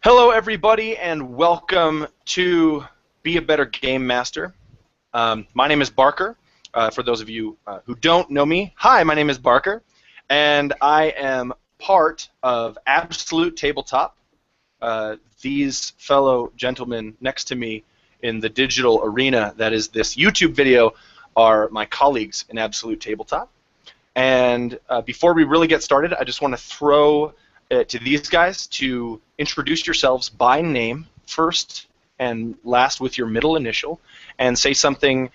Hello, everybody, and welcome to Be a Better Game Master. My name is Barker. For those of you who don't know me, hi, my name is Barker, and I am part of Absolute Tabletop. These fellow gentlemen next to me in the digital arena that is this YouTube video are my colleagues in Absolute Tabletop. And before we really get started, I just want to throw to these guys to introduce yourselves by name first and last with your middle initial, and say something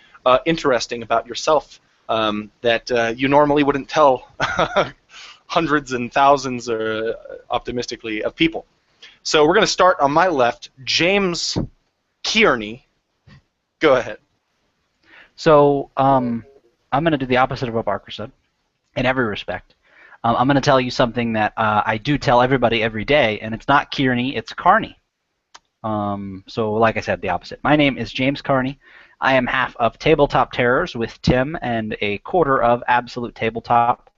interesting about yourself that you normally wouldn't tell hundreds and thousands, optimistically, of people. So we're going to start on my left. James Kearney, go ahead. So I'm going to do the opposite of what Barker said in every respect. I'm going to tell you something that I do tell everybody every day, and it's not Kearney, it's Carney. So like I said, the opposite. My name is James Carney. I am half of Tabletop Terrors with Tim and a quarter of Absolute Tabletop,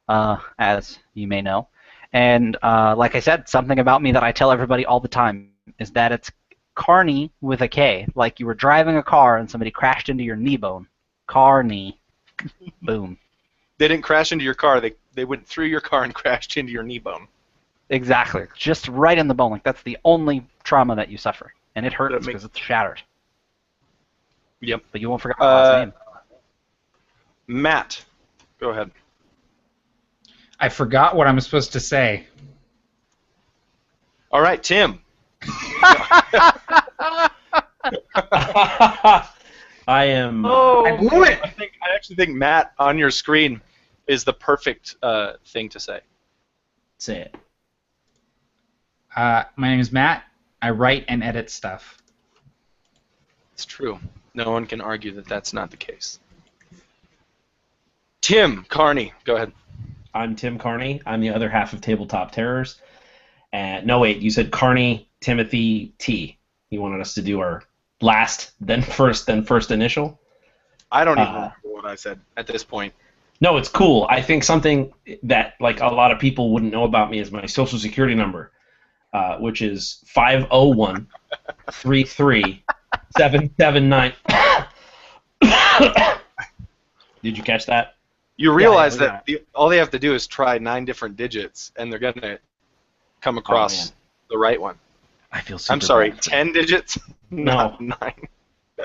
as you may know. And like I said, something about me that I tell everybody all the time is that it's Carney with a K, like you were driving a car and somebody crashed into your knee bone. Carney. Boom. They didn't crash into your car. They went through your car and crashed into your knee bone. Exactly. Just right in the bone. Like that's the only trauma that you suffer. And it hurts because it's shattered. Yep. But you won't forget my last name. Matt, go ahead. I forgot what I'm supposed to say. All right, Tim. I am. Oh, I blew it! I actually think Matt on your screen is the perfect thing to say. Say it. My name is Matt. I write and edit stuff. It's true. No one can argue that that's not the case. Tim Carney, go ahead. I'm Tim Carney. I'm the other half of Tabletop Terrors. No, wait, you said Carney Timothy T. You wanted us to do our last, then first initial? I don't even remember what I said at this point. No, it's cool. I think something that like a lot of people wouldn't know about me is my social security number, which is 501-33-779. Did you catch that? You realize that all they have to do is try 9 different digits, and they're going to come across the right one. I feel super I'm sorry, bad. 10 digits? No. Not 9.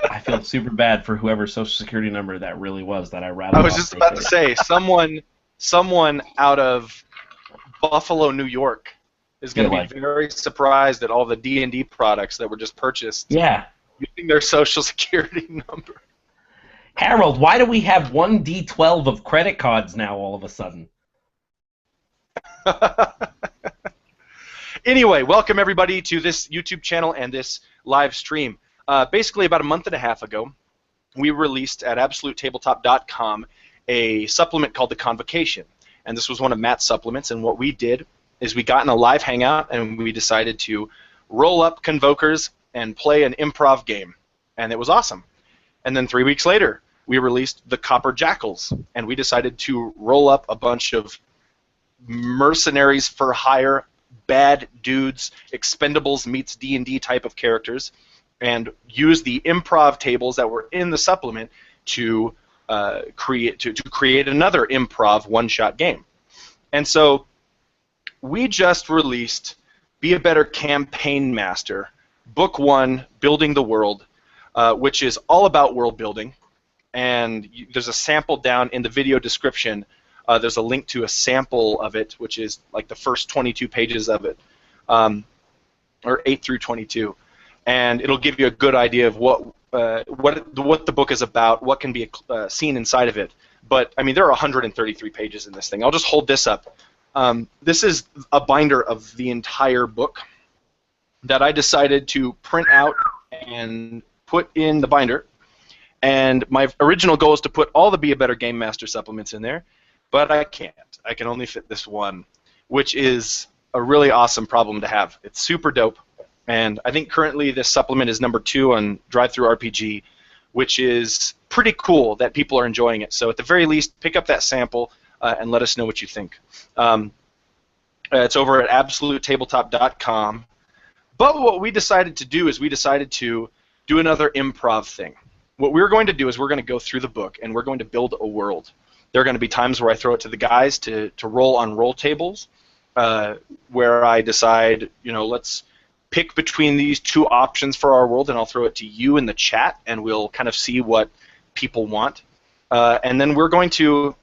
I feel super bad for whoever's social security number that really was that I rattled I was off just about to say, someone out of Buffalo, New York is going to be very surprised at all the D&D products that were just purchased using their social security number. Harold, why do we have 1D12 of credit cards now all of a sudden? Anyway, welcome everybody to this YouTube channel and this live stream. Basically, about a month and a half ago, we released at AbsoluteTabletop.com a supplement called The Convocation. And this was one of Matt's supplements, and what we did is we got in a live hangout and we decided to roll up Convokers and play an improv game. And it was awesome. And then 3 weeks later, we released The Copper Jackals, and we decided to roll up a bunch of mercenaries for hire, bad dudes, Expendables meets D&D type of characters, and use the improv tables that were in the supplement to create another improv one-shot game. And so we just released Be a Better Campaign Master, Book 1, Building the World, which is all about world building. And there's a sample down in the video description. There's a link to a sample of it, which is like the first 22 pages of it, or 8 through 22, and it'll give you a good idea of what the book is about, what can be seen inside of it. But I mean, there are 133 pages in this thing. I'll just hold this up. This is a binder of the entire book that I decided to print out and put in the binder. And my original goal is to put all the Be a Better Game Master supplements in there, but I can't. I can only fit this one, which is a really awesome problem to have. It's super dope, and I think currently this supplement is number 2 on Drive-Thru RPG, which is pretty cool that people are enjoying it. So at the very least, pick up that sample and let us know what you think. It's over at AbsoluteTabletop.com. But what we decided to do is we decided to do another improv thing. What we're going to do is we're going to go through the book and we're going to build a world. There are going to be times where I throw it to the guys to roll on roll tables, where I decide, let's pick between these two options for our world, and I'll throw it to you in the chat, and we'll kind of see what people want. And then I'm going to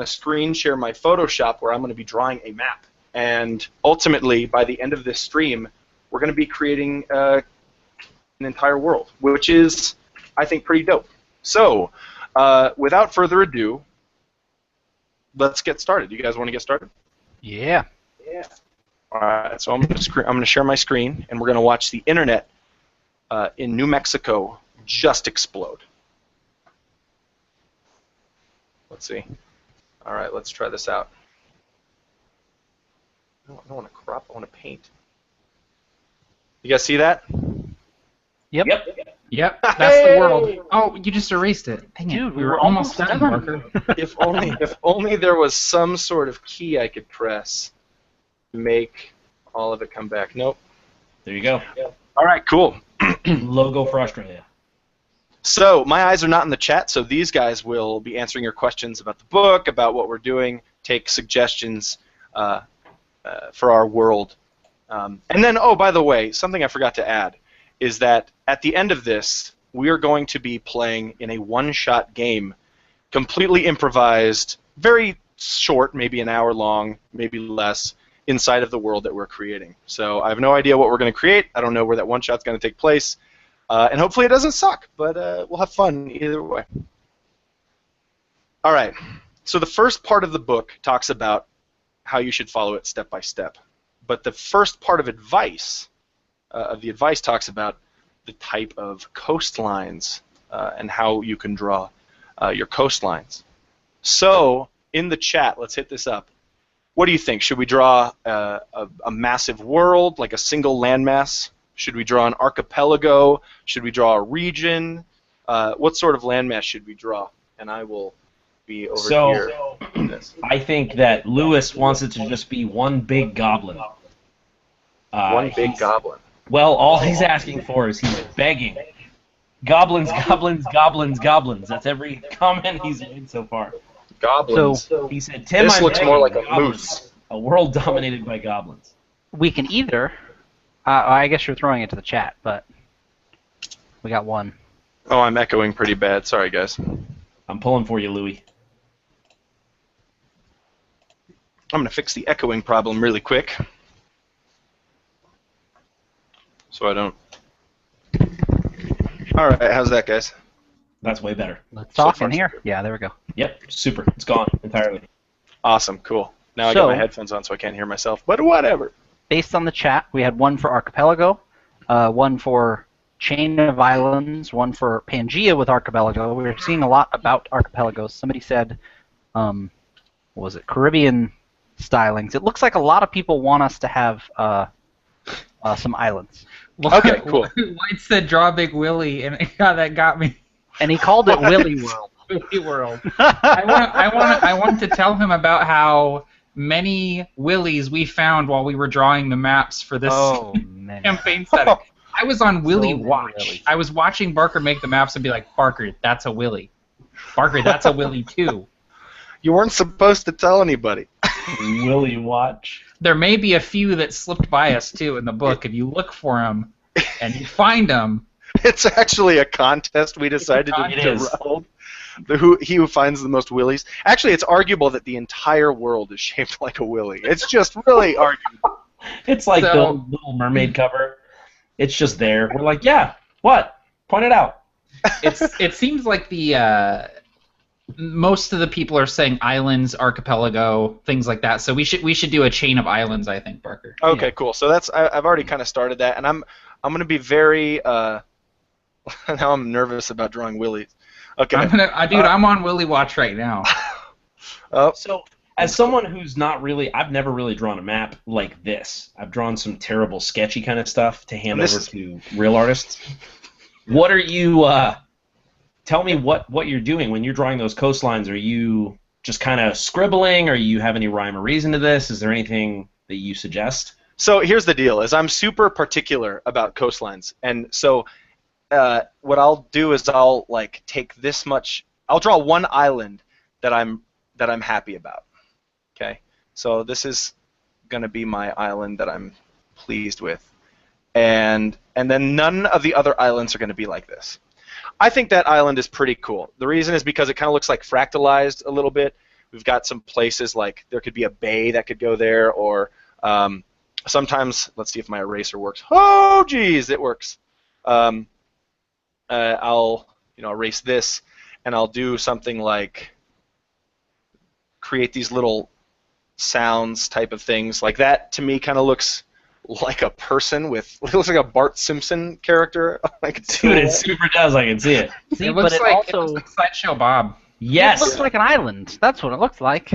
screen share my Photoshop where I'm going to be drawing a map. And ultimately, by the end of this stream, we're going to be creating an entire world, which is, I think, pretty dope. So, without further ado, let's get started. You guys want to get started? Yeah. Yeah. All right. So I'm going to share my screen, and we're going to watch the internet in New Mexico just explode. Let's see. All right. Let's try this out. I don't want to crop. I want to paint. You guys see that? Yep. Yep, that's the world. Oh, you just erased it. Dang it. Dude, we were almost done, Parker. If only there was some sort of key I could press to make all of it come back. Nope. There you go. All right, cool. Logo for Australia. So my eyes are not in the chat, so these guys will be answering your questions about the book, about what we're doing, take suggestions for our world. And then, oh, by the way, something I forgot to add is that at the end of this, we are going to be playing in a one-shot game, completely improvised, very short, maybe an hour long, maybe less, inside of the world that we're creating. So I have no idea what we're going to create. I don't know where that one-shot's going to take place. And hopefully it doesn't suck, but we'll have fun either way. All right. So the first part of the book talks about how you should follow it step by step. But the first part of the advice talks about the type of coastlines and how you can draw your coastlines. So in the chat, let's hit this up. What do you think? Should we draw a massive world, like a single landmass? Should we draw an archipelago? Should we draw a region? What sort of landmass should we draw? And I will be over here. I think that Lewis wants it to just be one big goblin. One big goblin. Well, all he's asking for is he's begging. Goblins, goblins, goblins, goblins. That's every comment he's made so far. Goblins. So he said, Tim, this looks more like a goblins. moose. A world dominated by goblins. We can either. I guess you're throwing it to the chat, but we got one. Oh, I'm echoing pretty bad. Sorry, guys. I'm pulling for you, Louie. I'm going to fix the echoing problem really quick, so I don't. All right, how's that, guys? That's way better. Let's talk in here. Yeah, there we go. Yep, super. It's gone entirely. Awesome, cool. Now I got my headphones on so I can't hear myself, but whatever. Based on the chat, we had one for Archipelago, one for Chain of Islands, one for Pangea with Archipelago. We were seeing a lot about archipelagos. Somebody said, what was it, Caribbean stylings. It looks like a lot of people want us to have some islands. Okay, cool. White said draw Big Willie, and yeah, that got me. And he called it Willy World. Willie World. I want to tell him about how many Willies we found while we were drawing the maps for this campaign setting. I was on Willy Watch. Willies. I was watching Barker make the maps and be like, Barker, that's a Willy. Barker, that's a Willy too. You weren't supposed to tell anybody. Willie Watch. There may be a few that slipped by us too in the book. If you look for them and you find them, It's actually a contest we decided to hold. He who finds the most willies. Actually, it's arguable that the entire world is shaped like a willy. It's just really arguable. It's like the Little Mermaid cover. It's just there. We're like, yeah, what? Point it out. It seems like the most of the people are saying islands, archipelago, things like that. So we should do a chain of islands, I think, Barker. Okay, cool. So I've already kind of started that, and I'm going to be very now I'm nervous about drawing willies. Okay. I'm on Willy Watch right now. So, as someone who's not really, I've never really drawn a map like this. I've drawn some terrible, sketchy kind of stuff to hand over to real artists. What are you? Tell me what you're doing when you're drawing those coastlines. Are you just kind of scribbling? Or you have any rhyme or reason to this? Is there anything that you suggest? So here's the deal: is I'm super particular about coastlines, and so what I'll do is I'll like take this much. I'll draw one island that I'm happy about. Okay, so this is going to be my island that I'm pleased with, and then none of the other islands are going to be like this. I think that island is pretty cool. The reason is because it kind of looks like fractalized a little bit. We've got some places like there could be a bay that could go there, or sometimes, let's see if my eraser works. Oh, geez, it works. I'll erase this, and I'll do something like create these little sounds type of things. Like that, to me, kind of looks like a person with, it looks like a Bart Simpson character. Like, dude, it super does. I can see it. See, it looks like Sideshow Bob. Yes. It looks like an island. That's what it looks like.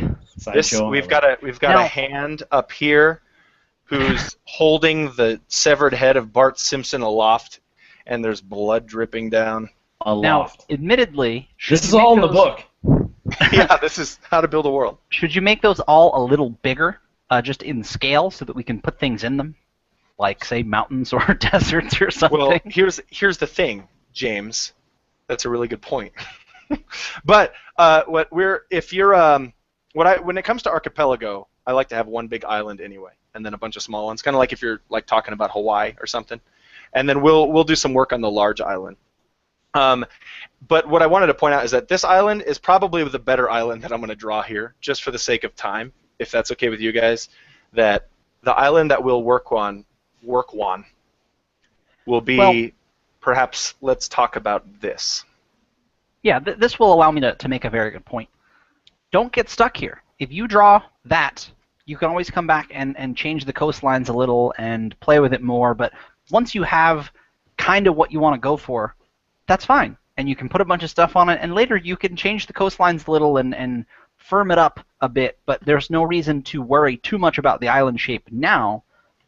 We've got a hand up here who's holding the severed head of Bart Simpson aloft, and there's blood dripping down. Aloft. Now, admittedly, this is all in the book. Yeah, this is how to build a world. Should you make those all a little bigger, just in scale, so that we can put things in them, like say mountains or deserts or something? Well, here's the thing, James. That's a really good point. But when it comes to archipelago, I like to have one big island anyway, and then a bunch of small ones. Kind of like if you're like talking about Hawaii or something, and then we'll do some work on the large island. But what I wanted to point out is that this island is probably the better island that I'm going to draw here, just for the sake of time, if that's okay with you guys. That the island that we'll work on will be, perhaps let's talk about this. Yeah, this will allow me to make a very good point. Don't get stuck here. If you draw that, you can always come back and change the coastlines a little and play with it more, but once you have kind of what you want to go for, that's fine. And you can put a bunch of stuff on it, and later you can change the coastlines a little and firm it up a bit, but there's no reason to worry too much about the island shape now,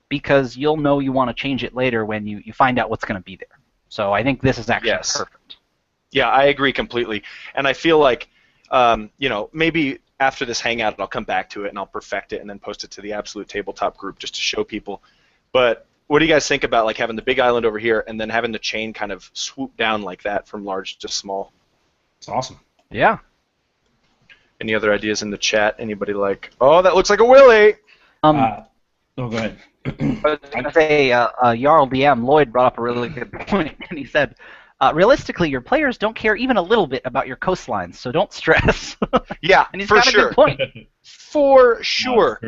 because you'll know you want to change it later when you find out what's going to be there. So I think this is actually perfect. Yeah, I agree completely. And I feel like, maybe after this hangout I'll come back to it and I'll perfect it and then post it to the Absolute Tabletop group just to show people. But what do you guys think about like having the big island over here and then having the chain kind of swoop down like that from large to small? It's awesome. Yeah. Any other ideas in the chat? Anybody like, oh, that looks like a willy? Go ahead. I was going to say, Jarl DM, Lloyd brought up a really good point, and he said, realistically, your players don't care even a little bit about your coastlines, so don't stress. Yeah, and he's for got sure. a good point. For sure.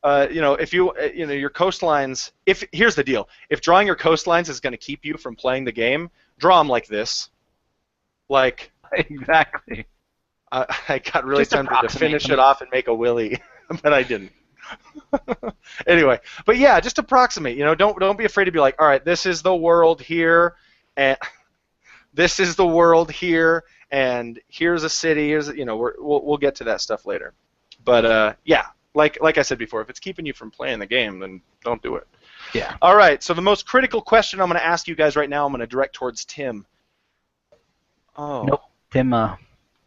If your coastlines. Here's the deal: if drawing your coastlines is going to keep you from playing the game, draw them like this. Like exactly. I got really tempted to finish it off and make a willy, but I didn't. Anyway, but yeah, just approximate. Don't be afraid to be like, all right, this is the world here, and this is the world here, and here's a city. We'll get to that stuff later. But yeah, like I said before, if it's keeping you from playing the game, then don't do it. Yeah. All right. So the most critical question I'm going to ask you guys right now, I'm going to direct towards Tim. Oh. Nope. Tim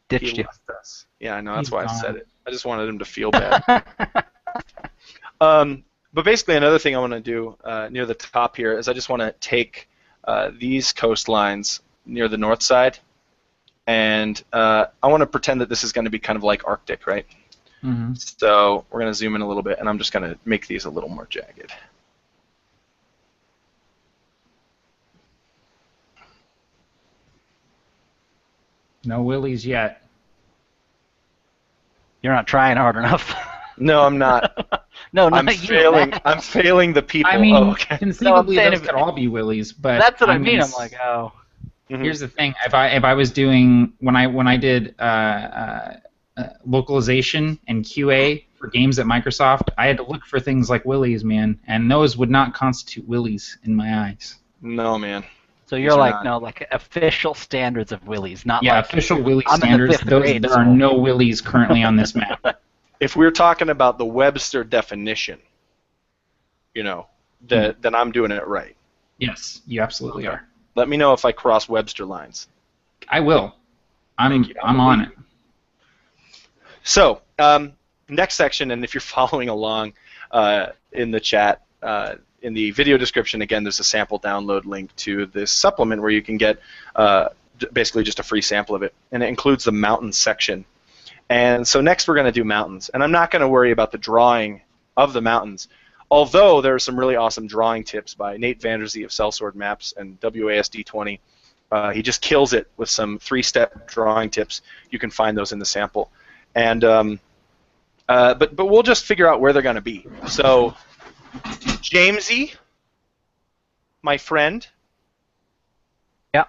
ditched you. Left us. Yeah, I know. That's why I said it. I just wanted him to feel bad. But basically, another thing I want to do near the top here is I just want to take these coastlines near the north side, and I want to pretend that this is going to be kind of like Arctic, right? Mm-hmm. So we're going to zoom in a little bit, and I'm just going to make these a little more jagged. No willies yet. You're not trying hard enough. No, I'm not. No, I'm failing. I'm failing the people. I mean, okay. conceivably those could all be willies, but that's what I mean. I'm like, oh. Mm-hmm. Here's the thing: if I was doing when I did localization and QA for games at Microsoft, I had to look for things like willies, man, and those would not constitute willies in my eyes. No, man. So you're like, no, like official standards of willies, not like official willy standards. There are no willies currently on this map. If we're talking about the Webster definition, then I'm doing it right. Yes, you absolutely are. Let me know if I cross Webster lines. I will. I'm on it. So, next section, and if you're following along in the chat, in the video description, again, there's a sample download link to this supplement where you can get basically just a free sample of it, and it includes the mountains section. And so next we're going to do mountains, and I'm not going to worry about the drawing of the mountains, although there are some really awesome drawing tips by Nate Vanderzee of Sellsword Maps and WASD20. He just kills it with some 3-step drawing tips. You can find those in the sample. And but we'll just figure out where they're going to be. So, Jamesy, my friend. Yeah.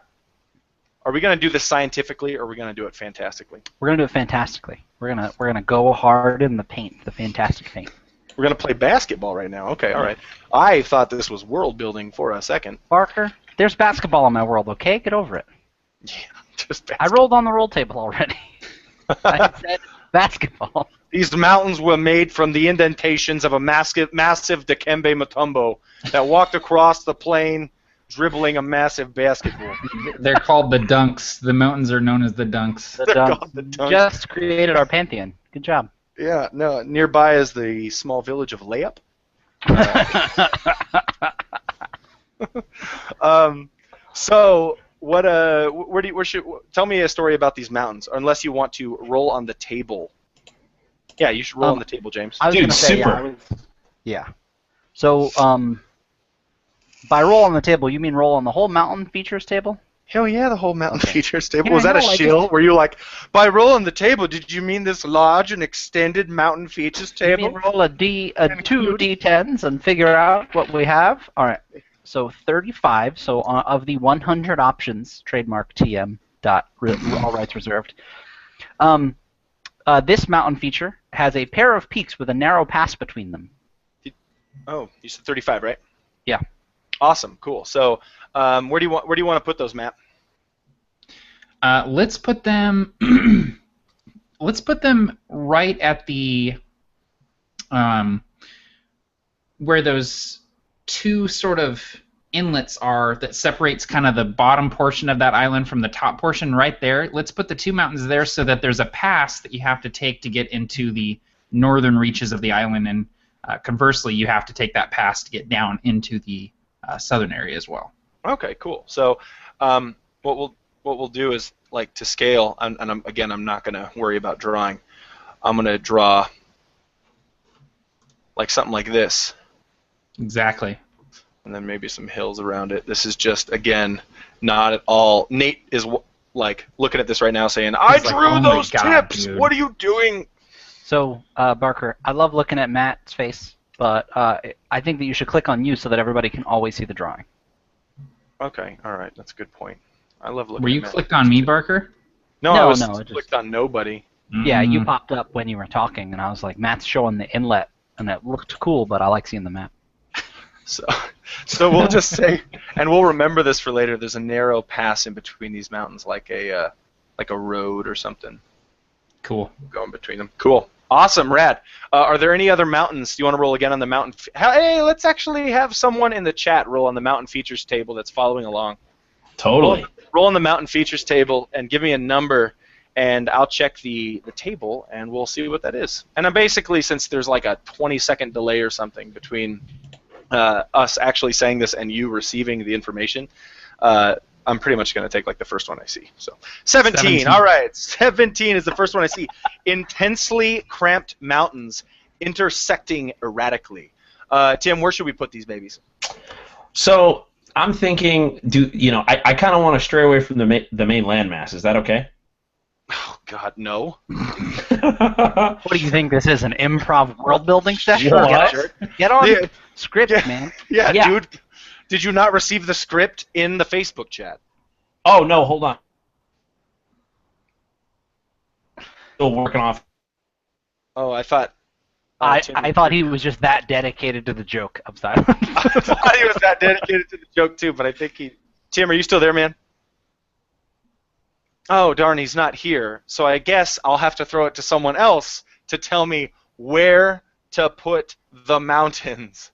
Are we going to do this scientifically, or are we going to do it fantastically? We're going to do it fantastically. We're gonna go hard in the paint, the fantastic paint. We're going to play basketball right now. Okay, all right. I thought this was world building for a second. Barker, there's basketball in my world, okay? Get over it. Yeah, just basketball. I rolled on the roll table already. I said basketball. These mountains were made from the indentations of a massive Dikembe Mutombo that walked across the plain dribbling a massive basketball. They're called the dunks. The mountains are known as the dunks. The dunks. Just created our pantheon. Good job. Yeah, no, nearby is the small village of Layup. So tell me a story about these mountains, unless you want to roll on the table. Yeah, you should roll on the table, James. I was Dude, gonna say, super. Yeah. So, by roll on the table, you mean roll on the whole mountain features table? Hell yeah, the whole mountain features table. Yeah, Was that I a know, I shill? Were you like, by roll on the table, did you mean this large and extended mountain features You table? mean roll two d10s and figure out what we have? All right. So 35. So of the 100 options, trademark TM. All rights reserved. This mountain feature has a pair of peaks with a narrow pass between them. Oh, you said 35, right? Yeah. Awesome, cool. So, where do you want to put those, Matt? Let's put them. Let's put them right at the where those two sort of inlets are that separates kind of the bottom portion of that island from the top portion right there. Let's put the two mountains there so that there's a pass that you have to take to get into the northern reaches of the island, and conversely, you have to take that pass to get down into the southern area as well. Okay, cool. So, what we'll do is, like, to scale, and I'm not going to worry about drawing. I'm going to draw like something like this. Exactly. And then maybe some hills around it. This is just, again, not at all. Nate is like looking at this right now, saying, "I drew "Oh my those God, tips. dude." What are you doing?" So, Barker, I love looking at Matt's face, but I think that you should click on you so that everybody can always see the drawing. Okay, all right, that's a good point. I love looking. Were you at Matt. clicked on me, Barker? No, No, I was no, it clicked on nobody. Yeah, you popped up when you were talking, and I was like, Matt's showing the inlet, and it looked cool, but I like seeing the map. So we'll just say, and we'll remember this for later. There's a narrow pass in between these mountains, like a road or something. Cool. Going between them. Cool. Awesome, rad. Are there any other mountains? Do you want to roll again on the mountain? Hey, let's actually have someone in the chat roll on the mountain features table that's following along. Totally. Roll on the mountain features table and give me a number, and I'll check the table, and we'll see what that is. And I'm basically, since there's like a 20-second delay or something between us actually saying this and you receiving the information, I'm pretty much going to take like the first one I see. So 17. All right, 17 is the first one I see. Intensely cramped mountains intersecting erratically. Tim, where should we put these babies? So I'm thinking, I kind of want to stray away from the main landmass. Is that okay? Oh God, no. What do you think this is, an improv world building session? What? Get on Yeah. script, man. Yeah, dude. Did you not receive the script in the Facebook chat? Oh no, hold on. Still working off. Oh, I thought. I thought he was just that dedicated to the joke of silence. I thought he was that dedicated to the joke too, but I think he. Tim, are you still there, man? Oh darn, he's not here. So I guess I'll have to throw it to someone else to tell me where to put the mountains.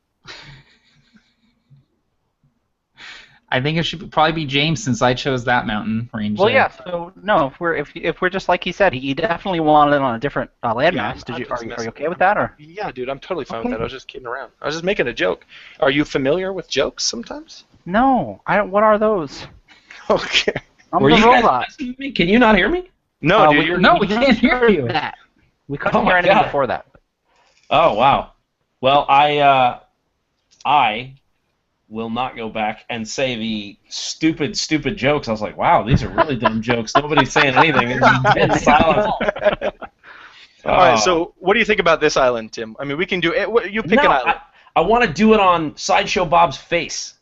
I think it should probably be James since I chose that mountain range. Well, there. yeah. So no, if we're just like he said, he definitely wanted it on a different landmass. Are you okay with that, or? Yeah, dude, I'm totally fine with that. I was just kidding around. I was just making a joke. Are you familiar with jokes sometimes? No, I don't. What are those? Okay. I'm the robot. Can you not hear me? No, dude. We can't hear you. That. We couldn't hear anything before that. Oh wow. Well, I will not go back and say the stupid jokes. I was like, wow, these are really dumb jokes. Nobody's saying anything. It's silent. All right, so what do you think about this island, Tim? I mean, we can do it. You pick an island. I want to do it on Sideshow Bob's face.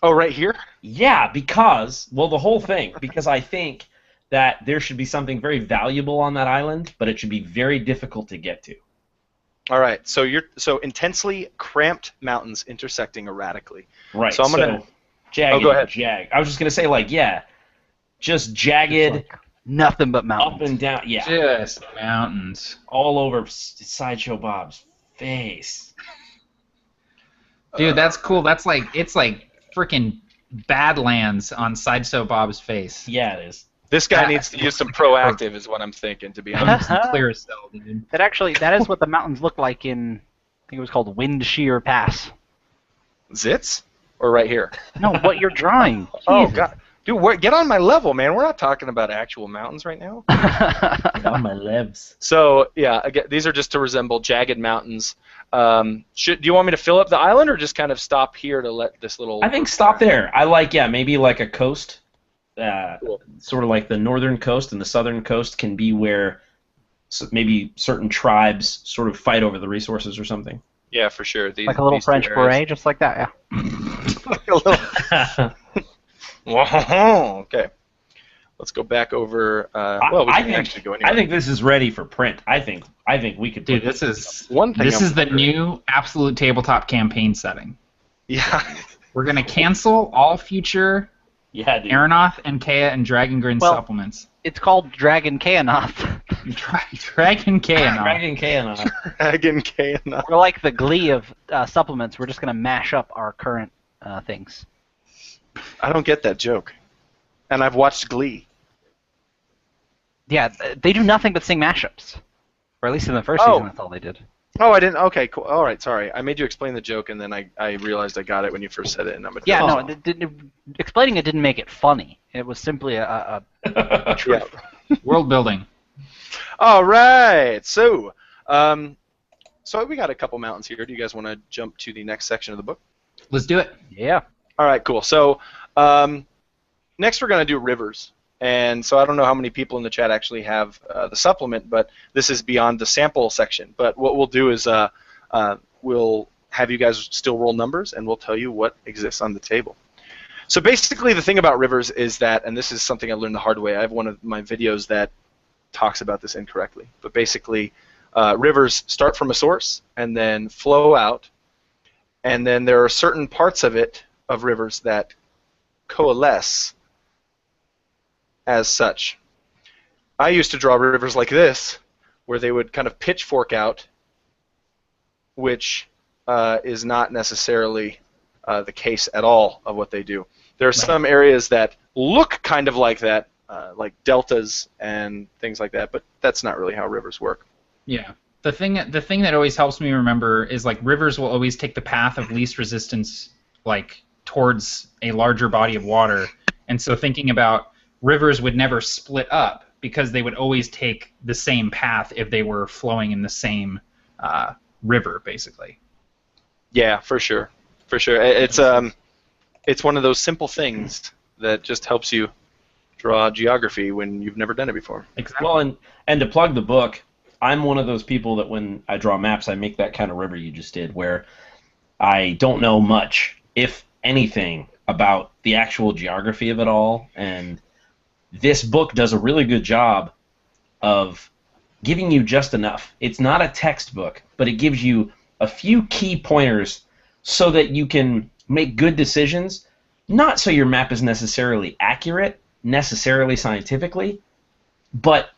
Oh, right here? Yeah, because, well, the whole thing. Because I think that there should be something very valuable on that island, but it should be very difficult to get to. All right, so intensely cramped mountains intersecting erratically. Right. So I'm gonna jagged. Go ahead. I was just gonna say just jagged. Like nothing but mountains. Up and down. Yeah. Just mountains. All over Sideshow Bob's face. Dude, that's cool. It's like freaking Badlands on Sideshow Bob's face. Yeah, it is. This guy needs to use some proactive, is what I'm thinking, to be honest. Clear cell, dude. That is what the mountains look like in, I think it was called Wind Shear Pass. Zits? Or right here? No, what you're drawing. Oh, Jesus. God. Dude, get on my level, man. We're not talking about actual mountains right now. Get on my legs. So, yeah, again, these are just to resemble jagged mountains. Do you want me to fill up the island or just kind of stop here to let this little... I think stop there. I like, maybe like a coast. Cool. Sort of like the northern coast and the southern coast can be where maybe certain tribes sort of fight over the resources or something. Yeah, for sure. Like a little French beret, just like that, yeah. Like a little... Okay. Let's go back over... well, we can actually go anywhere. I think this is ready for print. I think we could... Dude, this is one thing. This is the new Absolute Tabletop campaign setting. Yeah. We're going to cancel all future... Yeah, dude. Aeronoth and Kea and Dragongrin supplements. It's called Dragon Kaenoth. Dragon Kaenoth. Dragon Kaenoth. Dragon Kaenoth. We're like the Glee of supplements. We're just going to mash up our current things. I don't get that joke. And I've watched Glee. Yeah, they do nothing but sing mashups. Or at least in the first season, that's all they did. Oh, I didn't. Okay, cool. All right, sorry. I made you explain the joke, and then I realized I got it when you first said it, and I'm a no, explaining it didn't make it funny. It was simply a yeah. World building. All right, so we got a couple mountains here. Do you guys want to jump to the next section of the book? Let's do it. Yeah. All right, cool. So next we're going to do rivers. And so I don't know how many people in the chat actually have the supplement, but this is beyond the sample section. But what we'll do is we'll have you guys still roll numbers, and we'll tell you what exists on the table. So basically the thing about rivers is that, and this is something I learned the hard way, I have one of my videos that talks about this incorrectly. But basically rivers start from a source and then flow out, and then there are certain parts of rivers that coalesce as such. I used to draw rivers like this, where they would kind of pitchfork out, which is not necessarily the case at all of what they do. There are some areas that look kind of like that, like deltas and things like that, but that's not really how rivers work. Yeah. The thing that always helps me remember is like rivers will always take the path of least resistance, like towards a larger body of water, and so thinking about rivers would never split up because they would always take the same path if they were flowing in the same river, basically. Yeah, for sure. For sure. It's one of those simple things that just helps you draw geography when you've never done it before. Exactly. Well, and to plug the book, I'm one of those people that when I draw maps, I make that kind of river you just did, where I don't know much, if anything, about the actual geography of it all, and this book does a really good job of giving you just enough. It's not a textbook, but it gives you a few key pointers so that you can make good decisions, not so your map is necessarily accurate, necessarily scientifically, but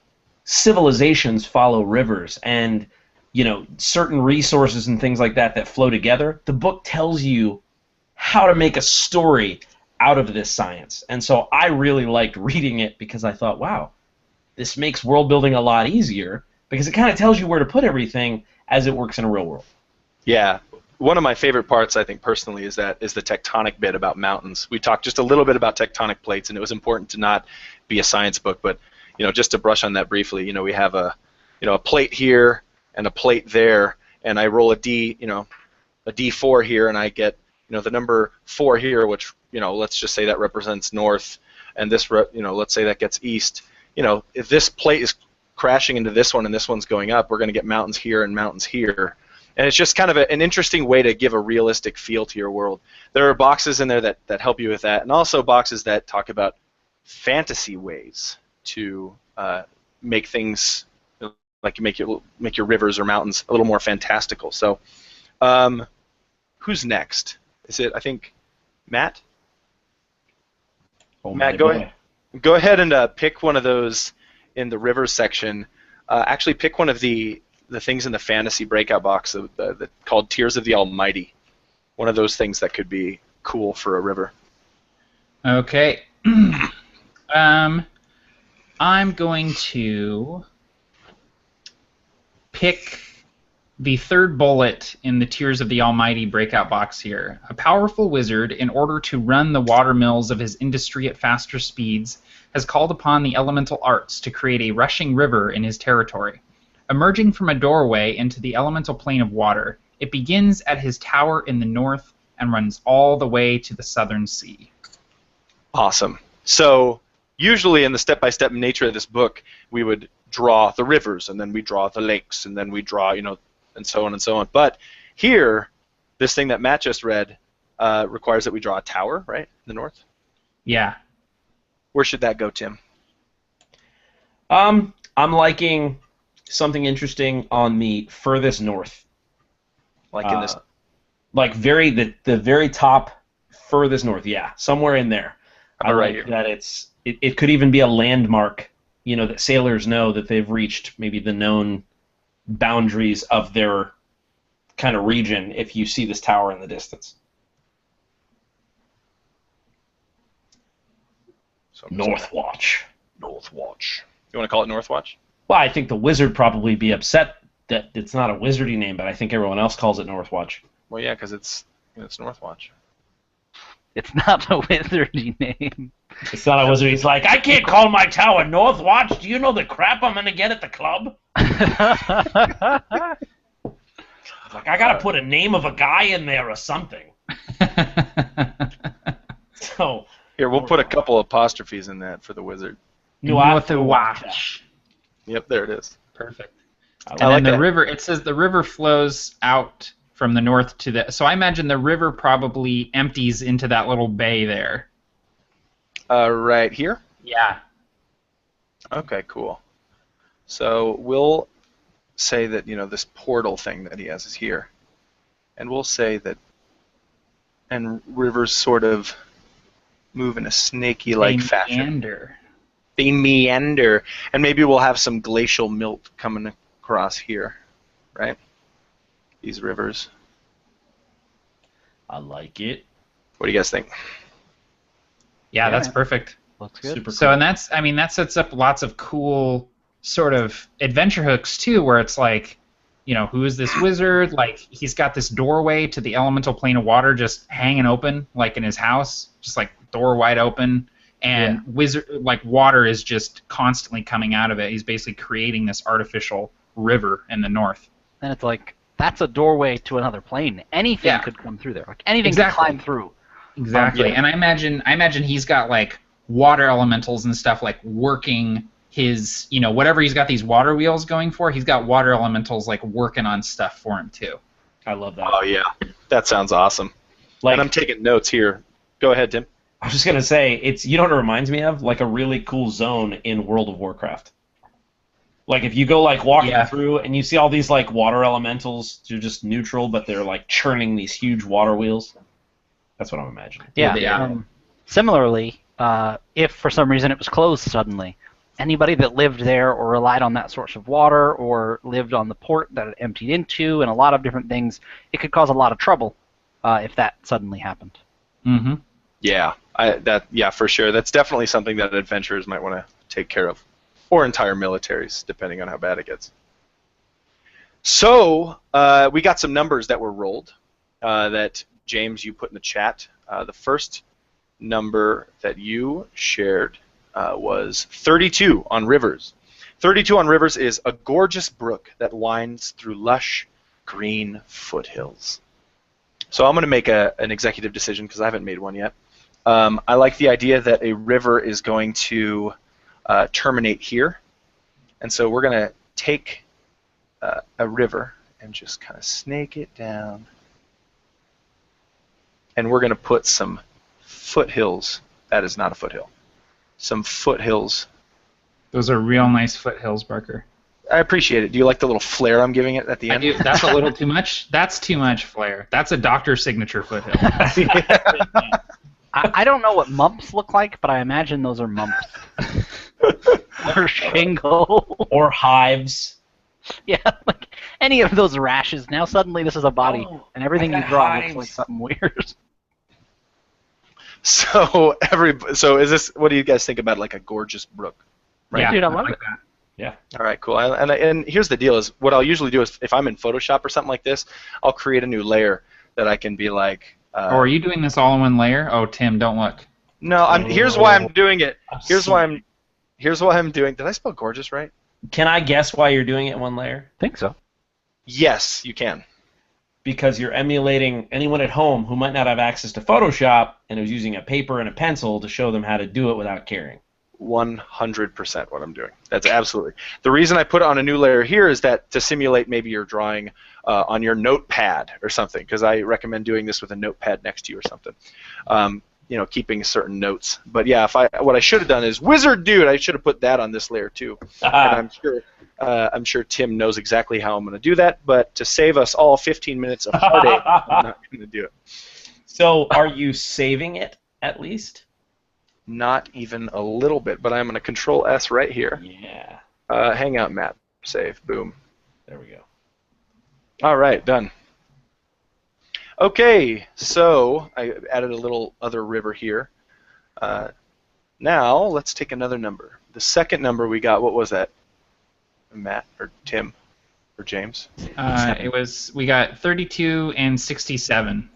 civilizations follow rivers, and certain resources and things like that flow together. The book tells you how to make a story out of this science. And so I really liked reading it because I thought, wow, this makes world building a lot easier because it kind of tells you where to put everything as it works in a real world. Yeah. One of my favorite parts, I think personally, is the tectonic bit about mountains. We talked just a little bit about tectonic plates, and it was important to not be a science book, but just to brush on that briefly, we have a plate here and a plate there, and I roll a D4 here, and I get the number 4 here, which let's just say that represents north, and this let's say that gets east. If this plate is crashing into this one and this one's going up, we're going to get mountains here and mountains here. And it's just kind of an interesting way to give a realistic feel to your world. There are boxes in there that help you with that, and also boxes that talk about fantasy ways to make things, like make your rivers or mountains a little more fantastical. So, who's next? Is it, I think, Matt? Oh, Matt, go ahead and pick one of those in the rivers section. Actually, pick one of the things in the fantasy breakout box called Tears of the Almighty. One of those things that could be cool for a river. Okay. I'm going to pick the third bullet in the Tears of the Almighty breakout box here. A powerful wizard, in order to run the water mills of his industry at faster speeds, has called upon the elemental arts to create a rushing river in his territory. Emerging from a doorway into the elemental plane of water, it begins at his tower in the north and runs all the way to the southern sea. Awesome. So usually in the step-by-step nature of this book, we would draw the rivers, and then we draw the lakes, and then we draw, and so on and so on. But here, this thing that Matt just read requires that we draw a tower, right, in the north? Yeah. Where should that go, Tim? I'm liking something interesting on the furthest north. Like in this? Like the very top furthest north, yeah, somewhere in there. I right like that it could even be a landmark, that sailors know that they've reached maybe the known boundaries of their kind of region if you see this tower in the distance. So Northwatch. Northwatch. You want to call it Northwatch? Well, I think the wizard probably be upset that it's not a wizardy name, but I think everyone else calls it Northwatch. Well, yeah, because it's Northwatch. It's not a wizardy name. It's not a wizard. He's like, I can't call my tower Northwatch. Do you know the crap I'm gonna get at the club? Like, I gotta put a name of a guy in there or something. So here, we'll put a couple apostrophes in that for the wizard. Northwatch. Yep, there it is. Perfect. I And like then the that. river, it says the river flows out from the north to the... So I imagine the river probably empties into that little bay there. Right here? Yeah. Okay, cool. So we'll say that, this portal thing that he has is here. And we'll say that, and rivers sort of move in a snaky-like fashion. Meander. They meander. And maybe we'll have some glacial milk coming across here, right? These rivers. I like it. What do you guys think? Yeah, that's man. perfect. Looks good. Super cool. So, and that sets up lots of cool sort of adventure hooks, too, where it's like, who is this wizard? Like, he's got this doorway to the elemental plane of water just hanging open, like in his house, just like door wide open. And water is just constantly coming out of it. He's basically creating this artificial river in the north. And it's like, that's a doorway to another plane. Anything could come through there. Like anything could climb through. Exactly. And I imagine he's got like water elementals and stuff like working his, whatever he's got these water wheels going for, he's got water elementals like working on stuff for him too. I love that. Oh, yeah. That sounds awesome. Like, and I'm taking notes here. Go ahead, Tim. I was just gonna say, you know what it reminds me of? Like a really cool zone in World of Warcraft. Like if you go like walking through and you see all these like water elementals, they're just neutral, but they're like churning these huge water wheels. That's what I'm imagining. Yeah. Similarly, if for some reason it was closed suddenly, anybody that lived there or relied on that source of water or lived on the port that it emptied into and a lot of different things, it could cause a lot of trouble if that suddenly happened. Mm-hmm. Yeah, for sure. That's definitely something that adventurers might want to take care of, or entire militaries, depending on how bad it gets. So we got some numbers that were rolled that James, you put in the chat. The first number that you shared was 32 on rivers. 32 on rivers is a gorgeous brook that winds through lush green foothills. So I'm going to make an executive decision because I haven't made one yet. I like the idea that a river is going to terminate here. And so we're going to take a river and just kind of snake it down. And we're going to put some foothills. That is not a foothill. Some foothills. Those are real nice foothills, Barker. I appreciate it. Do you like the little flair I'm giving it at the end? I do. That's a little too much. That's too much flair. That's a doctor's signature foothill. I don't know what mumps look like, but I imagine those are mumps. Or shingle. Or hives. Yeah, like any of those rashes. Now suddenly this is a body, and everything you draw hives. looks like something weird. So is this? What do you guys think about like a gorgeous brook? Right? Yeah, Dude, I love like it. that. Yeah. All right, cool. And here's the deal: is what I'll usually do is if I'm in Photoshop or something like this, I'll create a new layer that I can be like. Oh, are you doing this all in one layer? Oh, Tim, don't look. No, here's why I'm doing it. Here's why I'm doing. Did I spell gorgeous right? Can I guess why you're doing it in one layer? I think so. Yes, you can. Because you're emulating anyone at home who might not have access to Photoshop and who's using a paper and a pencil to show them how to do it without caring. 100% what I'm doing. That's absolutely. The reason I put it on a new layer here is that to simulate maybe you're drawing on your notepad or something, because I recommend doing this with a notepad next to you or something. Keeping certain notes. But yeah, what I should have done is wizard dude. I should have put that on this layer too. And I'm sure Tim knows exactly how I'm going to do that. But to save us all 15 minutes of heartache, I'm not going to do it. So are you saving it at least? Not even a little bit. But I'm going to Control S right here. Yeah. Hangout map. Save. Boom. There we go. All right, done. Okay, so I added a little other river here. Now let's take another number. The second number we got, what was that? Matt or Tim or James? We got 32 and 67.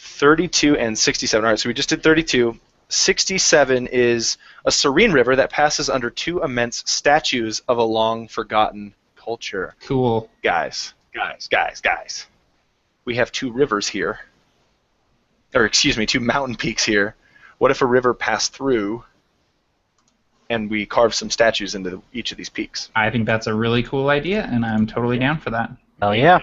32 and 67. All right, so we just did 32. 67 is a serene river that passes under two immense statues of a long forgotten culture. Cool. Guys. We have two rivers here. Or excuse me, two mountain peaks here. What if a river passed through and we carved some statues into each of these peaks? I think that's a really cool idea, and I'm totally down for that. Oh yeah.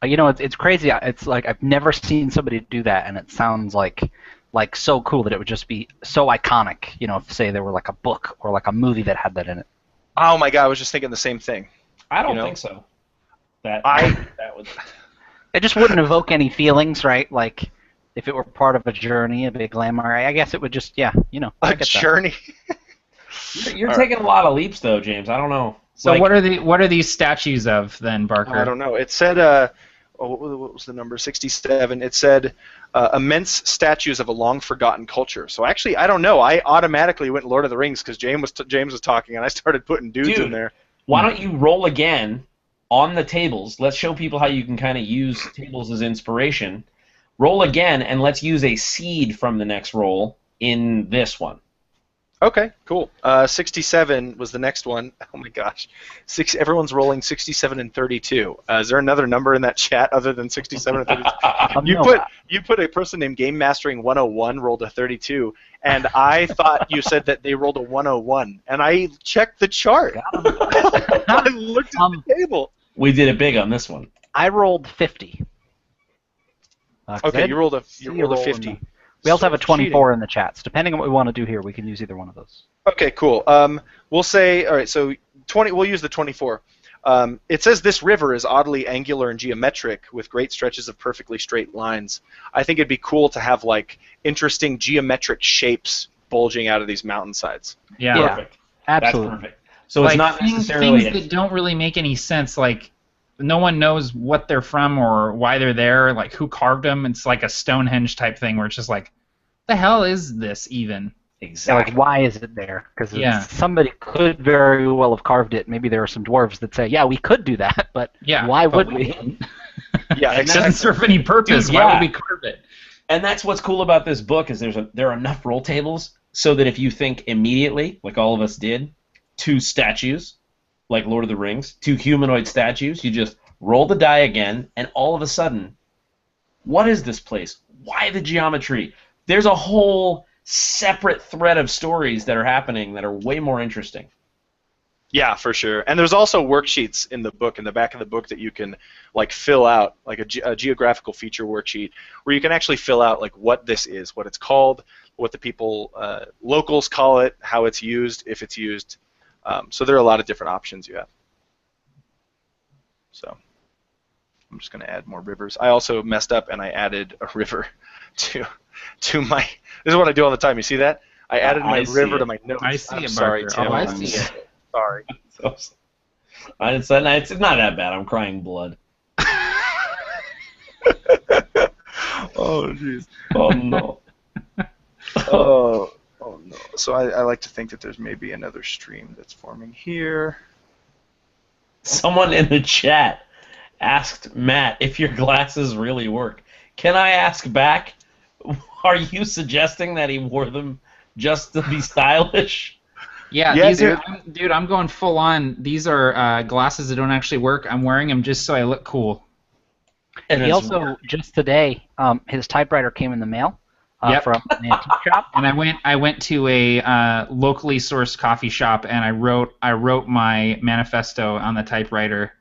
It's crazy. It's like I've never seen somebody do that, and it sounds like so cool that it would just be so iconic. If say there were like a book or like a movie that had that in it. Oh my God, I was just thinking the same thing. I don't think so. That would. It just wouldn't evoke any feelings, right? Like if it were part of a journey, a big landmark. I guess it would just, a journey. You're taking a lot of leaps, though, James. I don't know. So what are these statues of then, Barker? I don't know. It said, what was the number? 67. It said immense statues of a long forgotten culture. So actually, I don't know. I automatically went Lord of the Rings because James was talking, and I started putting dudes in there. Why don't you roll again on the tables? Let's show people how you can kind of use tables as inspiration. Roll again, and let's use a seed from the next roll in this one. Okay, cool. 67 was the next one. Oh my gosh, everyone's rolling 67 and 32. Is there another number in that chat other than 67 and 32? You put a person named Game Mastering 101 rolled a 32, and I thought you said that they rolled a 101, and I checked the chart. I looked at the table. We did it big on this one. I rolled 50. Okay, you rolled a 50. We also have a 24 in the chats. Depending on what we want to do here, we can use either one of those. Okay, cool. We'll say, all right, so 20. We'll use the 24. It says this river is oddly angular and geometric with great stretches of perfectly straight lines. I think it'd be cool to have like interesting geometric shapes bulging out of these mountainsides. Yeah. Perfect. Absolutely. That's perfect. So it's not necessarily things that don't really make any sense, like no one knows what they're from or why they're there, like who carved them. It's like a Stonehenge type thing where it's just like, the hell is this even? Yeah, like, why is it there? Because Yeah. somebody could very well have carved it. Maybe there are some dwarves that say, yeah, we could do that, but Yeah, why but would we? Yeah, It doesn't serve any purpose. Dude, Why yeah. would we carve it? And that's what's cool about this book is there are enough roll tables so that if you think immediately, like all of us did, 2 statues, like Lord of the Rings, 2 humanoid statues, you just roll the die again, and all of a sudden, what is this place? Why the geometry? There's a whole separate thread of stories that are happening that are way more interesting. Yeah, for sure. And there's also worksheets in the book, in the back of the book, that you can like fill out, like a geographical feature worksheet, where you can actually fill out like what this is, what it's called, what the people, locals call it, how it's used, if it's used. So there are a lot of different options you have. So I'm just going to add more rivers. I also messed up and I added a river to my. This is what I do all the time. You see that? I added my river to my notes. I see I'm it, sorry, Barker. Tim. Oh, I I'm see it. Sorry. It's not that bad. I'm crying blood. Oh jeez. Oh no. Oh no. So I like to think that there's maybe another stream that's forming here. Someone in the chat asked Matt if your glasses really work. Can I ask back? Are you suggesting that he wore them just to be stylish? Yeah, Yeah, these dude. dude, I'm going full on. These are glasses that don't actually work. I'm wearing them just so I look cool. And He it's also, just today, his typewriter came in the mail Yep. from an antique shop. And I went to a locally sourced coffee shop and I wrote my manifesto on the typewriter.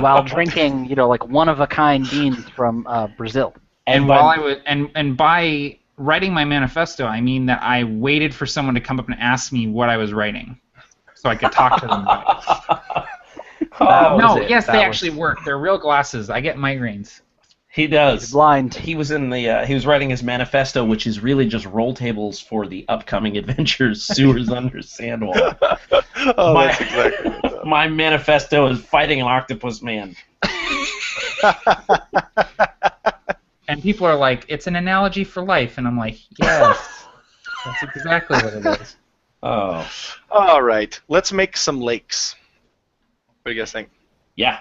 While drinking, like one-of-a-kind beans from Brazil. And while I was and by writing my manifesto, I mean that I waited for someone to come up and ask me what I was writing, so I could talk to them about it. No, yes, they actually work. They're real glasses. I get migraines. He does. He's blind. He was in the. He was writing his manifesto, which is really just roll tables for the upcoming adventures, Sewers Under Sandwall. Oh, that's exactly what's up. My manifesto is fighting an octopus man. And people are like, it's an analogy for life, and I'm like, yes, that's exactly what it is. Oh. All right, let's make some lakes. What do you guys think? Yeah.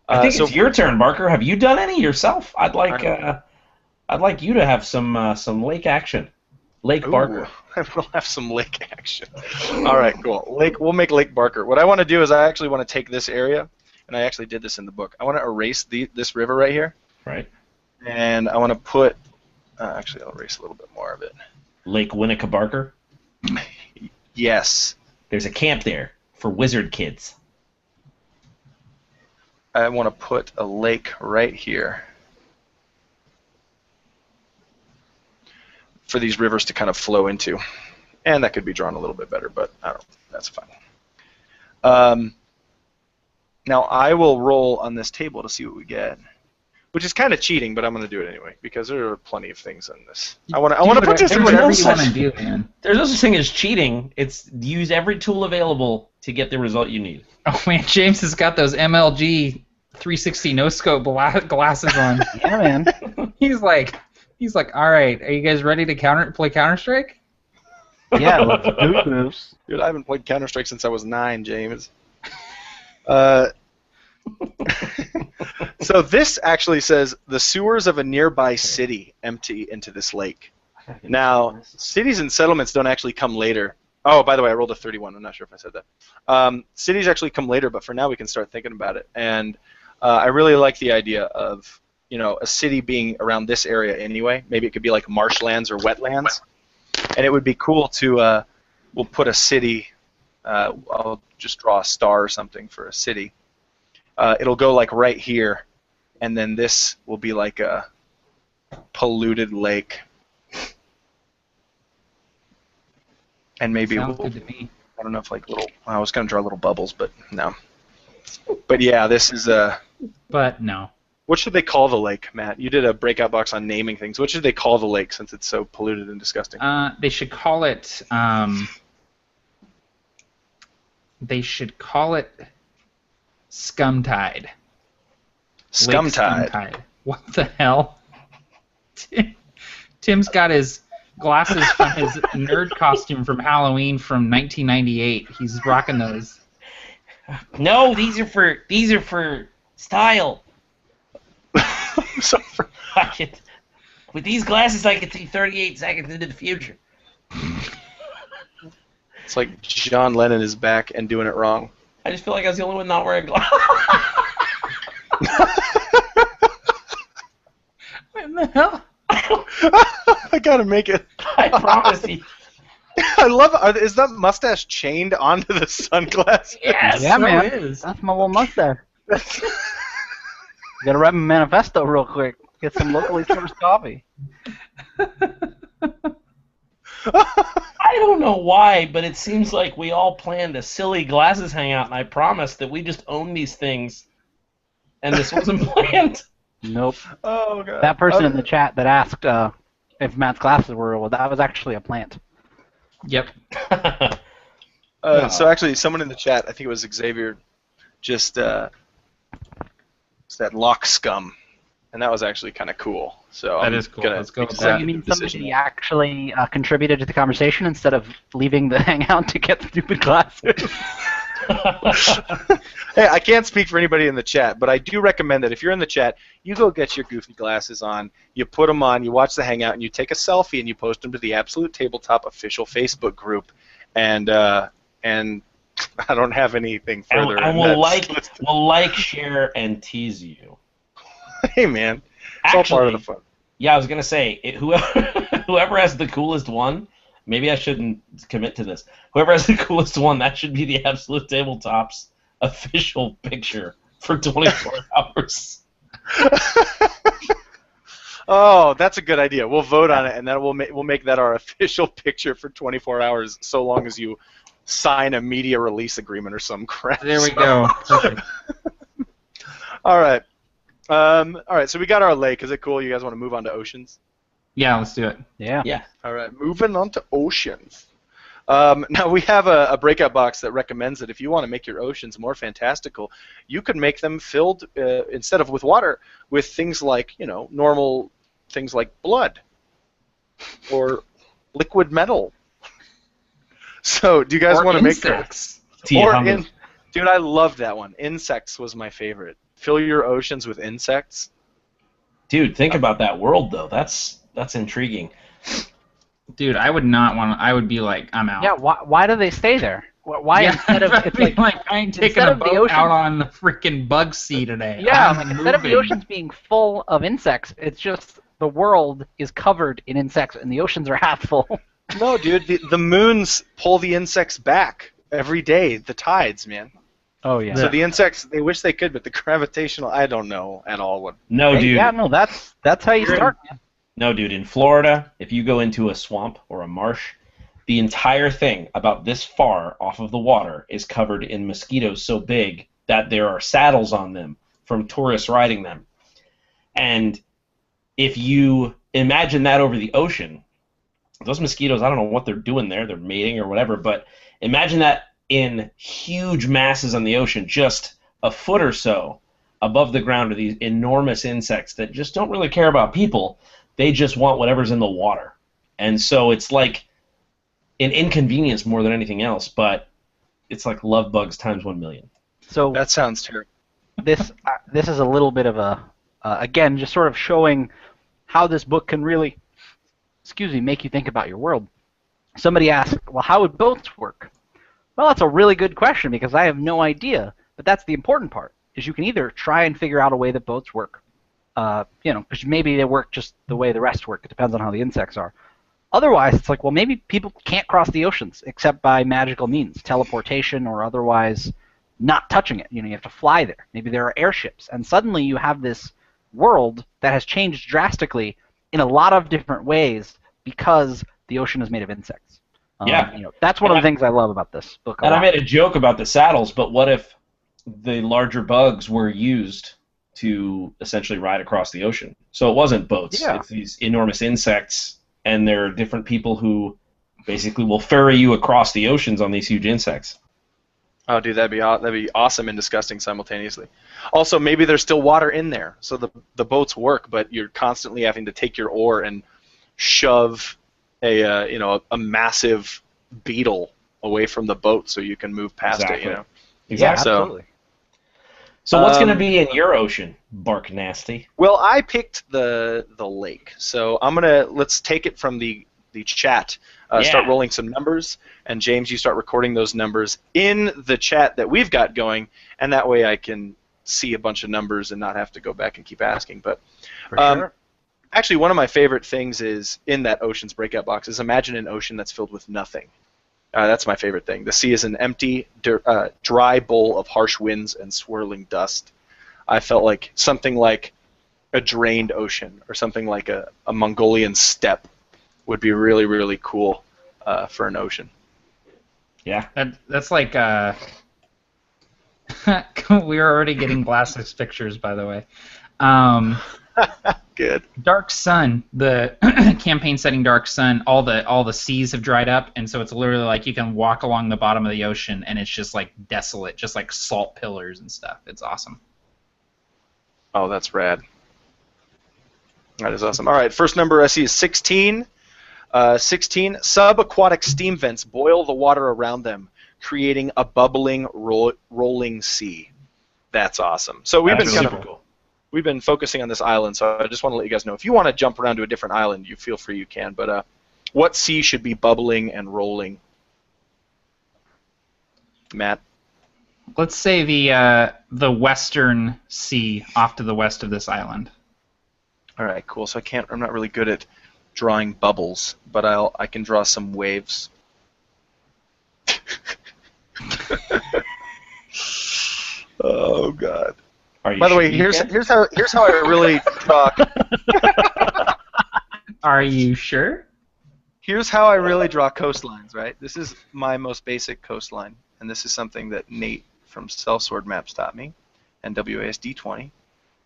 I think it's your turn, Barker. Have you done any yourself? I'd like you to have some lake action. Lake Barker. We'll have some lake action. All right, cool. We'll make Lake Barker. What I want to do is I actually want to take this area, and I actually did this in the book. I want to erase this river right here. Right. And I want to put, actually I'll erase a little bit more of it. Lake Winnica Barker? Yes. There's a camp there for wizard kids. I want to put a lake right here for these rivers to kind of flow into. And that could be drawn a little bit better, but I don't know. That's fine. Now I will roll on this table to see what we get. Which is kind of cheating, but I'm going to do it anyway because there are plenty of things on this. I want to put this in whatever you want to do, man. There's no such thing as cheating. It's use every tool available to get the result you need. Oh man, James has got those MLG 360 no scope glasses on. Yeah, man. He's like, all right, are you guys ready to play Counter-Strike? Yeah, let's do this. Dude, I haven't played Counter-Strike since I was 9, James. So this actually says the sewers of a nearby city empty into this lake. Now, cities and settlements don't actually come later. Oh, by the way, I rolled a 31. I'm not sure if I said that. Cities actually come later, but for now we can start thinking about it. And I really like the idea of a city being around this area anyway. Maybe it could be like marshlands or wetlands. And it would be cool to we'll put a city. I'll just draw a star or something for a city. It'll go like right here, and then this will be like a polluted lake. And maybe Sounds good to me. I don't know if like little. I was gonna draw little bubbles, but no. But yeah, this is a. But no. What should they call the lake, Matt? You did a breakout box on naming things. What should they call the lake since it's so polluted and disgusting? They should call it. They should call it Scum Tide. Scum Lake Tide. Tide. What the hell? Tim's got his glasses from his nerd costume from Halloween from 1998. He's rocking those. No, these are for style. So With these glasses, I can see 38 seconds into the future. it's like John Lennon is back and doing it wrong. I just feel like I was the only one not wearing glasses. What in the hell? I gotta make it. I promise you. I love it. Is that mustache chained onto the sunglasses? Yes. Yeah, so man. is. That's my little mustache. Gotta write my manifesto real quick. Get some locally sourced coffee. I don't know why, but it seems like we all planned a silly glasses hangout, and I promised that we just own these things, and this wasn't planned. Nope. Oh god. That person in the chat that asked if Matt's glasses were real, that was actually a plant. Yep. So actually, someone in the chat, I think it was Xavier, just said lock scum, and that was actually kind of cool. So That I'm is cool. gonna Let's go with So that. you mean decision. somebody actually contributed to the conversation instead of leaving the hangout to get stupid glasses? Hey, I can't speak for anybody in the chat, but I do recommend that if you're in the chat, you go get your goofy glasses on, you put them on, you watch the hangout, and you take a selfie and you post them to the Absolute Tabletop official Facebook group. And I don't have anything further. And we'll like, share, and tease you. Hey man, it's all part of the fun. Yeah, I was gonna say whoever has the coolest one. Maybe I shouldn't commit to this. Whoever has the coolest one, that should be the Absolute Tabletop's official picture for 24 hours. Oh, that's a good idea. We'll vote on it, and then we'll make that our official picture for 24 hours, so long as you sign a media release agreement or some crap. There we go. Perfect. All right. All right. So we got our lake. Is it cool? You guys want to move on to oceans? Yeah, let's do it. Yeah. Yeah. All right. Moving on to oceans. Now we have a breakout box that recommends that if you want to make your oceans more fantastical, you could make them filled instead of with water with things like normal things like blood or liquid metal. So do you guys want to make insects? Dude, I loved that one. Insects was my favorite. Fill your oceans with insects. Dude, think about that world though. That's intriguing. Dude, I would not want to. I would be like, I'm out. Yeah. Why do they stay there? Why Yeah, instead of I'd it's be like I ain't taking instead a of the boat ocean- out on the freaking bug sea today. yeah, I'm like instead of the moving. oceans being full of insects, it's just the world is covered in insects and the oceans are half full. No, dude, the moons pull the insects back every day. The tides, man. Oh yeah. So the insects, they wish they could, but the gravitational, I don't know at all what. No, Hey, dude. yeah, no, that's how you start, man. No, dude. In Florida, if you go into a swamp or a marsh, the entire thing about this far off of the water is covered in mosquitoes so big that there are saddles on them from tourists riding them. And if you imagine that over the ocean, those mosquitoes, I don't know what they're doing there. They're mating or whatever, but imagine that in huge masses on the ocean, just a foot or so above the ground are these enormous insects that just don't really care about people. They just want whatever's in the water. And so it's like an inconvenience more than anything else, but it's like love bugs times 1 million. So That sounds terrible. this is a little bit of a again just sort of showing how this book can really make you think about your world. Somebody asked, well, how would boats work? Well, that's a really good question because I have no idea, but that's the important part, is you can either try and figure out a way that boats work, because maybe they work just the way the rest work. It depends on how the insects are. Otherwise, it's like, well, maybe people can't cross the oceans except by magical means, teleportation or otherwise not touching it. You have to fly there. Maybe there are airships, and suddenly you have this world that has changed drastically in a lot of different ways because the ocean is made of insects. Yeah. That's one of the things I love about this book. And I made a joke about the saddles, but what if the larger bugs were used to essentially ride across the ocean? So it wasn't boats. Yeah. It's these enormous insects, and there are different people who basically will ferry you across the oceans on these huge insects. Oh, dude, that'd be awesome and disgusting simultaneously. Also, maybe there's still water in there, so the boats work, but you're constantly having to take your oar and shove a massive beetle away from the boat so you can move past it. You know. Exactly. Yeah, absolutely. So what's going to be in your ocean, Bark Nasty? Well, I picked the lake, so let's take it from the chat. Start rolling some numbers, and James, you start recording those numbers in the chat that we've got going, and that way I can see a bunch of numbers and not have to go back and keep asking. But For sure. actually, one of my favorite things is in that ocean's breakout box is imagine an ocean that's filled with nothing. That's my favorite thing. The sea is an empty, dry bowl of harsh winds and swirling dust. I felt like something like a drained ocean or something like a Mongolian steppe would be really, really cool for an ocean. Yeah. That's like... we are already getting glasses pictures, by the way. Good. Dark Sun, the campaign setting Dark Sun, all the seas have dried up, and so it's literally like you can walk along the bottom of the ocean, and it's just like desolate, just like salt pillars and stuff. It's awesome. Oh, that's rad. That is awesome. All right, first number I see is 16. 16, subaquatic steam vents boil the water around them, creating a bubbling, rolling sea. That's awesome. So we've been super cool. We've been focusing on this island, so I just want to let you guys know, if you want to jump around to a different island, you feel free, you can. But what sea should be bubbling and rolling? Matt? Let's say the western sea off to the west of this island. All right, cool. So I'm not really good at drawing bubbles, but I can draw some waves. Oh God. By the way, here's how I really draw. Are you sure? Here's how I really draw coastlines, right? This is my most basic coastline, and this is something that Nate from Sellsword Maps taught me, and WASD20,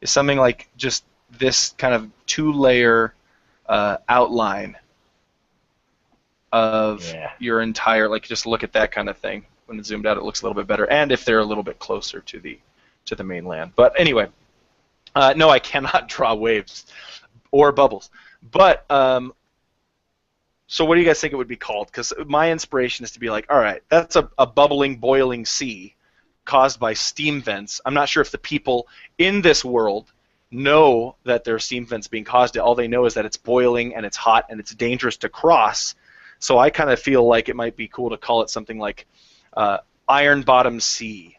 is something like just this kind of two-layer outline of your entire, like, just look at that kind of thing. When it's zoomed out, it looks a little bit better, and if they're a little bit closer to the mainland. But anyway, no, I cannot draw waves or bubbles. But so what do you guys think it would be called? Because my inspiration is to be like, all right, that's a bubbling, boiling sea caused by steam vents. I'm not sure if the people in this world know that there are steam vents being caused. All they know is that it's boiling and it's hot and it's dangerous to cross. So I kind of feel like it might be cool to call it something like Iron Bottom Sea.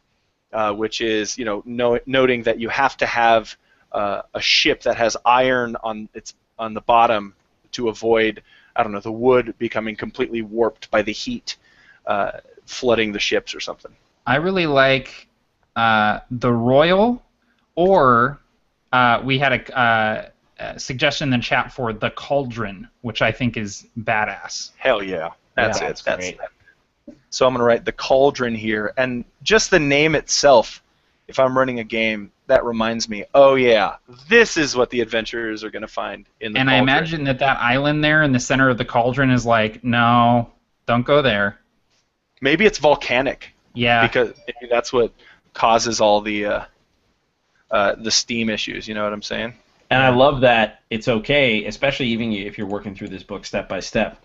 Which is, noting that you have to have a ship that has iron on the bottom to avoid, I don't know, the wood becoming completely warped by the heat, flooding the ships or something. I really like the Royal, or we had a suggestion in the chat for the Cauldron, which I think is badass. Hell yeah, that's it. That's great. So I'm going to write the Cauldron here, and just the name itself, if I'm running a game, that reminds me, oh yeah, this is what the adventurers are going to find in the Cauldron. And I imagine that island there in the center of the Cauldron is like, no, don't go there. Maybe it's volcanic. Yeah. Because maybe that's what causes all the steam issues, you know what I'm saying? And I love that it's okay, especially even if you're working through this book step by step,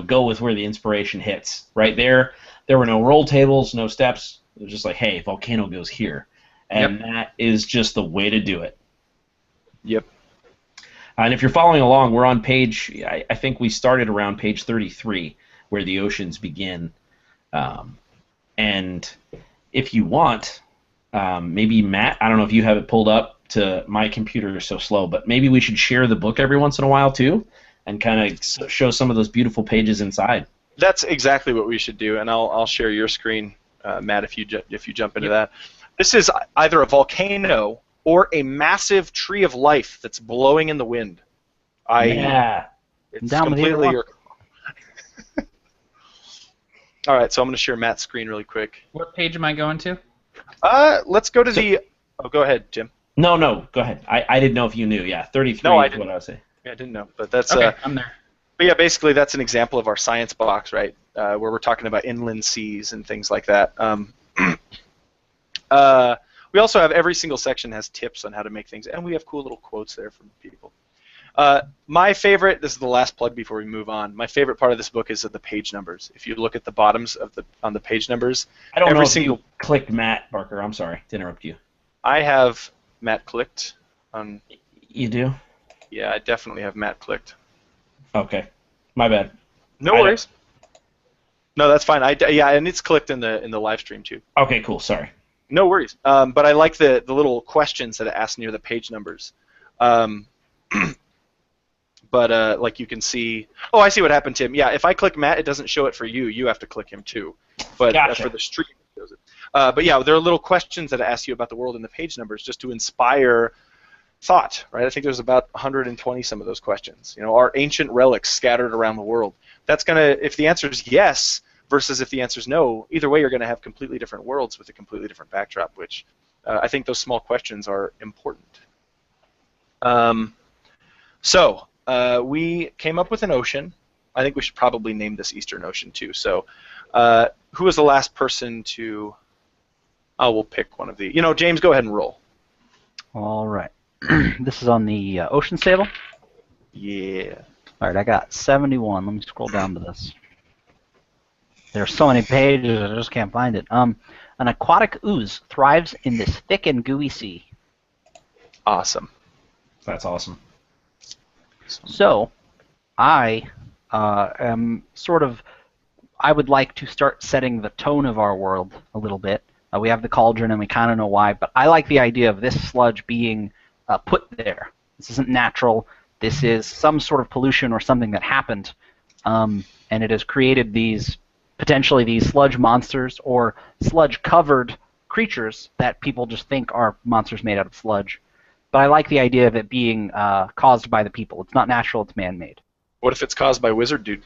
go with where the inspiration hits. Right there were no roll tables, no steps. It was just like, hey, volcano goes here. And that is just the way to do it. Yep. And if you're following along, we're on page, I think we started around page 33, where the oceans begin. And if you want, maybe Matt, I don't know if you have it pulled up. My computer is so slow, but maybe we should share the book every once in a while too, and kind of show some of those beautiful pages inside. That's exactly what we should do, and I'll share your screen, Matt, if you jump into that. This is either a volcano or a massive tree of life that's blowing in the wind. It's down completely with All right, so I'm going to share Matt's screen really quick. What page am I going to? Let's go to the... Oh, go ahead, Jim. No, go ahead. I didn't know if you knew. Yeah, 33 is what I was saying. Yeah, I didn't know, but that's... Okay, I'm there. But yeah, basically that's an example of our science box, right, where we're talking about inland seas and things like that. We also have every single section has tips on how to make things, and we have cool little quotes there from people. My favorite, this is the last plug before we move on, my favorite part of this book is the page numbers. If you look at the bottoms of on the page numbers, I don't know if you clicked Matt, Barker. I'm sorry to interrupt you. I have Matt clicked on. You do? Yeah, I definitely have Matt clicked. Okay, my bad. No worries. No, that's fine. Yeah, and it's clicked in the live stream too. Okay, cool. Sorry. No worries. But I like the little questions that it asks near the page numbers. But like you can see, oh, I see what happened, Tim. Yeah, if I click Matt, it doesn't show it for you. You have to click him too. But Gotcha. For the stream, it shows it. But yeah, there are little questions that ask you about the world in the page numbers just to inspire thought, right? I think there's about 120 some of those questions. You know, are ancient relics scattered around the world? That's gonna, if the answer is yes versus if the answer is no, either way you're gonna have completely different worlds with a completely different backdrop, which I think those small questions are important. We came up with an ocean. I think we should probably name this Eastern Ocean too. So, who was the last person to? Oh, we'll pick one of the. You know, James, go ahead and roll. All right. This is on the ocean table. Yeah. All right, I got 71. Let me scroll down to this. There are so many pages, I just can't find it. An aquatic ooze thrives in this thick and gooey sea. Awesome. That's awesome. So, I am sort of, I would like to start setting the tone of our world a little bit. We have the cauldron, and we kind of know why, but I like the idea of this sludge being put there. This isn't natural. This is some sort of pollution or something that happened, and it has created these, potentially these sludge monsters or sludge-covered creatures that people just think are monsters made out of sludge. But I like the idea of it being caused by the people. It's not natural, it's man-made. What if it's caused by Wizard Dude?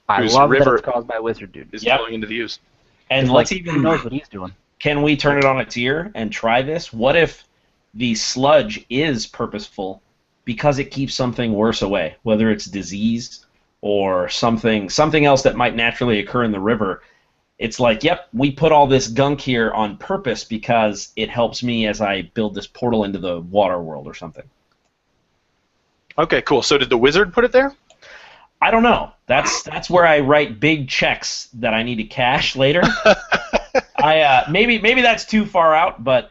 I love that it's caused by Wizard Dude. Is flowing into the ooze. And let's even, who knows what he's doing. Can we turn it on its ear and try this? What if the sludge is purposeful because it keeps something worse away, whether it's disease or something else that might naturally occur in the river? It's like, yep, we put all this gunk here on purpose because it helps me as I build this portal into the water world or something. Okay, cool. So did the wizard put it there? I don't know. That's where I write big checks that I need to cash later. Maybe that's too far out, but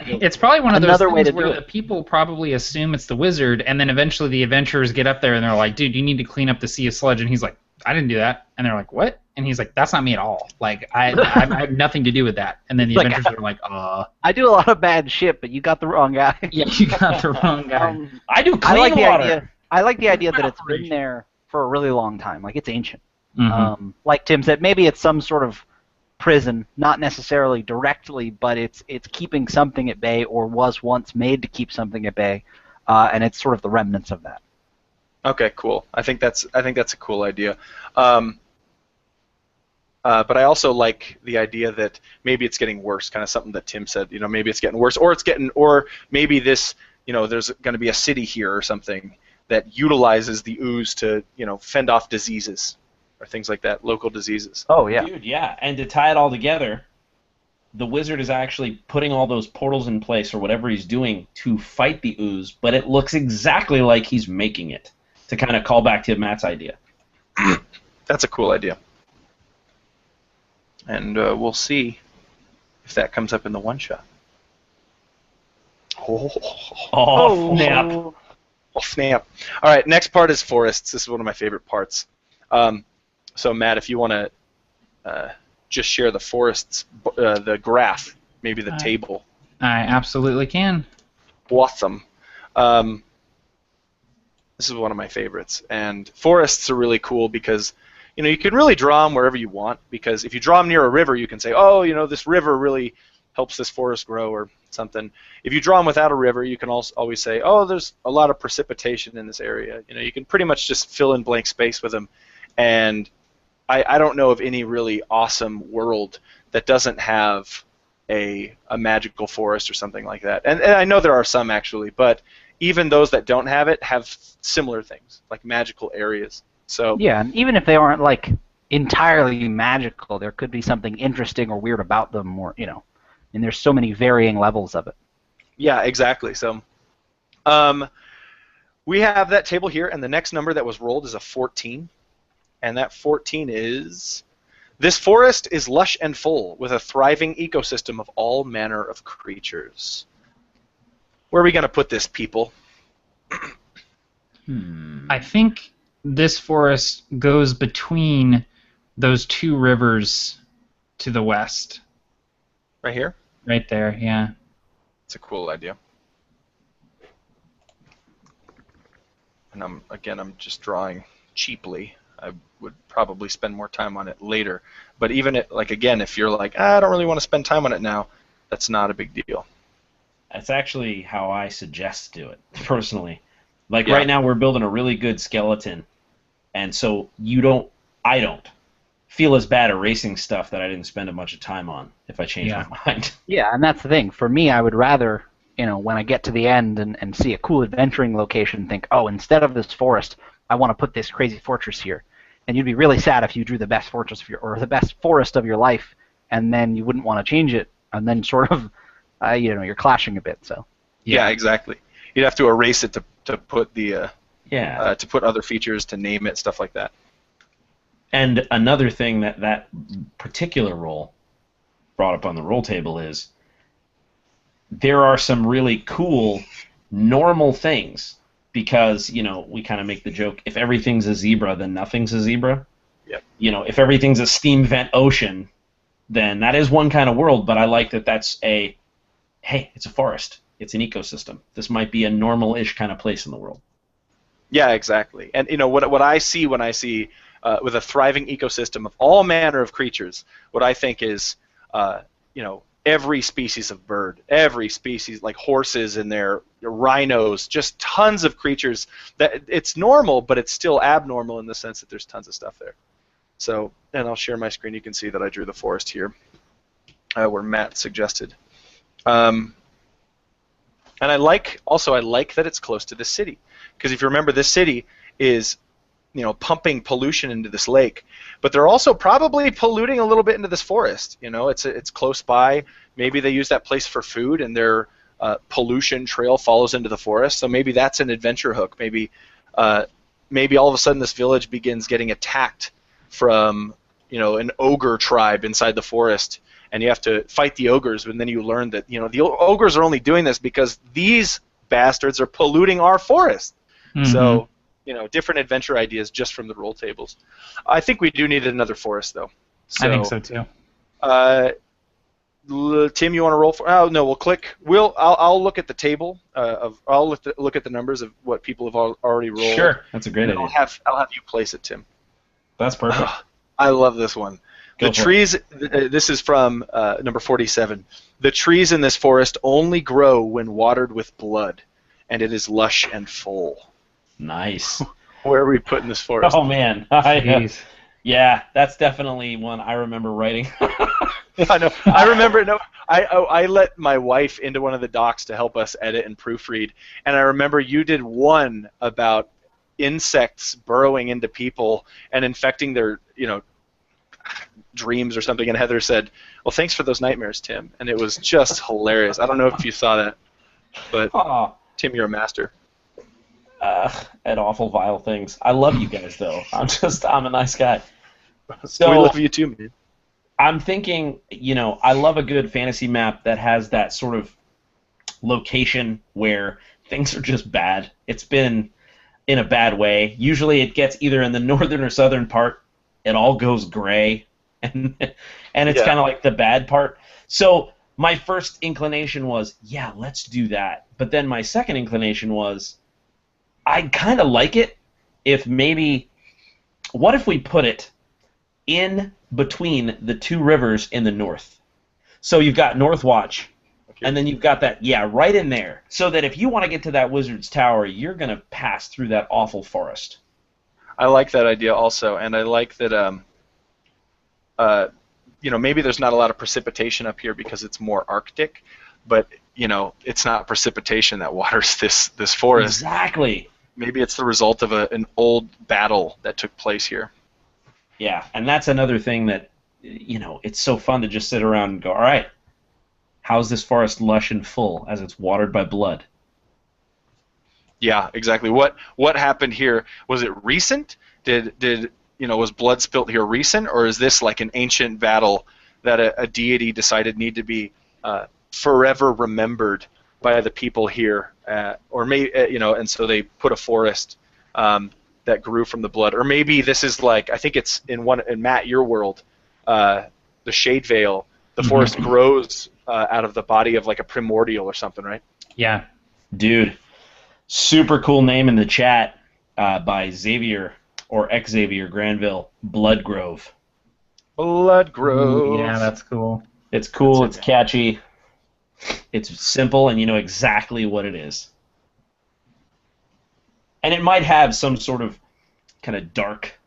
it's probably one of those things where the people probably assume it's the wizard, and then eventually the adventurers get up there and they're like, "Dude, you need to clean up the sea of sludge," and he's like, "I didn't do that," and they're like, "What?" And he's like, "That's not me at all. Like, I had nothing to do with that." And then the adventurers are like, I do a lot of bad shit, but you got the wrong guy." Yeah, you got the wrong guy. I do clean water. I like the idea that it's been there for a really long time. Like, it's ancient. Mm-hmm. Like Tim said, maybe it's some sort of prison, not necessarily directly, but it's keeping something at bay, or was once made to keep something at bay, and it's sort of the remnants of that. Okay, cool. I think that's a cool idea. But I also like the idea that maybe it's getting worse, kind of something that Tim said. You know, maybe it's getting worse, or maybe this, you know, there's going to be a city here or something that utilizes the ooze to, you know, fend off diseases or things like that, local diseases. Oh yeah, dude, yeah. And to tie it all together, the wizard is actually putting all those portals in place or whatever he's doing to fight the ooze, but it looks exactly like he's making it, to kind of call back to Matt's idea. That's a cool idea. And we'll see if that comes up in the one-shot. Oh, snap. Oh, snap. All right, next part is forests. This is one of my favorite parts. So, Matt, if you want to just share the forests, the graph, maybe the table. I absolutely can. Awesome. This is one of my favorites. And forests are really cool because, you know, you can really draw them wherever you want, because if you draw them near a river, you can say, oh, you know, this river really helps this forest grow or something. If you draw them without a river, you can also always say, oh, there's a lot of precipitation in this area. You know, you can pretty much just fill in blank space with them. And I don't know of any really awesome world that doesn't have a magical forest or something like that. And I know there are some, actually, but even those that don't have it have similar things, like magical areas. So yeah, and even if they aren't, like, entirely magical, there could be something interesting or weird about them, or, you know, and there's so many varying levels of it. Yeah, exactly. So we have that table here, and the next number that was rolled is a 14, and that 14 is... This forest is lush and full, with a thriving ecosystem of all manner of creatures. Where are we going to put this, people? I think this forest goes between those two rivers to the west. Right here? Right there, yeah. It's a cool idea. And I'm just drawing cheaply. I would probably spend more time on it later. But even if you're like, I don't really want to spend time on it now, that's not a big deal. That's actually how I suggest do it, personally. Right now we're building a really good skeleton, and so I don't feel as bad erasing stuff that I didn't spend a bunch of time on if I change my mind. Yeah, and that's the thing. For me, I would rather, when I get to the end and see a cool adventuring location, think, oh, instead of this forest, I want to put this crazy fortress here. And you'd be really sad if you drew the best fortress or the best forest of your life, and then you wouldn't want to change it, and then sort of, you're clashing a bit. So. Yeah, exactly. You'd have to erase it to put the to put other features, to name it, stuff like that. And another thing that particular role brought up on the roll table is there are some really cool normal things. Because, we kind of make the joke, if everything's a zebra, then nothing's a zebra. Yep. If everything's a steam vent ocean, then that is one kind of world, but I like that that's hey, it's a forest. It's an ecosystem. This might be a normal-ish kind of place in the world. Yeah, exactly. And, what I see when I see, with a thriving ecosystem of all manner of creatures, what I think is, every species of bird, every species, like horses and their rhinos, just tons of creatures. That it's normal, but it's still abnormal in the sense that there's tons of stuff there. So, and I'll share my screen. You can see that I drew the forest here, where Matt suggested. And I like that it's close to the city, because if you remember, this city is pumping pollution into this lake, but they're also probably polluting a little bit into this forest. It's close by. Maybe they use that place for food, and their pollution trail follows into the forest. So maybe that's an adventure hook. Maybe all of a sudden this village begins getting attacked from an ogre tribe inside the forest, and you have to fight the ogres. And then you learn that the ogres are only doing this because these bastards are polluting our forest. Mm-hmm. So. Different adventure ideas just from the roll tables. I think we do need another forest, though. I think so too. Tim, you want to roll for? Oh no, we'll click. I'll look at the table. I'll look at the numbers of what people have already rolled. Sure, that's a great idea. I'll have you place it, Tim. That's perfect. I love this one. The trees. This is from number 47. The trees in this forest only grow when watered with blood, and it is lush and full. Nice. Where are we putting this forest? Oh man, yeah, that's definitely one I remember writing. I know. I remember. No, I let my wife into one of the docs to help us edit and proofread, and I remember you did one about insects burrowing into people and infecting their dreams or something, and Heather said, "Well, thanks for those nightmares, Tim," and it was just hilarious. I don't know if you saw that, but Tim, you're a master. At awful, vile things. I love you guys, though. I'm a nice guy. So we love you too, man. I'm thinking, I love a good fantasy map that has that sort of location where things are just bad. It's been in a bad way. Usually it gets either in the northern or southern part, it all goes gray, and it's kind of like the bad part. So my first inclination was, yeah, let's do that. But then my second inclination was, I kind of like it if maybe, what if we put it in between the two rivers in the north? So you've got Northwatch, and then you've got that, right in there. So that if you want to get to that wizard's tower, you're going to pass through that awful forest. I like that idea also, and I like that, maybe there's not a lot of precipitation up here because it's more Arctic, but, it's not precipitation that waters this forest. Exactly. Maybe it's the result of an old battle that took place here. Yeah, and that's another thing that, it's so fun to just sit around and go, all right, How is this forest lush and full as it's watered by blood? Yeah, exactly. What happened here? Was it recent? Did was blood spilt here recent, or is this like an ancient battle that a deity decided need to be forever remembered by the people here, or maybe and so they put a forest that grew from the blood, or maybe this is like, I think it's in Matt, your world, the Shade Veil, the forest grows out of the body of like a primordial or something, right? Yeah, dude. Super cool name in the chat by Xavier or Xavier Granville, Bloodgrove. Bloodgrove. Yeah, that's cool. It's cool. It's catchy. It's simple, and you know exactly what it is. And it might have some sort of kind of dark,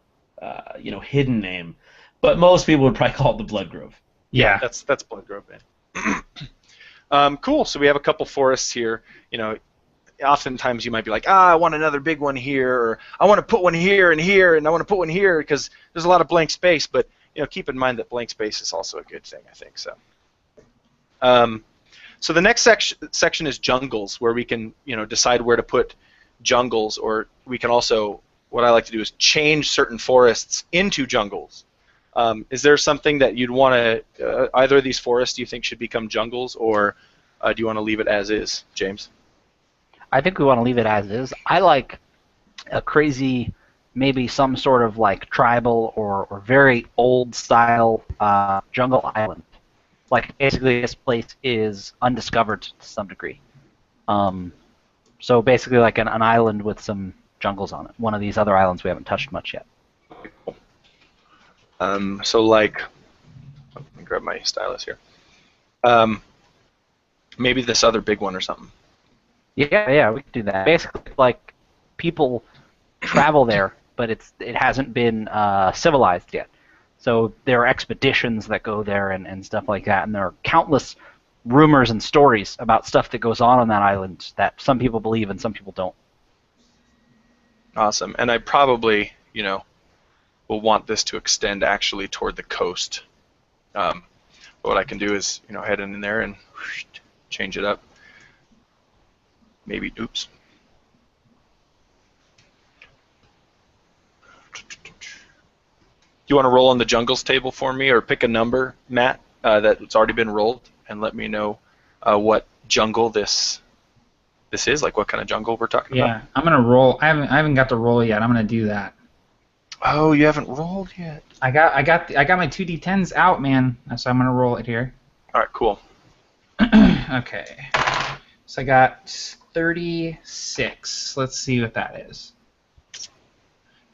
hidden name, but most people would probably call it the Bloodgrove. Yeah, that's Bloodgrove, man. Cool. So we have a couple forests here. Oftentimes you might be like, I want another big one here, or I want to put one here, and I want to put one here because there's a lot of blank space. But keep in mind that blank space is also a good thing, I think. So, so the next section is jungles, where we can decide where to put jungles, or we can also, what I like to do is change certain forests into jungles. Is there something that you'd want to, either of these forests do you think should become jungles, or do you want to leave it as is, James? I think we want to leave it as is. I like a crazy, maybe some sort of like tribal or very old style jungle island. Like basically this place is undiscovered to some degree. So basically like an island with some jungles on it. One of these other islands we haven't touched much yet. So like, let me grab my stylus here. Maybe this other big one or something. Yeah, we could do that. Basically, like, people travel there, but it hasn't been civilized yet. So there are expeditions that go there and stuff like that, and there are countless rumors and stories about stuff that goes on that island that some people believe and some people don't. Awesome. And I probably, will want this to extend actually toward the coast. But what I can do is, head in there and change it up. Maybe, oops. You want to roll on the jungles table for me, or pick a number, Matt, that's already been rolled, and let me know what jungle this is, like what kind of jungle we're talking about. Yeah, I'm gonna roll. I haven't got to roll yet. I'm gonna do that. Oh, you haven't rolled yet. I got my 2d10s out, man. So I'm gonna roll it here. All right, cool. Okay. So I got 36. Let's see what that is.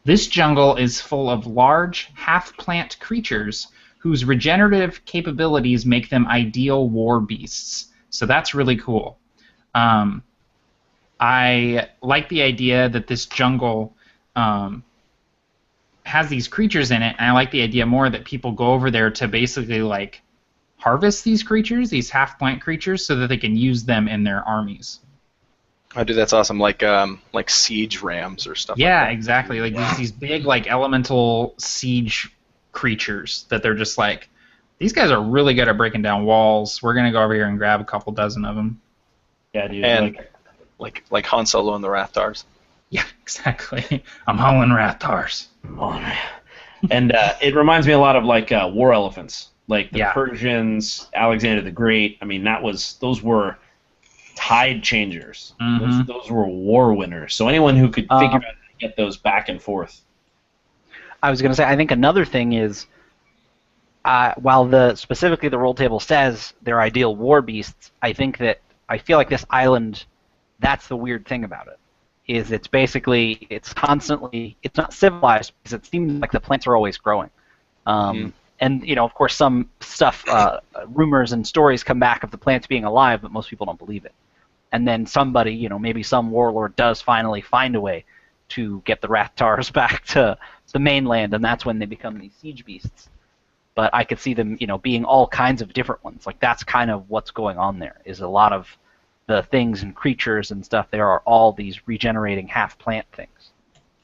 This jungle is full of large, half-plant creatures whose regenerative capabilities make them ideal war beasts. So that's really cool. I like the idea that this jungle has these creatures in it, and I like the idea more that people go over there to basically like harvest these creatures, these half-plant creatures, so that they can use them in their armies. Oh, dude, that's awesome. Like siege rams or stuff. Yeah, like that. exactly. Like these big like elemental siege creatures that they're just like, these guys are really good at breaking down walls. We're gonna go over here and grab a couple dozen of them. Yeah, dude. And like Han Solo and the Rathtars. Yeah, exactly. I'm hauling Rathtars. And it reminds me a lot of like war elephants, like the Yeah. Persians, Alexander the Great. I mean, those were tide changers. Mhm. Those were war winners. So anyone who could figure out how to get those back and forth. I was going to say, I think another thing is, while specifically the roll table says they're ideal war beasts, I feel like this island, that's the weird thing about it, is it's not civilized because it seems like the plants are always growing. And, of course, some stuff, rumors and stories come back of the plants being alive, but most people don't believe it. And then somebody, maybe some warlord does finally find a way to get the Rathtars back to the mainland, and that's when they become these siege beasts. But I could see them, being all kinds of different ones. Like, that's kind of what's going on there, is a lot of the things and creatures and stuff. There are all these regenerating half-plant things.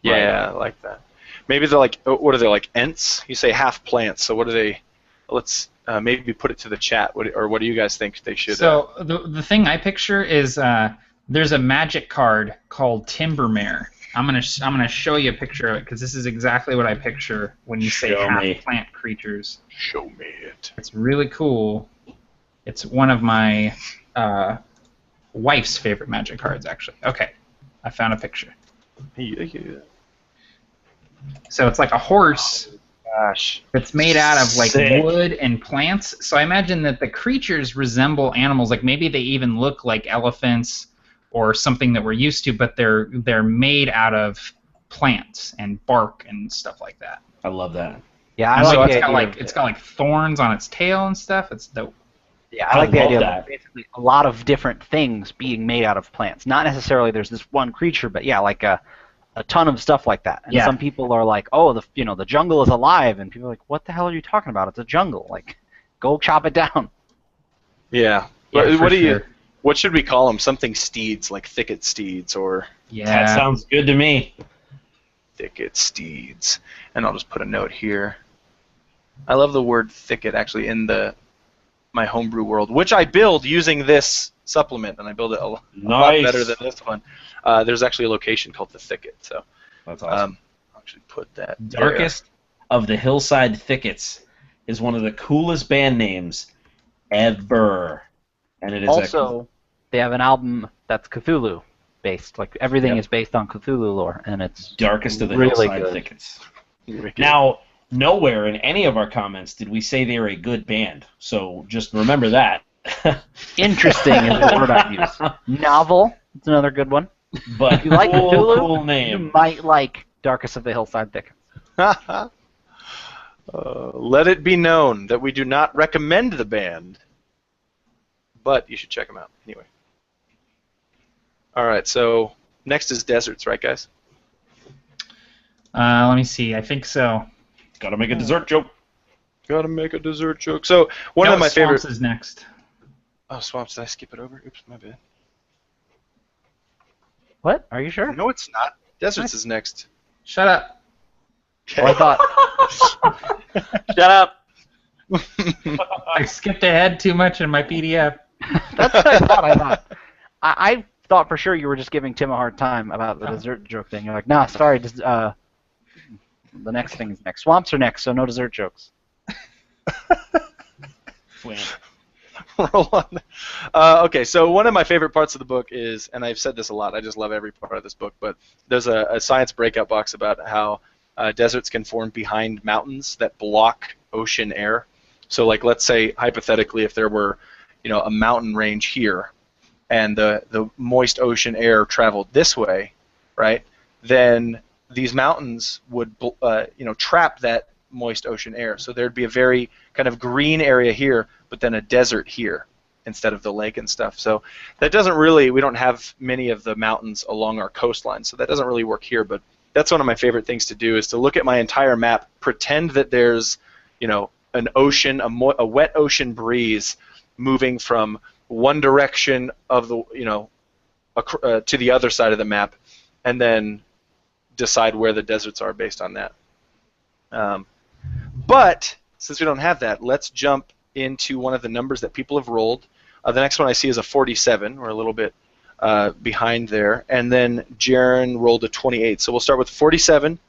Yeah, I like that. Maybe they're like, what are they, like Ents? You say half plants, so what are they? Let's maybe put it to the chat. What do you guys think they should? So the thing I picture is there's a magic card called Timbermare. I'm gonna show you a picture of it because this is exactly what I picture when you say half plant creatures. Show me it. It's really cool. It's one of my wife's favorite magic cards, actually. Okay, I found a picture. Yeah. So it's like a horse. Gosh. It's made out of like Sick. wood and plants. So I imagine that the creatures resemble animals. Like maybe they even look like elephants or something that we're used to, but they're made out of plants and bark and stuff like that. I love that. Yeah, I And so like the it's got idea like of- it's got like thorns on its tail and stuff. It's dope. Yeah, I like the love idea that. of basically a lot of different things being made out of plants. Not necessarily there's this one creature, but yeah, like a ton of stuff like that. And Yeah. some people are like, oh, the jungle is alive, and people are like, what the hell are you talking about? It's a jungle. Like, go chop it down. Yeah. Yeah, for What do you? sure. What should we call them? Something steeds, like thicket steeds or Yeah. That sounds good to me. thicket steeds. And I'll just put a note here. I love the word thicket actually in my homebrew world, which I build using this supplement, and I build it a lot better than this one. There's actually a location called the thicket, so That's awesome. I'll actually put that there. Darkest of the Hillside Thickets is one of the coolest band names ever. And it is Also, they have an album that's Cthulhu based. Like everything is based on Cthulhu lore, and it's Darkest of the really Hillside good. Thickets. Wicked. Now, nowhere in any of our comments did we say they were a good band, so just remember that. Interesting is the word I'd use. Novel, it's another good one. But If you like cool, Cthulhu, cool you name. might like Darkest of the Hillside Thickets. Let it be known that we do not recommend the band, but you should check them out anyway. All right, so next is deserts, right, guys? Let me see. I think so. Gotta make a dessert joke. Gotta make a dessert joke. So one No, of my Swamps favorite. is next. Oh, swamps! Did I skip it over? Oops, my bad. What? Are you sure? No, it's not. Deserts is next. Shut up. Okay. Well, I thought. Shut up. I skipped ahead too much in my PDF. That's what I thought. I thought for sure you were just giving Tim a hard time about the dessert joke thing. You're like, nah, sorry. The next thing is next. Swamps are next, so no dessert jokes. Roll on. Okay, so one of my favorite parts of the book is, and I've said this a lot, I just love every part of this book, but there's a science breakout box about how deserts can form behind mountains that block ocean air. So, like, let's say, hypothetically, if there were, a mountain range here, and the moist ocean air traveled this way, right, then these mountains would, trap that moist ocean air. So there'd be a very kind of green area here, but then a desert here instead of the lake and stuff. So that doesn't really, we don't have many of the mountains along our coastline, so that doesn't really work here, but that's one of my favorite things to do is to look at my entire map, pretend that there's, an ocean, a wet ocean breeze moving from one direction of the, to the other side of the map, and then decide where the deserts are based on that. But since we don't have that, let's jump into one of the numbers that people have rolled. The next one I see is a 47. We're a little bit behind there. And then Jaren rolled a 28. So we'll start with 47.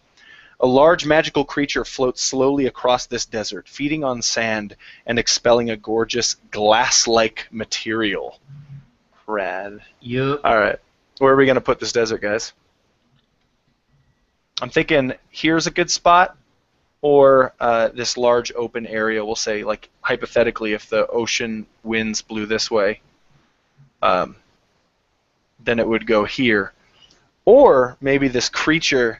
A large magical creature floats slowly across this desert, feeding on sand and expelling a gorgeous glass-like material. Rad. Yup. All right. Where are we going to put this desert, guys? I'm thinking here's a good spot, or this large open area. We'll say, like, hypothetically, if the ocean winds blew this way, then it would go here. Or maybe this creature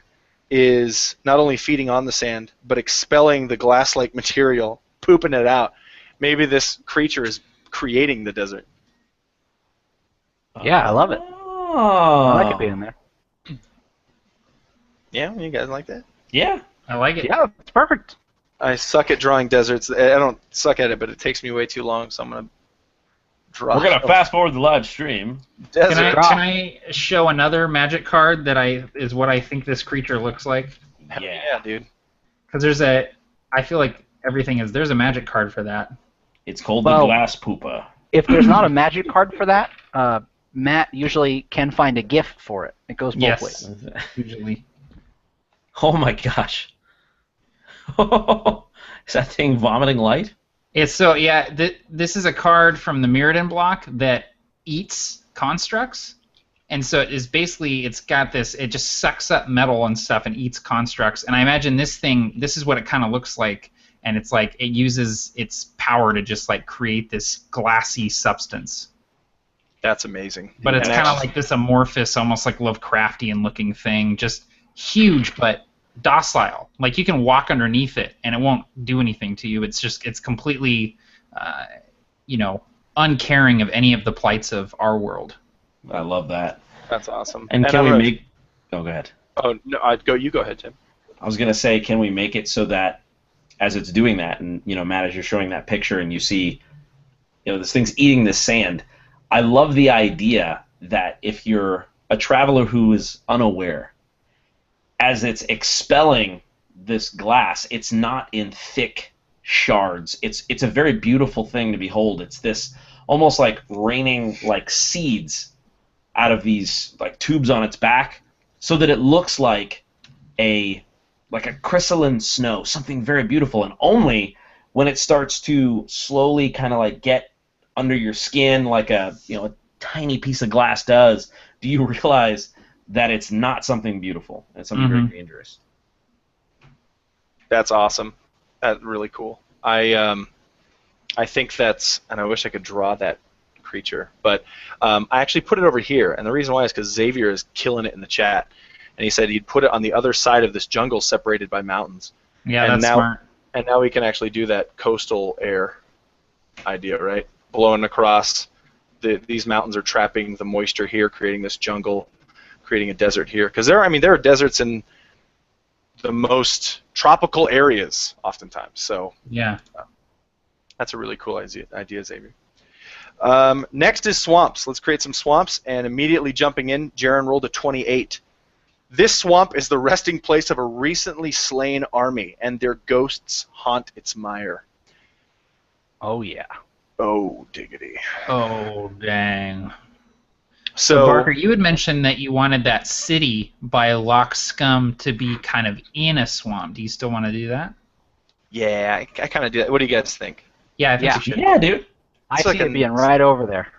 is not only feeding on the sand, but expelling the glass-like material, pooping it out. Maybe this creature is creating the desert. Yeah, I love it. Oh. I like it being there. Yeah, you guys like that? Yeah. I like it. Yeah, it's perfect. I suck at drawing deserts. I don't suck at it, but it takes me way too long, so I'm going to draw. We're going to fast forward the live stream. desert. Can I show another magic card that is what I think this creature looks like? Yeah, dude. Because I feel like there's a magic card for that. It's called the glass pooper. If there's not a magic card for that, Matt usually can find a gift for it. It goes both ways. Usually. Oh my gosh. Is that thing vomiting light? It's so, yeah, this is a card from the Mirrodin block that eats constructs. And so it is basically, it's got this, it just sucks up metal and stuff and eats constructs. And I imagine this is what it kind of looks like. And it's like, it uses its power to just like create this glassy substance. That's amazing. But it's kind of like this amorphous, almost like Lovecraftian looking thing. Just huge, but docile. Like you can walk underneath it and it won't do anything to you. It's just, it's completely, uncaring of any of the plights of our world. I love that. That's awesome. And can we make... Oh, go ahead. Oh, no, you go ahead, Tim. I was going to say, can we make it so that as it's doing that, and, Matt, as you're showing that picture and you see, this thing's eating this sand, I love the idea that if you're a traveler who is unaware, as it's expelling this glass, it's not in thick shards. It's a very beautiful thing to behold. It's this almost like raining like seeds out of these like tubes on its back, so that it looks like a crystalline snow, something very beautiful. And only when it starts to slowly kind of like get under your skin, like a tiny piece of glass does, do you realize that it's not something beautiful. It's something very dangerous. That's awesome. That's really cool. I think that's, and I wish I could draw that creature, but I actually put it over here, and the reason why is because Xavier is killing it in the chat, and he said he'd put it on the other side of this jungle separated by mountains. Yeah, that's smart. And now we can actually do that coastal air idea, right? Blowing across. These mountains are trapping the moisture here, creating this jungle, creating a desert here. Because there are deserts in the most tropical areas oftentimes. So yeah, that's a really cool idea, Xavier. Next is swamps. Let's create some swamps, and immediately jumping in, Jaren rolled a 28. This swamp is the resting place of a recently slain army, and their ghosts haunt its mire. Oh yeah. Oh diggity. Oh dang. So Barker, you had mentioned that you wanted that city by Loch Scum to be kind of in a swamp. Do you still want to do that? Yeah, I kind of do that. What do you guys think? Yeah, I think you should. Yeah, dude. I see it being right over there.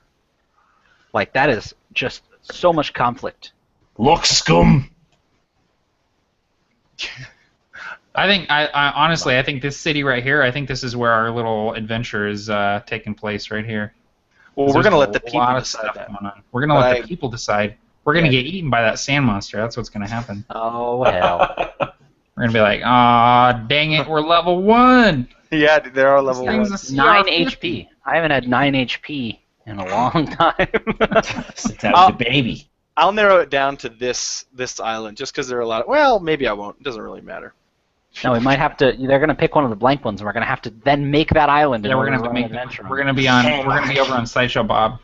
Like, that is just so much conflict. Loch Scum. I honestly, I think this city right here, I think this is where our little adventure is taking place right here. Well, we're going to let the people decide that. We're going to let the people decide. We're going to get eaten by that sand monster. That's what's going to happen. Oh, hell. We're going to be like, aw, dang it, we're level 1. Yeah, there are level 1. 9 HP. I haven't had 9 HP in a long time. Since I was a baby. I'll narrow it down to this island, just because there are a lot of... Well, maybe I won't. It doesn't really matter. No, we might have to... They're going to pick one of the blank ones, and we're going to have to then make that island. Yeah, we're going to have to make adventure. We're going to be over on Sideshow Bob.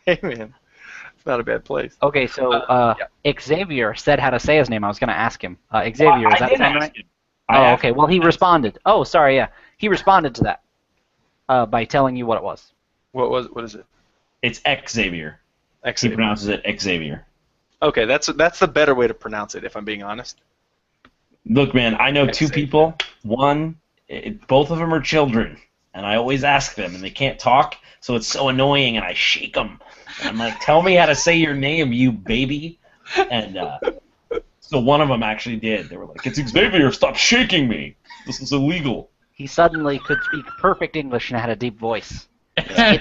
Hey, man. It's not a bad place. Okay, so Xavier said how to say his name. I was going to ask him. Xavier, is that sound right? Oh, okay. Well, he responded. Oh, sorry, yeah. He responded to that by telling you what it was. What is it? It's Xavier. He pronounces it Xavier. Okay, that's the better way to pronounce it, if I'm being honest. Look, man, I know two people. One, both of them are children, and I always ask them, and they can't talk, so it's so annoying, and I shake them. And I'm like, tell me how to say your name, you baby. And so one of them actually did. They were like, it's Xavier, stop shaking me. This is illegal. He suddenly could speak perfect English and had a deep voice.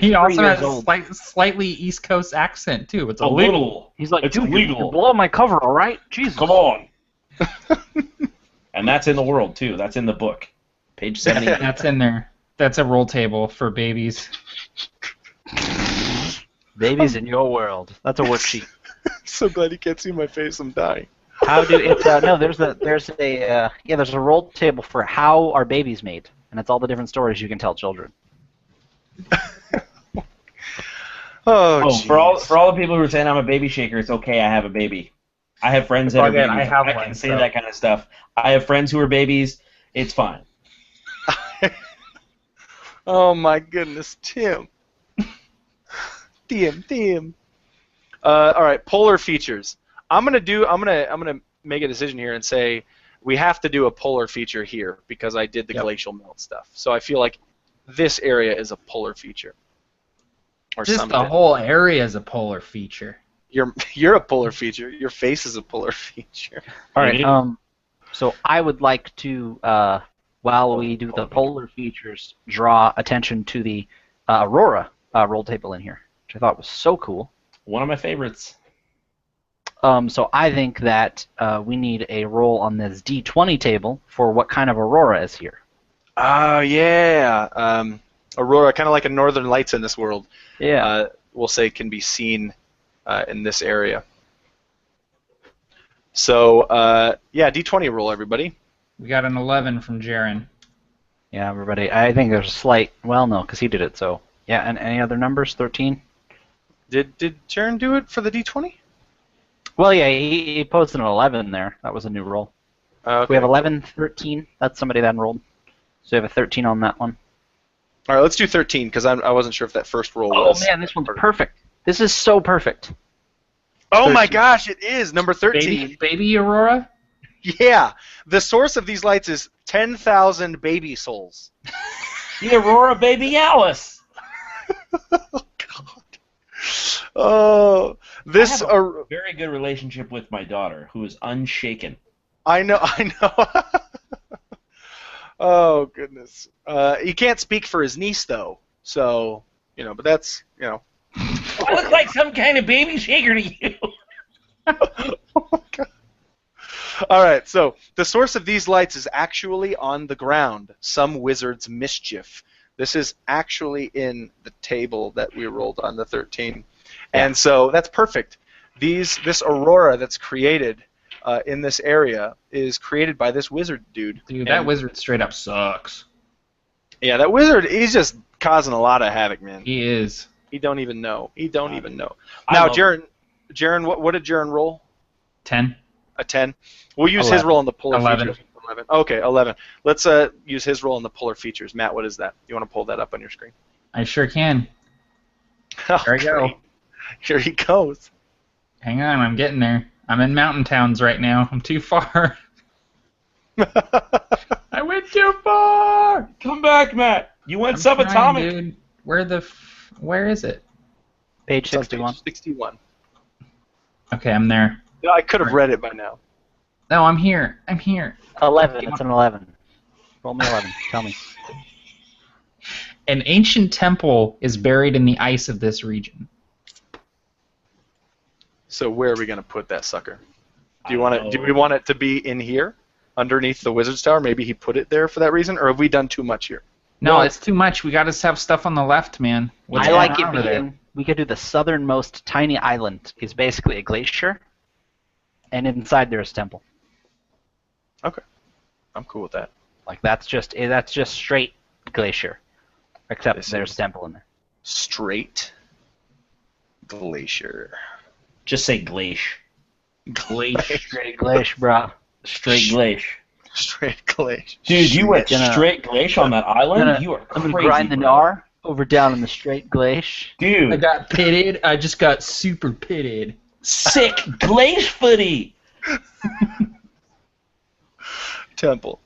He also has a slightly East Coast accent, too. It's illegal. He's like, it's dude, illegal. you're blowing my cover, all right? Jesus. Come on. And that's in the world, too. That's in the book. Page 70. That's in there. That's a roll table for babies. Babies in your world. That's a worksheet. So glad you can't see my face. I'm dying. How do it's no? There's a roll table for how are babies made, and it's all the different stories you can tell children. For all the people who are saying I'm a baby shaker, it's okay. I have a baby. I have friends that are babies. I can say that kind of stuff. I have friends who are babies. It's fine. Oh my goodness, Tim. Tim. All right, polar features. I'm gonna make a decision here and say we have to do a polar feature here because I did the glacial melt stuff. So I feel like this area is a polar feature. Or just the whole area is a polar feature. You're a polar feature. Your face is a polar feature. All right. So I would like to, while we do the polar features, draw attention to the Aurora roll table in here, which I thought was so cool. One of my favorites. So I think that we need a roll on this D20 table for what kind of Aurora is here. Oh, yeah. Aurora, kind of like a Northern Lights in this world. Yeah. We'll say can be seen in this area. So, yeah, D20 roll, everybody. We got an 11 from Jaren. Yeah, everybody. I think there's a slight... Well, no, because he did it, so... Yeah, and any other numbers? 13? Did Jaren do it for the D20? Well, yeah, he posted an 11 there. That was a new roll. Okay. We have 11, 13. That's somebody that enrolled. So we have a 13 on that one. All right, let's do 13, because I wasn't sure if that first roll was... Oh, man, this one's perfect. This is so perfect. Oh, 13. My gosh, it is! Number 13. Baby Aurora? Yeah. The source of these lights is 10,000 baby souls. The Aurora Baby Alice! Oh, God. Oh, this... I have a very good relationship with my daughter, who is unshaken. I know. Oh, goodness. He can't speak for his niece, though. So, but that's, I look like some kind of baby shaker to you. Oh, my God. All right, so the source of these lights is actually on the ground. Some wizard's mischief. This is actually in the table that we rolled on the 13. Yeah. And so that's perfect. This aurora that's created in this area is created by this wizard dude. Dude, that wizard straight up sucks. Yeah, that wizard, he's just causing a lot of havoc, man. He is. He don't even know. Now, Jaren, what did Jaren roll? 10. A 10. We'll use 11. his roll on the polar 11. features. 11. Okay, 11. Let's use his roll on the polar features. Matt, what is that? You want to pull that up on your screen? I sure can. Oh, there we go. Here he goes. Hang on, I'm getting there. I'm in mountain towns right now. I'm too far. I went too far. Come back, Matt. You went subatomic. Dude. Where is it? Page 61. 61. Okay, I'm there. No, I could have read it by now. No, I'm here. 11. It's an 11. Roll me 11. Tell me. An ancient temple is buried in the ice of this region. So where are we going to put that sucker? Do we want it to be in here, underneath the wizard's tower? Maybe he put it there for that reason, or have we done too much here? No, it's too much. We got to have stuff on the left, man. I like it being. We could do the southernmost tiny island. Is basically a glacier, and inside there's a temple. Okay, I'm cool with that. Like that's just straight glacier, except there's a temple in there. Straight glacier. Just say glacier. Glacier. Straight glacier, bro. Straight glacier. Straight glacier. Dude, you went straight glacier on that island? You are crazy. I'm gonna grind the gnar over down in the straight glacier. Dude. I got pitted. I just got super pitted. Sick glacier footy. Temple.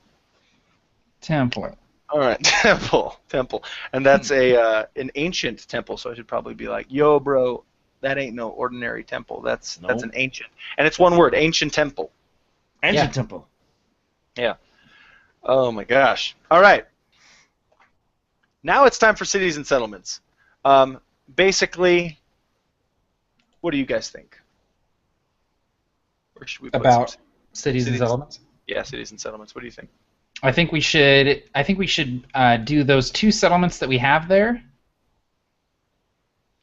All right, temple, and that's an ancient temple. So I should probably be like, "Yo, bro, that ain't no ordinary temple. That's an ancient, and it's one word, ancient temple." Ancient temple. Yeah. Oh my gosh. All right. Now it's time for cities and settlements. Basically, what do you guys think? Where should we put about cities and settlements? Yeah, cities and settlements. What do you think? I think we should do those 2 settlements that we have there.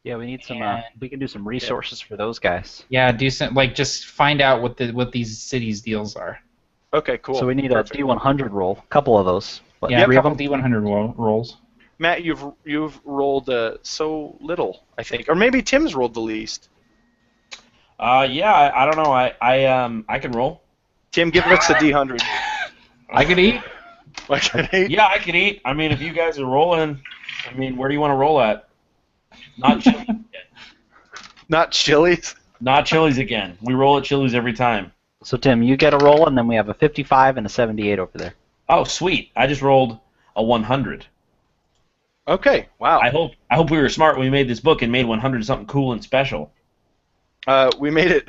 Yeah, we need some. We can do some resources for those guys. Yeah, do some just find out what these cities deals are. Okay, cool. So we need a D100 roll, a couple of those. What, yeah, a couple D100 rolls. Matt, you've rolled so little, I think, or maybe Tim's rolled the least. Yeah, I don't know. I can roll. Tim, give us a D100. I could eat. Like an 8? Yeah, I could eat. I mean, if you guys are rolling, I mean, where do you want to roll at? Not Chili's again. Not Chili's? Not Chili's again. We roll at Chili's every time. So Tim, you get a roll, and then we have a 55 and a 78 over there. Oh, sweet. I just rolled a 100. Okay, wow. I hope we were smart when we made this book and made 100 something cool and special. We made it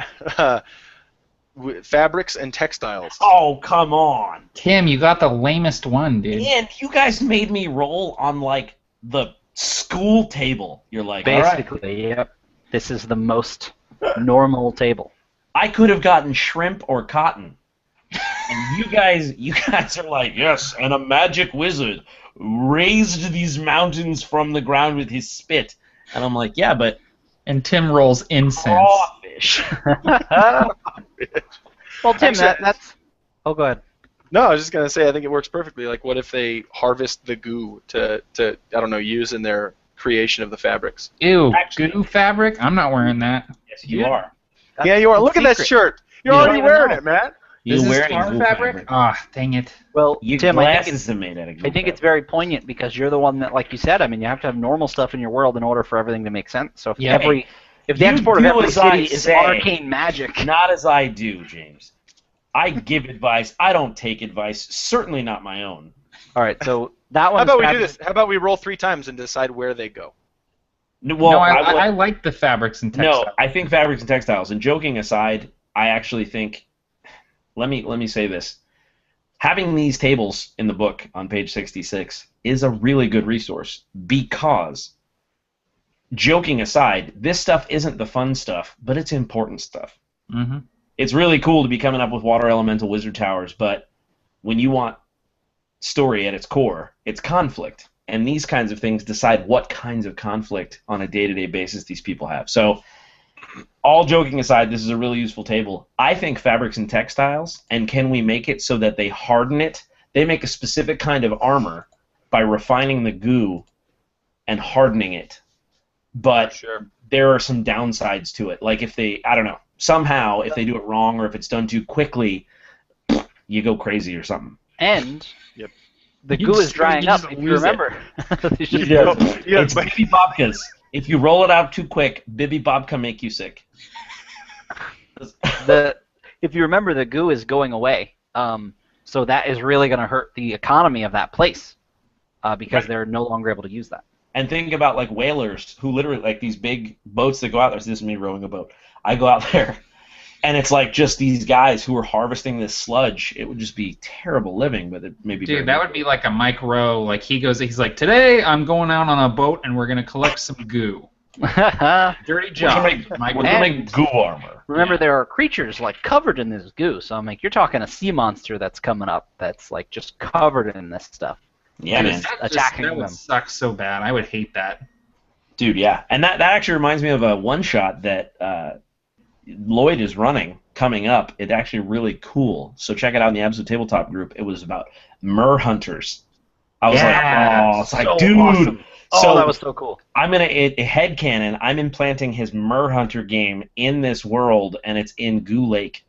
fabrics and textiles. Oh, come on. Tim, you got the lamest one, dude. And you guys made me roll on, like, the school table. You're like, Basically, all right. yep. This is the most normal table. I could have gotten shrimp or cotton. And you guys are like, yes, and a magic wizard raised these mountains from the ground with his spit. And I'm like, yeah, but And Tim rolls incense. crawfish. Well, Tim, Actually, that's... Oh, go ahead. No, I was just gonna say I think it works perfectly. Like, what if they harvest the goo to I don't know, use in their creation of the fabrics? Ew, Actually- goo fabric? I'm not wearing that. Yes, you are. Yeah, you are. Look at that secret. shirt. You're You already don't even wearing know. it, man. You're This is wearing tar wool fabric? Ah, dang it. Well, Your Tim, I think glasses are made out of I think it's very poignant because you're the one that, like you said, I mean, you have to have normal stuff in your world in order for everything to make sense. So if Yeah. if the You export of do every as I city is say. arcane magic, Not as I do, James. I give advice. I don't take advice. Certainly not my own. all right. So that How one. about we do this? How about we roll 3 times and decide where they go? Well, no, I like the fabrics and textiles. No, I think fabrics and textiles. And joking aside, I actually think. Let me say this: having these tables in the book on page 66 is a really good resource because, joking aside, this stuff isn't the fun stuff, but it's important stuff. Mm-hmm. It's really cool to be coming up with water elemental wizard towers, but when you want story at its core, it's conflict. And these kinds of things decide what kinds of conflict on a day-to-day basis these people have. So, all joking aside, this is a really useful table. I think fabrics and textiles, and can we make it so that they harden it? They make a specific kind of armor by refining the goo and hardening it. But Sure. there are some downsides to it. Like if they, I don't know, somehow if they do it wrong or if it's done too quickly, you go crazy or something. and Yep. the You goo is just- drying you up. just If you lose it. remember, You should- Yeah. It's Bibi Bobkas. If you roll it out too quick, Bibi Bobka make you sick. if you remember, the goo is going away. So that is really going to hurt the economy of that place because Right. they're no longer able to use that. And think about like whalers who literally like these big boats that go out there. So this is me rowing a boat. I go out there, and it's like just these guys who are harvesting this sludge. It would just be terrible living, but it may be. Dude, that would be like a Mike Rowe. Like he's like, today I'm going out on a boat and we're gonna collect some goo. Dirty job. Mike We're Rowe. gonna make goo armor. Remember, Yeah. there are creatures like covered in this goo. So I'm like, you're talking a sea monster that's coming up that's like just covered in this stuff. Yeah, man. attacking that would them. suck so bad. I would hate that. Dude, yeah. And that actually reminds me of a one-shot that Lloyd is running coming up. It's actually really cool. So check it out in the Absolute Tabletop group. It was about mer hunters. I was like, oh, it's like, so dude. awesome. Oh, So that was so cool. I'm going to, headcanon, I'm implanting his mer hunter game in this world, and it's in Goo Lake.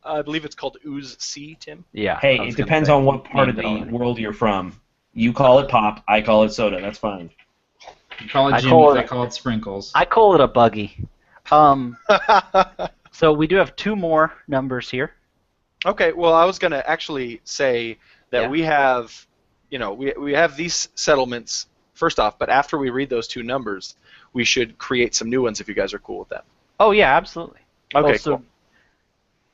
I believe it's called Ooze Sea, Tim. Yeah. Hey, I was it gonna depends say, on what part of named it the already. world you're from. You call it pop, I call it soda. That's fine. You call it I Jimmy, call it- I call it sprinkles. I call it a buggy. So we do have 2 more numbers here. Okay, well, I was going to actually say that Yeah. we have, we have these settlements first off, but after we read those 2 numbers, we should create some new ones if you guys are cool with that. Oh yeah, absolutely. Okay, Well, so cool.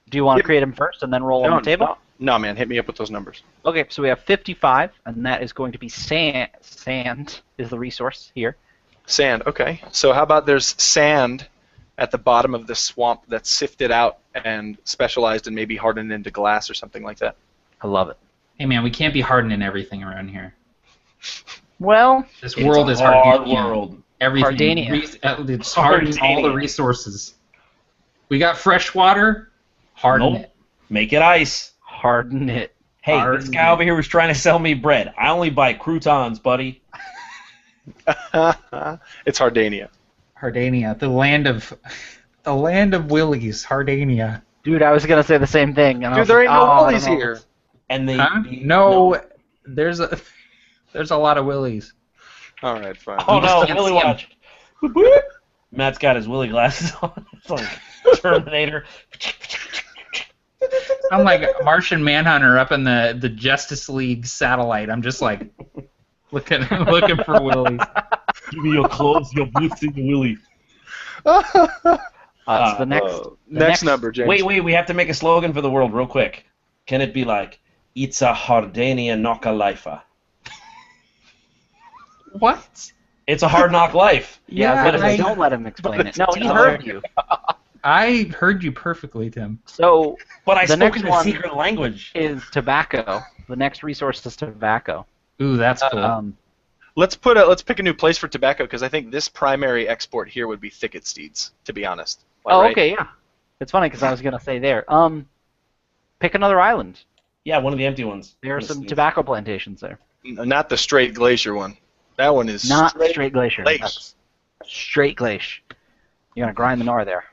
do you want to Yep. create them first and then roll on the table? No, man, hit me up with those numbers. Okay, so we have 55, and that is going to be sand. Sand is the resource here. Sand, okay. So how about there's sand at the bottom of the swamp that's sifted out and specialized and maybe hardened into glass or something like that? I love it. Hey man, we can't be hardening everything around here. Well, This world is It's a hard Hardania. world. Everything. Hardania. It's hardening all the Hardania. resources. We got fresh water. Harden Nope. it. Make it ice. harden it. Hey, this Harden guy it. over here was trying to sell me bread. I only buy croutons, buddy. It's Hardania. Hardania, the land of Willies. Hardania. Dude, I was gonna say the same thing. And Dude, there ain't no Willies here. And they no, there's a lot of Willies. All right, fine. Oh no, Willy watch. Matt's got his Willy glasses on. It's like Terminator. I'm like Martian Manhunter up in the Justice League satellite. I'm just like looking for Willies. Give me your clothes, your boots, and your Willy. So the next number, James. Wait, we have to make a slogan for the world real quick. Can it be like, "It's a Hardania knock a lifer"? What? It's a hard knock life. Yeah, don't let him explain it. No, he heard you. I heard you perfectly, Tim. So, but I spoke in a secret language. Is tobacco. The next resource is tobacco. Ooh, that's cool. Let's pick a new place for tobacco because I think this primary export here would be thicket steeds. To be honest. Okay, yeah. It's funny because I was gonna say there. Pick another island. Yeah, one of the empty ones. There are some tobacco plantations there. Not the straight glacier one. That one is not straight glacier. That's straight glacier. You're gonna grind the gnar there.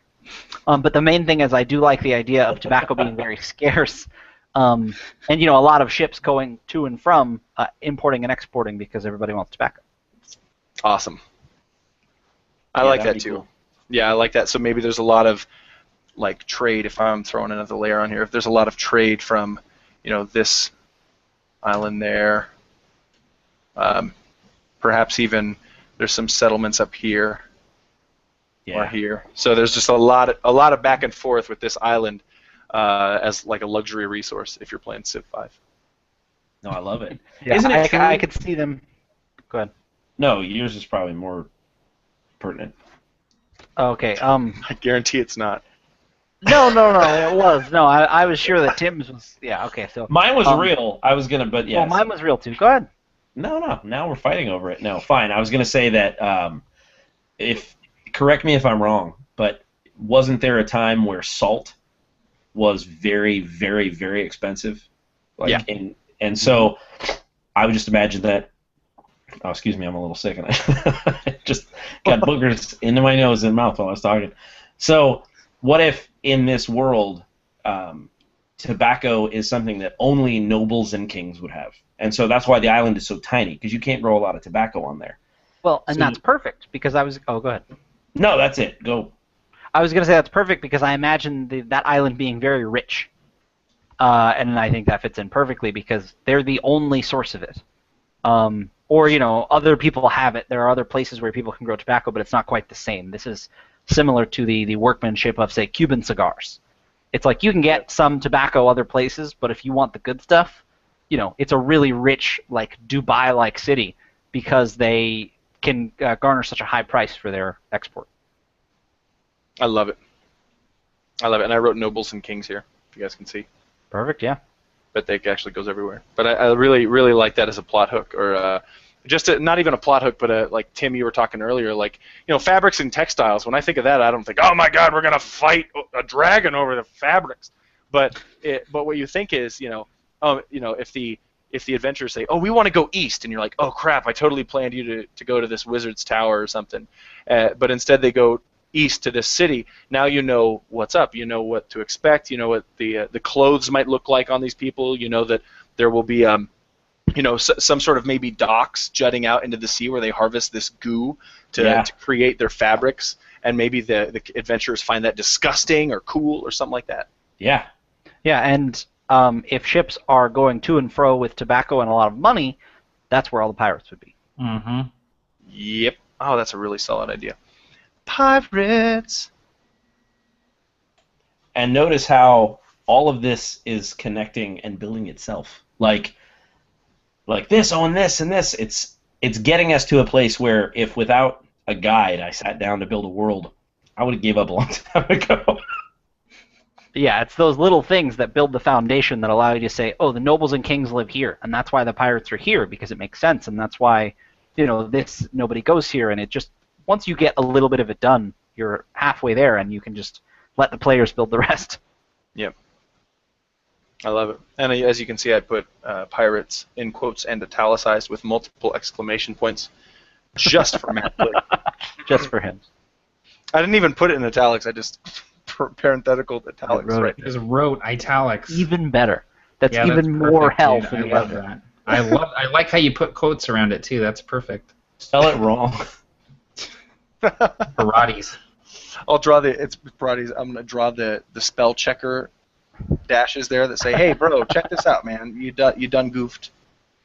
But the main thing is I do like the idea of tobacco being very scarce, and a lot of ships going to and from importing and exporting because everybody wants tobacco. Awesome. I like that too. Cool. Yeah, I like that. So maybe there's a lot of like trade. If I'm throwing another layer on here, if there's a lot of trade from, this island there. Perhaps even there's some settlements up here or here. So there's just a lot of back and forth with this island as like a luxury resource if you're playing Civ 5. No, I love it. Yeah, Isn't it true? I could see them. Go ahead. No, yours is probably more pertinent. Okay. I guarantee it's not. No, it was. No, I was sure that Tim's was. Yeah, okay. So mine was real. I was gonna, but yeah. Well, mine was real too. Go ahead. No. Now we're fighting over it. No, fine. I was gonna say that correct me if I'm wrong, but wasn't there a time where salt was very, very, very expensive? And so I would just imagine that. Oh, excuse me, I'm a little sick, and I just got boogers into my nose and mouth while I was talking. So, what if in this world, tobacco is something that only nobles and kings would have, and so that's why the island is so tiny because you can't grow a lot of tobacco on there. Well, and that's perfect because I was. Oh, go ahead. No, that's it. Go. I was going to say that's perfect because I imagine that island being very rich, and I think that fits in perfectly because they're the only source of it. Or, other people have it. There are other places where people can grow tobacco, but it's not quite the same. This is similar to the workmanship of, say, Cuban cigars. It's like you can get some tobacco other places, but if you want the good stuff, it's a really rich, like Dubai-like city because they can garner such a high price for their export. I love it. And I wrote nobles and kings here, if you guys can see. Perfect, yeah. But they actually goes everywhere. But I really, really like that as a plot hook, or not even a plot hook, but like Tim, you were talking earlier, like fabrics and textiles. When I think of that, I don't think, oh my God, we're gonna fight a dragon over the fabrics. But what you think is, if the adventurers say, oh, we want to go east, and you're like, oh crap, I totally planned you to go to this wizard's tower or something, but instead they go east to this city. Now you know what's up. You know what to expect. You know what the clothes might look like on these people. You know that there will be some sort of maybe docks jutting out into the sea where they harvest this goo to create their fabrics, and maybe the adventurers find that disgusting or cool or something like that. Yeah. Yeah, and if ships are going to and fro with tobacco and a lot of money, that's where all the pirates would be. Mm-hmm. Yep. Oh, that's a really solid idea. Pirates. And notice how all of this is connecting and building itself. Like this, and this, and this. It's getting us to a place where if without a guide I sat down to build a world, I would have gave up a long time ago. Yeah, it's those little things that build the foundation that allow you to say, oh, the nobles and kings live here, and that's why the pirates are here, because it makes sense, and that's why, this nobody goes here, and it just, once you get a little bit of it done, you're halfway there, and you can just let the players build the rest. Yep. I love it. And as you can see, I put pirates in quotes and italicized with multiple exclamation points just for Matt. Just for him. I didn't even put it in italics. I just parenthetical italics right there. Just wrote italics. Even better. That's Yeah, even that's more perfect, hell dude. for I the love editor. that. I like how you put quotes around it too. That's perfect. Spell it wrong. Pilates. I'll draw I'm gonna draw the spell checker dashes there that say, "Hey, bro, check this out, man. You done goofed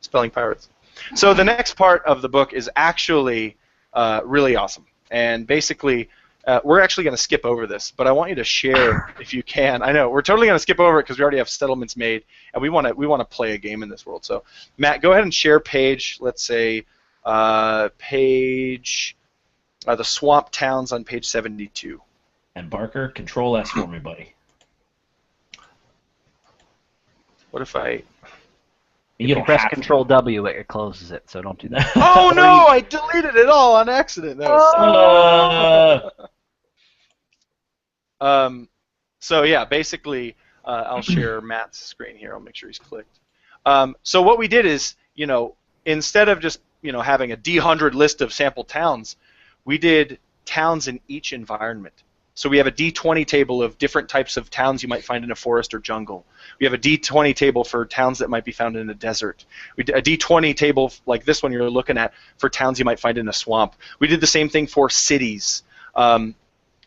spelling pirates." So the next part of the book is actually really awesome, and basically we're actually going to skip over this, but I want you to share if you can. I know we're totally going to skip over it because we already have settlements made, and we want to play a game in this world. So Matt, go ahead and share page. Let's say page the swamp towns on page 72. And Barker, Control S for me, buddy. What if I? If you press Control W, it closes it, so don't do that. Oh no! I deleted it all on accident. That was so yeah, basically, I'll share Matt's screen here. I'll make sure he's clicked. So what we did is, instead of just having a D100 list of sample towns, we did towns in each environment. So we have a D20 table of different types of towns you might find in a forest or jungle. We have a D20 table for towns that might be found in a desert. We did a D20 table like this one you're looking at for towns you might find in a swamp. We did the same thing for cities. And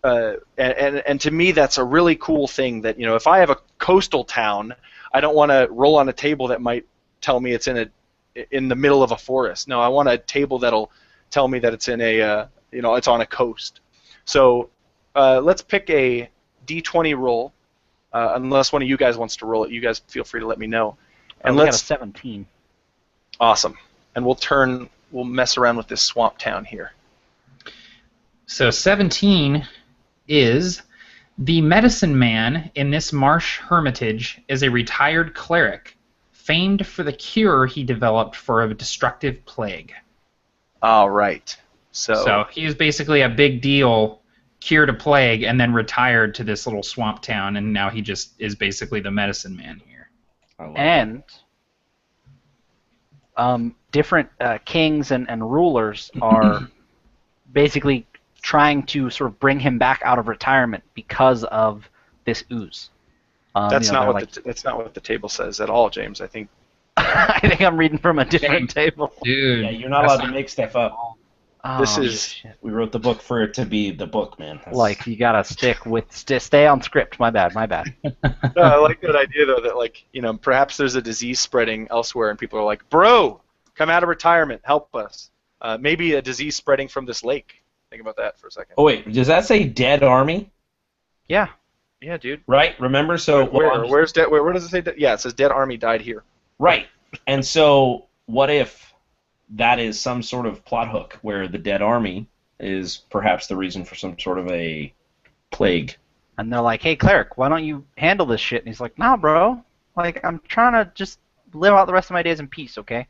to me, that's a really cool thing that, if I have a coastal town, I don't want to roll on a table that might tell me it's in the middle of a forest. No, I want a table that'll tell me that it's in it's on a coast. So let's pick a D20 roll, unless one of you guys wants to roll it. You guys feel free to let me know. And we got a 17. Awesome. And we'll mess around with this swamp town here. So 17 is the medicine man in this marsh hermitage is a retired cleric, famed for the cure he developed for a destructive plague. All right. So he's basically a big deal, cured a plague, and then retired to this little swamp town, and now he just is basically the medicine man here. And different kings and rulers are basically trying to sort of bring him back out of retirement because of this ooze. That's not what the table says at all, James. I think I think I'm reading from a different table. Dude, yeah, you're not allowed to make stuff up. Shit. We wrote the book for it to be the book, man. Like, you gotta stay on script. My bad. No, I like that idea though. That perhaps there's a disease spreading elsewhere, and people are like, "Bro, come out of retirement, help us." Maybe a disease spreading from this lake. Think about that for a second. Oh wait, does that say dead army? Yeah, dude. Right. Remember, so where's dead? Where does it say? Yeah, it says dead army died here. Right. And so, what if that is some sort of plot hook where the dead army is perhaps the reason for some sort of a plague? And they're like, "Hey, cleric, why don't you handle this shit?" And he's like, "Nah, bro. Like, I'm trying to just live out the rest of my days in peace, okay?"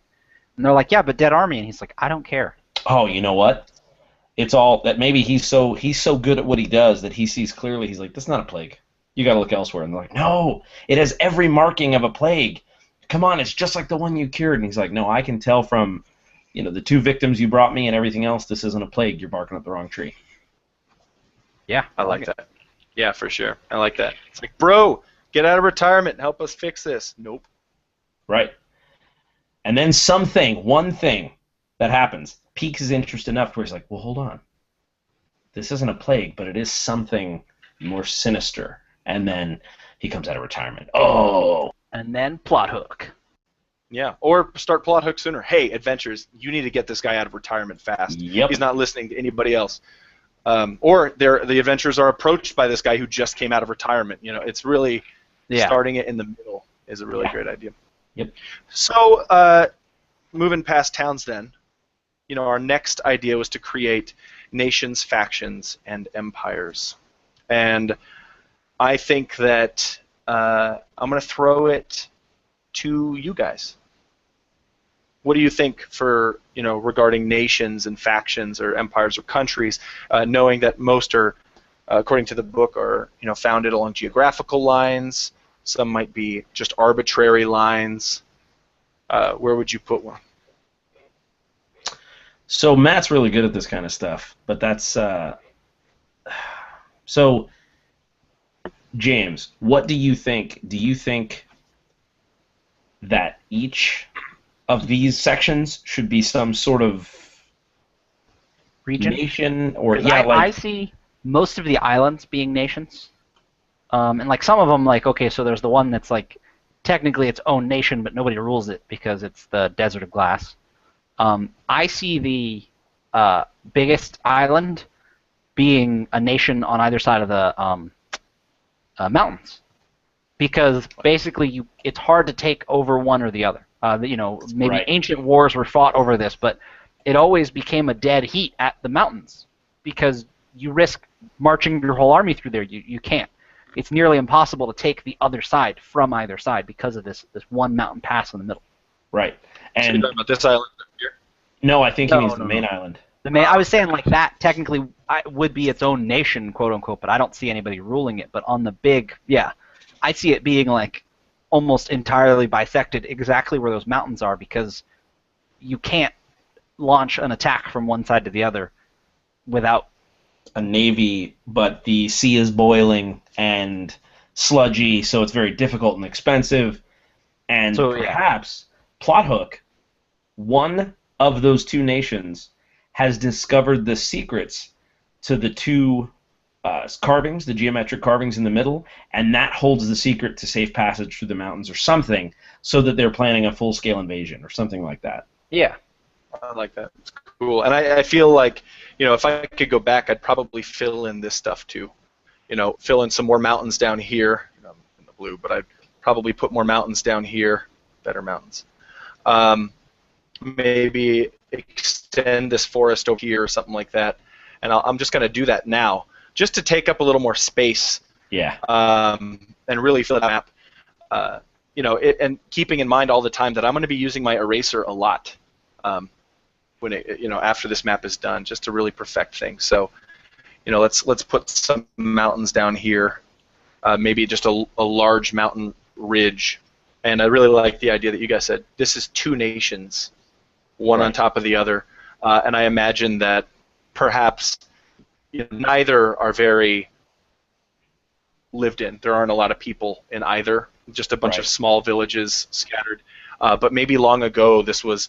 And they're like, "Yeah, but dead army." And he's like, "I don't care." Oh, you know what? It's all that maybe he's so good at what he does that he sees clearly. He's like, "This is not a plague. You got to look elsewhere." And they're like, "No, it has every marking of a plague. Come on, it's just like the one you cured." And he's like, "No, I can tell from, the 2 victims you brought me and everything else, this isn't a plague. You're barking up the wrong tree." Yeah, I like that. Yeah, for sure. I like that. It's like, "Bro, get out of retirement and help us fix this." Nope. Right. And then one thing that happens piques his interest enough where he's like, "Well, hold on. This isn't a plague, but it is something more sinister." And then he comes out of retirement. Oh. And then plot hook. Yeah, or start plot hook sooner. Hey, adventures, you need to get this guy out of retirement fast. Yep. He's not listening to anybody else. Or the adventurers are approached by this guy who just came out of retirement. It's really starting it in the middle is a really great idea. Yep. So, moving past towns then, our next idea was to create nations, factions, and empires. And I think that I'm going to throw it to you guys. What do you think for, regarding nations and factions or empires or countries, knowing that most are, according to the book, are, founded along geographical lines. Some might be just arbitrary lines. Where would you put one? So Matt's really good at this kind of stuff, but that's so James, what do you think? Do you think that each of these sections should be some sort of Region? nation, or I see most of the islands being nations, and like some of them, like okay, so there's the one that's like technically its own nation, but nobody rules it because it's the Desert of Glass. I see the biggest island being a nation on either side of the mountains, because basically it's hard to take over one or the other. Maybe Right. ancient wars were fought over this, but it always became a dead heat at the mountains because you risk marching your whole army through there. You can't. It's nearly impossible to take the other side from either side because of this one mountain pass in the middle. Right. So you're And talking about this island up here? no, I think he No, means no, the main no. island. I was saying like that technically would be its own nation, quote unquote, but I don't see anybody ruling it. But on the big, yeah, I see it being like almost entirely bisected exactly where those mountains are because you can't launch an attack from one side to the other without A navy, but the sea is boiling and sludgy, so it's very difficult and expensive. And So, yeah. perhaps, plot hook, one of those two nations has discovered the secrets to the two carvings, the geometric carvings in the middle, and that holds the secret to safe passage through the mountains or something, so that they're planning a full-scale invasion or something like that. yeah. I like that. It's cool. And I feel like, if I could go back, I'd probably fill in this stuff too. Fill in some more mountains down here. In the blue, but I'd probably put more mountains down here. Better mountains. Maybe extend this forest over here or something like that. And I'm just going to do that now, just to take up a little more space. Yeah. And really fill that map. And keeping in mind all the time that I'm going to be using my eraser a lot. When after this map is done, just to really perfect things. So, let's put some mountains down here, maybe just a large mountain ridge, and I really like the idea that you guys said this is two nations, one on top of the other, and I imagine that perhaps neither are very lived in. There aren't a lot of people in either, just a bunch of small villages scattered. But maybe long ago this was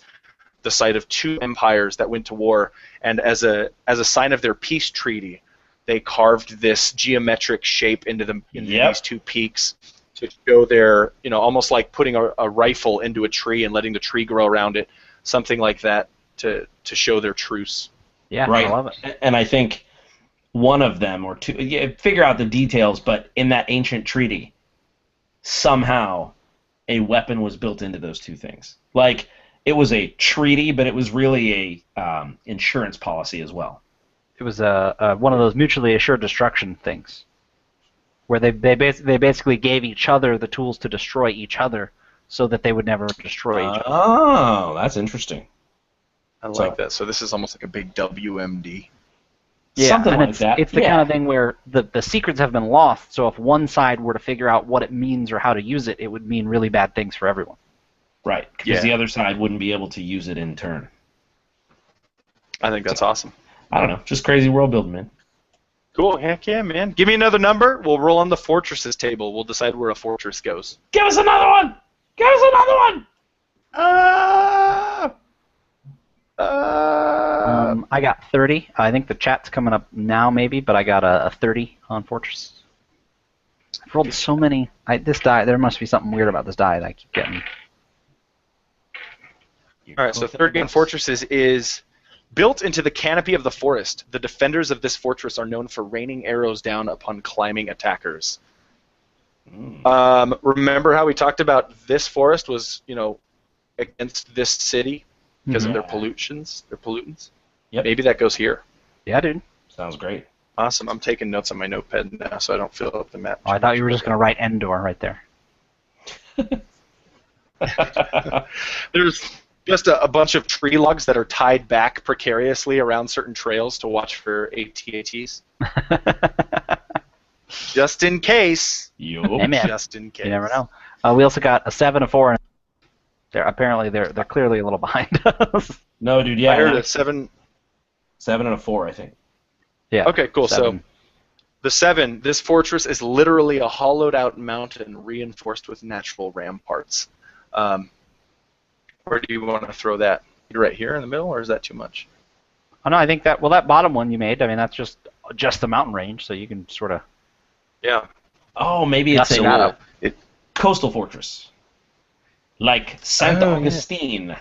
the site of two empires that went to war, and as a sign of their peace treaty, they carved this geometric shape into these two peaks to show their, almost like putting a rifle into a tree and letting the tree grow around it, something like that to show their truce. Yeah, Right. I love it. And I think one of them or two, figure out the details, but in that ancient treaty, somehow a weapon was built into those two things. Like, it was a treaty, but it was really a insurance policy as well. It was one of those mutually assured destruction things, where they basically gave each other the tools to destroy each other, so that they would never destroy each other. Oh, that's interesting. I like that. So this is almost like a big WMD. Yeah, Something and like that. It's the kind of thing where the secrets have been lost. So if one side were to figure out what it means or how to use it, it would mean really bad things for everyone. Right, because the other side wouldn't be able to use it in turn. I think that's awesome. I don't know, just crazy world building, man. Cool. Heck yeah, man. Give me another number. We'll roll on the fortresses table. We'll decide where a fortress goes. Give us another one! Give us another one! I got 30. I think the chat's coming up now, maybe, but I got a 30 on fortress. I've rolled so many. This die. There must be something weird about this die that I keep getting. All right, so 30 on fortresses is built into the canopy of the forest. The defenders of this fortress are known for raining arrows down upon climbing attackers. Remember how we talked about this forest was, against this city because of their pollutions, their pollutants? Yep. Maybe that goes here. Yeah, dude. Sounds great. Awesome. I'm taking notes on my notepad now so I don't fill up the map. Oh, I thought you were just going to write Endor right there. There's just a bunch of tree logs that are tied back precariously around certain trails to watch for AT-ATs. Just in case. Hey, man. Just in case. You never know. We also got a 7, a 4, and they're clearly a little behind us. No, dude, I heard yeah. a 7. 7 and a 4, I think. Yeah. Okay, cool. 7. The 7, this fortress is literally a hollowed-out mountain reinforced with natural ramparts. Where do you want to throw that? Right here in the middle, or is that too much? Oh no, I think that bottom one you made. I mean, that's just the mountain range, so you can sort of. Yeah. Oh, maybe it's a coastal fortress, like Saint Augustine. Yeah.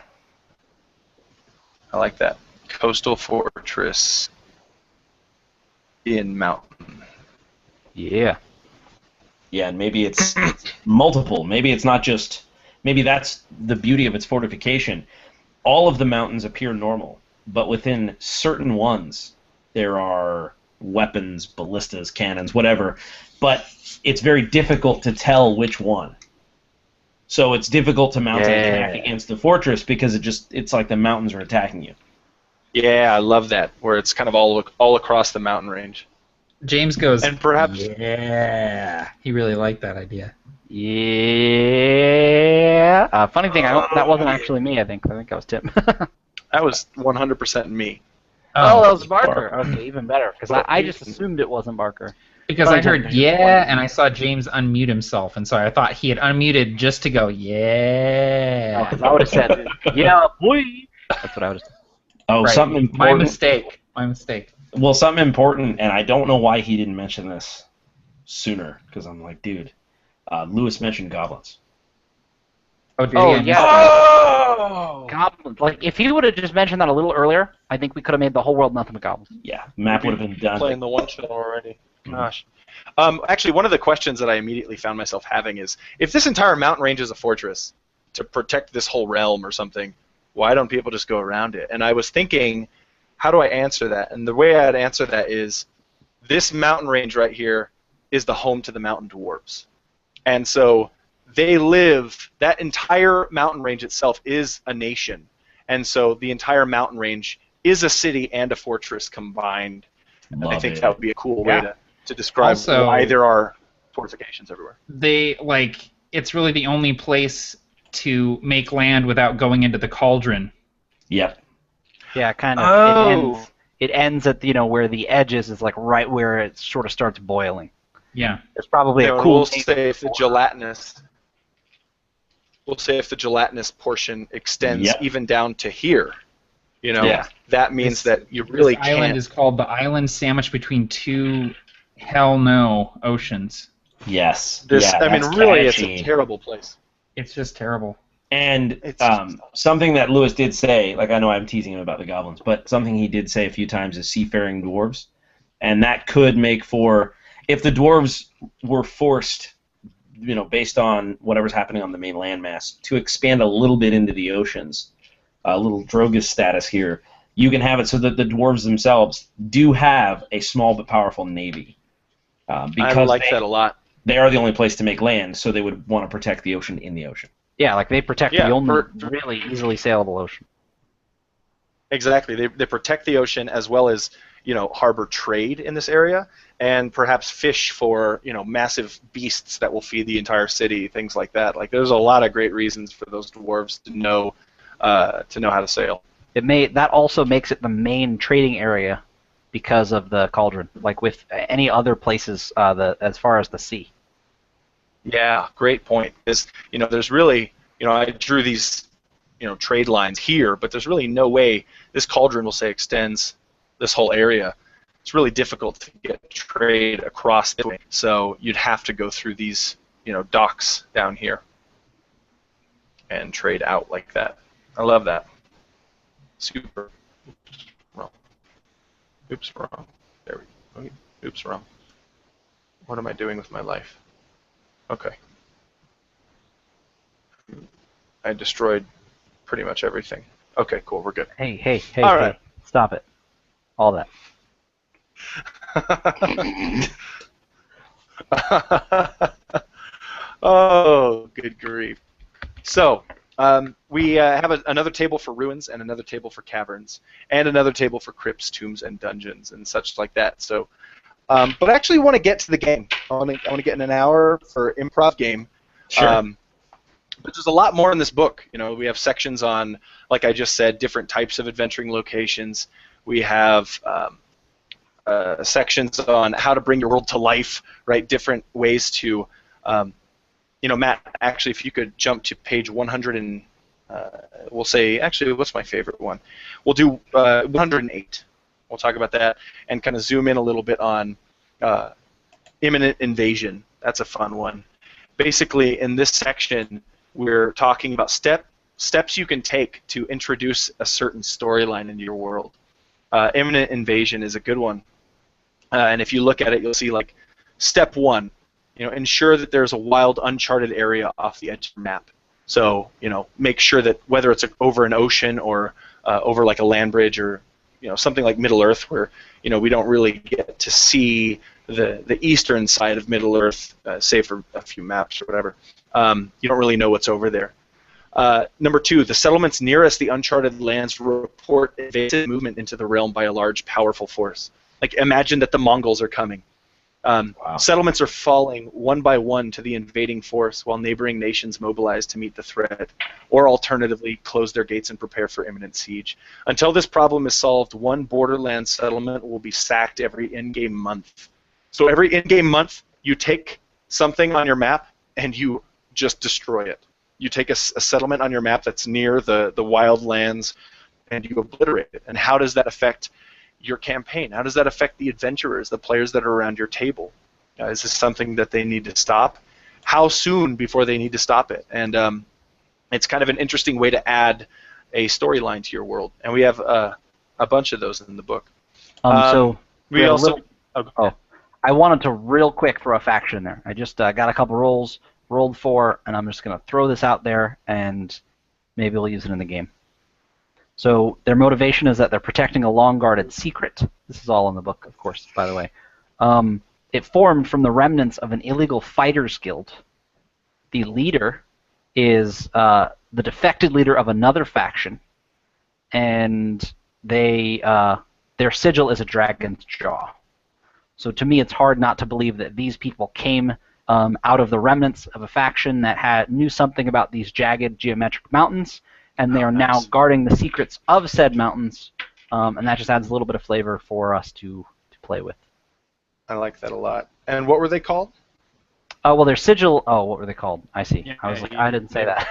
I like that. Coastal fortress in mountain. Yeah. Yeah, and maybe it's multiple. Maybe it's not just. Maybe that's the beauty of its fortification. All of the mountains appear normal, but within certain ones, there are weapons, ballistas, cannons, whatever. But it's very difficult to tell which one. So it's difficult to mount an attack against the fortress because it's like the mountains are attacking you. Yeah, I love that, where it's kind of all across the mountain range. James goes, and perhaps, yeah. He really liked that idea. Yeah. Funny thing, that wasn't actually me. I think that was Tim. That was 100% me. Oh, that was Barker. Okay, even better, because I just assumed it wasn't Barker. Because I heard yeah, and I saw James unmute himself, and so I thought he had unmuted just to go yeah. Oh, I would have said yeah, boy. That's what I would have said. Oh, right. Something important. My mistake. Well, something important, and I don't know why he didn't mention this sooner, because I'm like, dude. Lewis mentioned goblins. Oh, yeah. Oh! Goblins. Like, if he would have just mentioned that a little earlier, I think we could have made the whole world nothing but goblins. Yeah, map would have been done. Playing the one shot already. Gosh. Actually, one of the questions that I immediately found myself having is, if this entire mountain range is a fortress to protect this whole realm or something, why don't people just go around it? And I was thinking, how do I answer that? And the way I'd answer that is, this mountain range right here is the home to the mountain dwarves. And so they live, that entire mountain range itself is a nation. And so the entire mountain range is a city and a fortress combined. And I think that would be a cool way to describe also, why there are fortifications everywhere. It's really the only place to make land without going into the cauldron. Yep. Yeah, kind of. Oh. It ends at, where the edge is like right where it sort of starts boiling. Yeah, it's probably a cool. We'll say if the gelatinous portion extends even down to here, that means that you really can't. This island is called the island sandwiched between two hell no oceans. Yes. Really, it's a terrible place. It's just terrible. And something that Lewis did say, like I know I'm teasing him about the goblins, but something he did say a few times is seafaring dwarves, and that could make for. If the dwarves were forced, based on whatever's happening on the main landmass, to expand a little bit into the oceans, a little Drogus status here, you can have it so that the dwarves themselves do have a small but powerful navy. Because I like that a lot. They are the only place to make land, so they would want to protect the ocean in the ocean. Yeah, like they protect the only really easily sailable ocean. Exactly. They protect the ocean as well as, harbor trade in this area, and perhaps fish for, massive beasts that will feed the entire city, things like that. Like, there's a lot of great reasons for those dwarves to know how to sail. That also makes it the main trading area because of the cauldron, like with any other places as far as the sea. Yeah, great point. There's really, I drew these, trade lines here, but there's really no way this cauldron will say extends this whole area. It's really difficult to get trade across it, so you'd have to go through these, docks down here and trade out like that. I love that. Super. Oops, wrong. There we go. Oops, wrong. What am I doing with my life? Okay. I destroyed pretty much everything. Okay, cool, we're good. Hey, right. Stop it. All that. Oh, good grief. So, we have another table for ruins and another table for caverns and another table for crypts, tombs, and dungeons and such like that. So, but I actually want to get to the game. I want to get in an hour for improv game. Sure. But there's a lot more in this book. We have sections on, like I just said, different types of adventuring locations. We have sections on how to bring your world to life, right? Different ways to, Matt, actually, if you could jump to page 100 and we'll say, actually, what's my favorite one? We'll do 108. We'll talk about that and kind of zoom in a little bit on imminent invasion. That's a fun one. Basically, in this section, we're talking about steps you can take to introduce a certain storyline into your world. Imminent invasion is a good one. And if you look at it, you'll see, like, step 1, ensure that there's a wild, uncharted area off the edge of the map. So, make sure that whether it's over an ocean or over like a land bridge or, something like Middle Earth where, we don't really get to see the eastern side of Middle Earth, save for a few maps or whatever. You don't really know what's over there. Number 2, the settlements nearest the uncharted lands report invasive movement into the realm by a large, powerful force. Like, imagine that the Mongols are coming. Wow. Settlements are falling one by one to the invading force while neighboring nations mobilize to meet the threat, or alternatively close their gates and prepare for imminent siege. Until this problem is solved, one borderland settlement will be sacked every in-game month. So every in-game month, you take something on your map and you just destroy it. You take a settlement on your map that's near the wild lands and you obliterate it. And how does that affect your campaign? How does that affect the adventurers, the players that are around your table? Is this something that they need to stop? How soon before they need to stop it? And it's kind of an interesting way to add a storyline to your world. And we have a bunch of those in the book. So we also. I wanted to real quick throw a faction there. I just got a couple rolls, rolled 4, and I'm just going to throw this out there, and maybe we'll use it in the game. So their motivation is that they're protecting a long-guarded secret. This is all in the book, of course, by the way. It formed from the remnants of an illegal fighters guild. The leader is the defected leader of another faction, and their sigil is a dragon's jaw. So to me, it's hard not to believe that these people came out of the remnants of a faction that knew something about these jagged geometric mountains, and they are now guarding the secrets of said mountains, and that just adds a little bit of flavor for us to play with. I like that a lot. And what were they called? Oh, well, their sigil... Oh, what were they called? I see. Yeah, I was like, I didn't say that.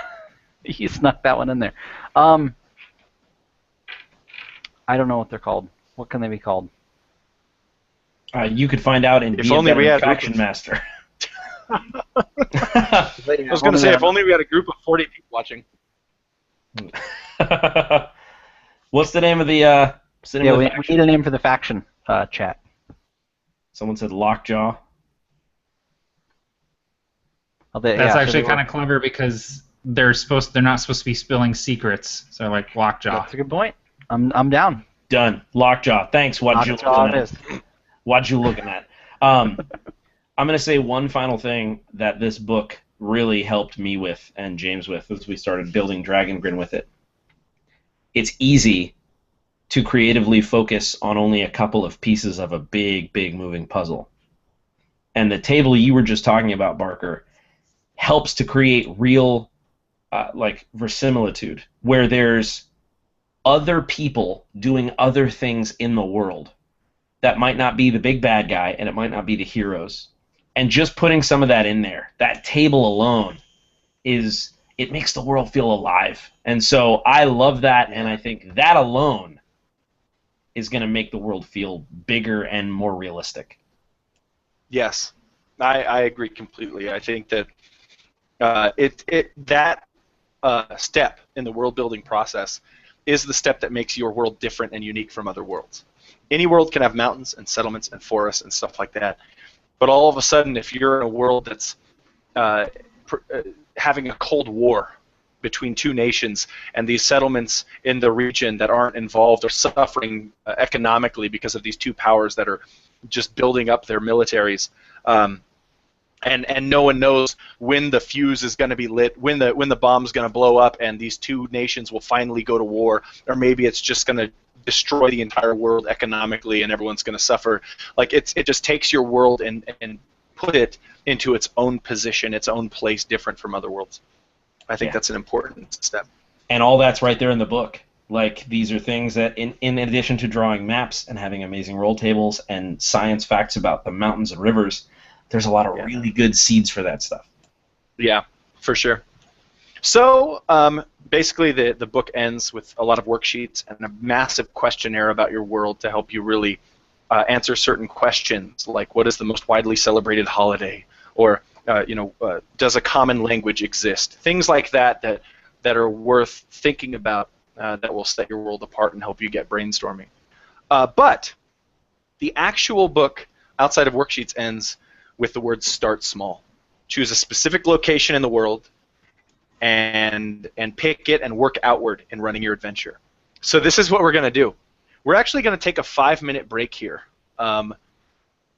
You snuck that one in there. I don't know what they're called. What can they be called? You could find out in If only we had Faction Master. I was going to say, if only we had a group of 40 people watching. What's the name of the? We need a name for the faction. Chat. Someone said Lockjaw. That's actually kind of clever because they're not supposed to be spilling secrets. So like Lockjaw. That's a good point. I'm down. Done. Lockjaw. Thanks. What you looking at? I'm gonna say one final thing that this book really helped me with and James with as we started building Dragon Grin with it. It's easy to creatively focus on only a couple of pieces of a big, big moving puzzle. And the table you were just talking about, Barker, helps to create real verisimilitude, where there's other people doing other things in the world that might not be the big bad guy and it might not be the heroes. And just putting some of that in there, that table alone, it makes the world feel alive. And so I love that, and I think that alone is going to make the world feel bigger and more realistic. Yes, I agree completely. I think that that step in the world building process is the step that makes your world different and unique from other worlds. Any world can have mountains and settlements and forests and stuff like that. But all of a sudden, if you're in a world that's having a cold war between two nations, and these settlements in the region that aren't involved are suffering economically because of these two powers that are just building up their militaries, and no one knows when the fuse is going to be lit, when the bomb's going to blow up, and these two nations will finally go to war, or maybe it's just going to destroy the entire world economically and everyone's going to suffer. Like it just takes your world and put it into its own position, its own place, different from other worlds. I think that's an important step. And all that's right there in the book. Like, these are things that, in addition to drawing maps and having amazing roll tables and science facts about the mountains and rivers, there's a lot of really good seeds for that stuff. Yeah, for sure. So basically, the book ends with a lot of worksheets and a massive questionnaire about your world to help you really answer certain questions, like what is the most widely celebrated holiday, or does a common language exist? Things like that are worth thinking about, that will set your world apart and help you get brainstorming. But the actual book, outside of worksheets, ends with the words "start small." Choose a specific location in the world, and pick it and work outward in running your adventure. So this is what we're going to do. We're actually going to take a 5-minute break here, but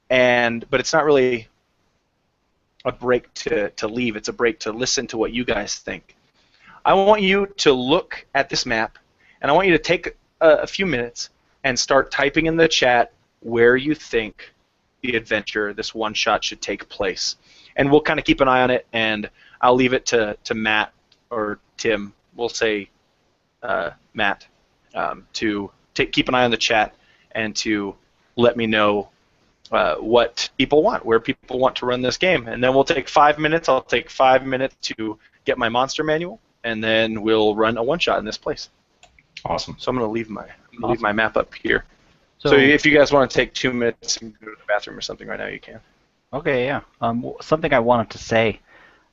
it's not really a break to leave. It's a break to listen to what you guys think. I want you to look at this map, and I want you to take a few minutes and start typing in the chat where you think the adventure, this one-shot, should take place. And we'll kind of keep an eye on it, and I'll leave it to Matt or Tim. We'll say Matt to keep an eye on the chat and to let me know what people want, where people want to run this game. And then we'll take 5 minutes. I'll take 5 minutes to get my monster manual, and then we'll run a one-shot in this place. Awesome. So I'm going to leave my map up here. So if you guys want to take 2 minutes and go to the bathroom or something right now, you can. Okay, yeah. Something I wanted to say,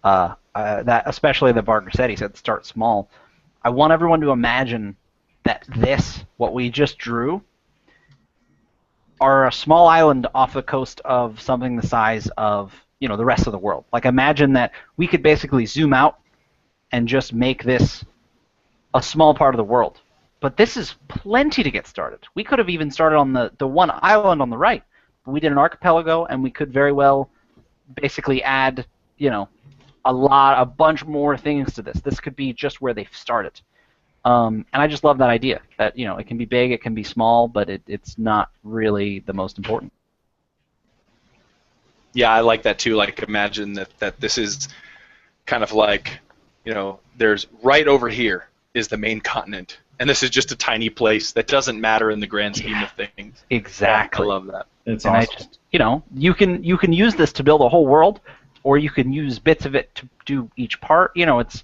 that especially that Barker said, he said start small. I want everyone to imagine that what we just drew, are a small island off the coast of something the size of, the rest of the world. Like, imagine that we could basically zoom out and just make this a small part of the world. But this is plenty to get started. We could have even started on the one island on the right. We did an archipelago, and we could very well basically add, a bunch more things to this. This could be just where they started. And I just love that idea, that, it can be big, it can be small, but it's not really the most important. Yeah, I like that too. Like, imagine that this is kind of like, there's right over here is the main continent, and this is just a tiny place that doesn't matter in the grand scheme of things. Exactly. I love that. It's and awesome. You can use this to build a whole world, or you can use bits of it to do each part. It's,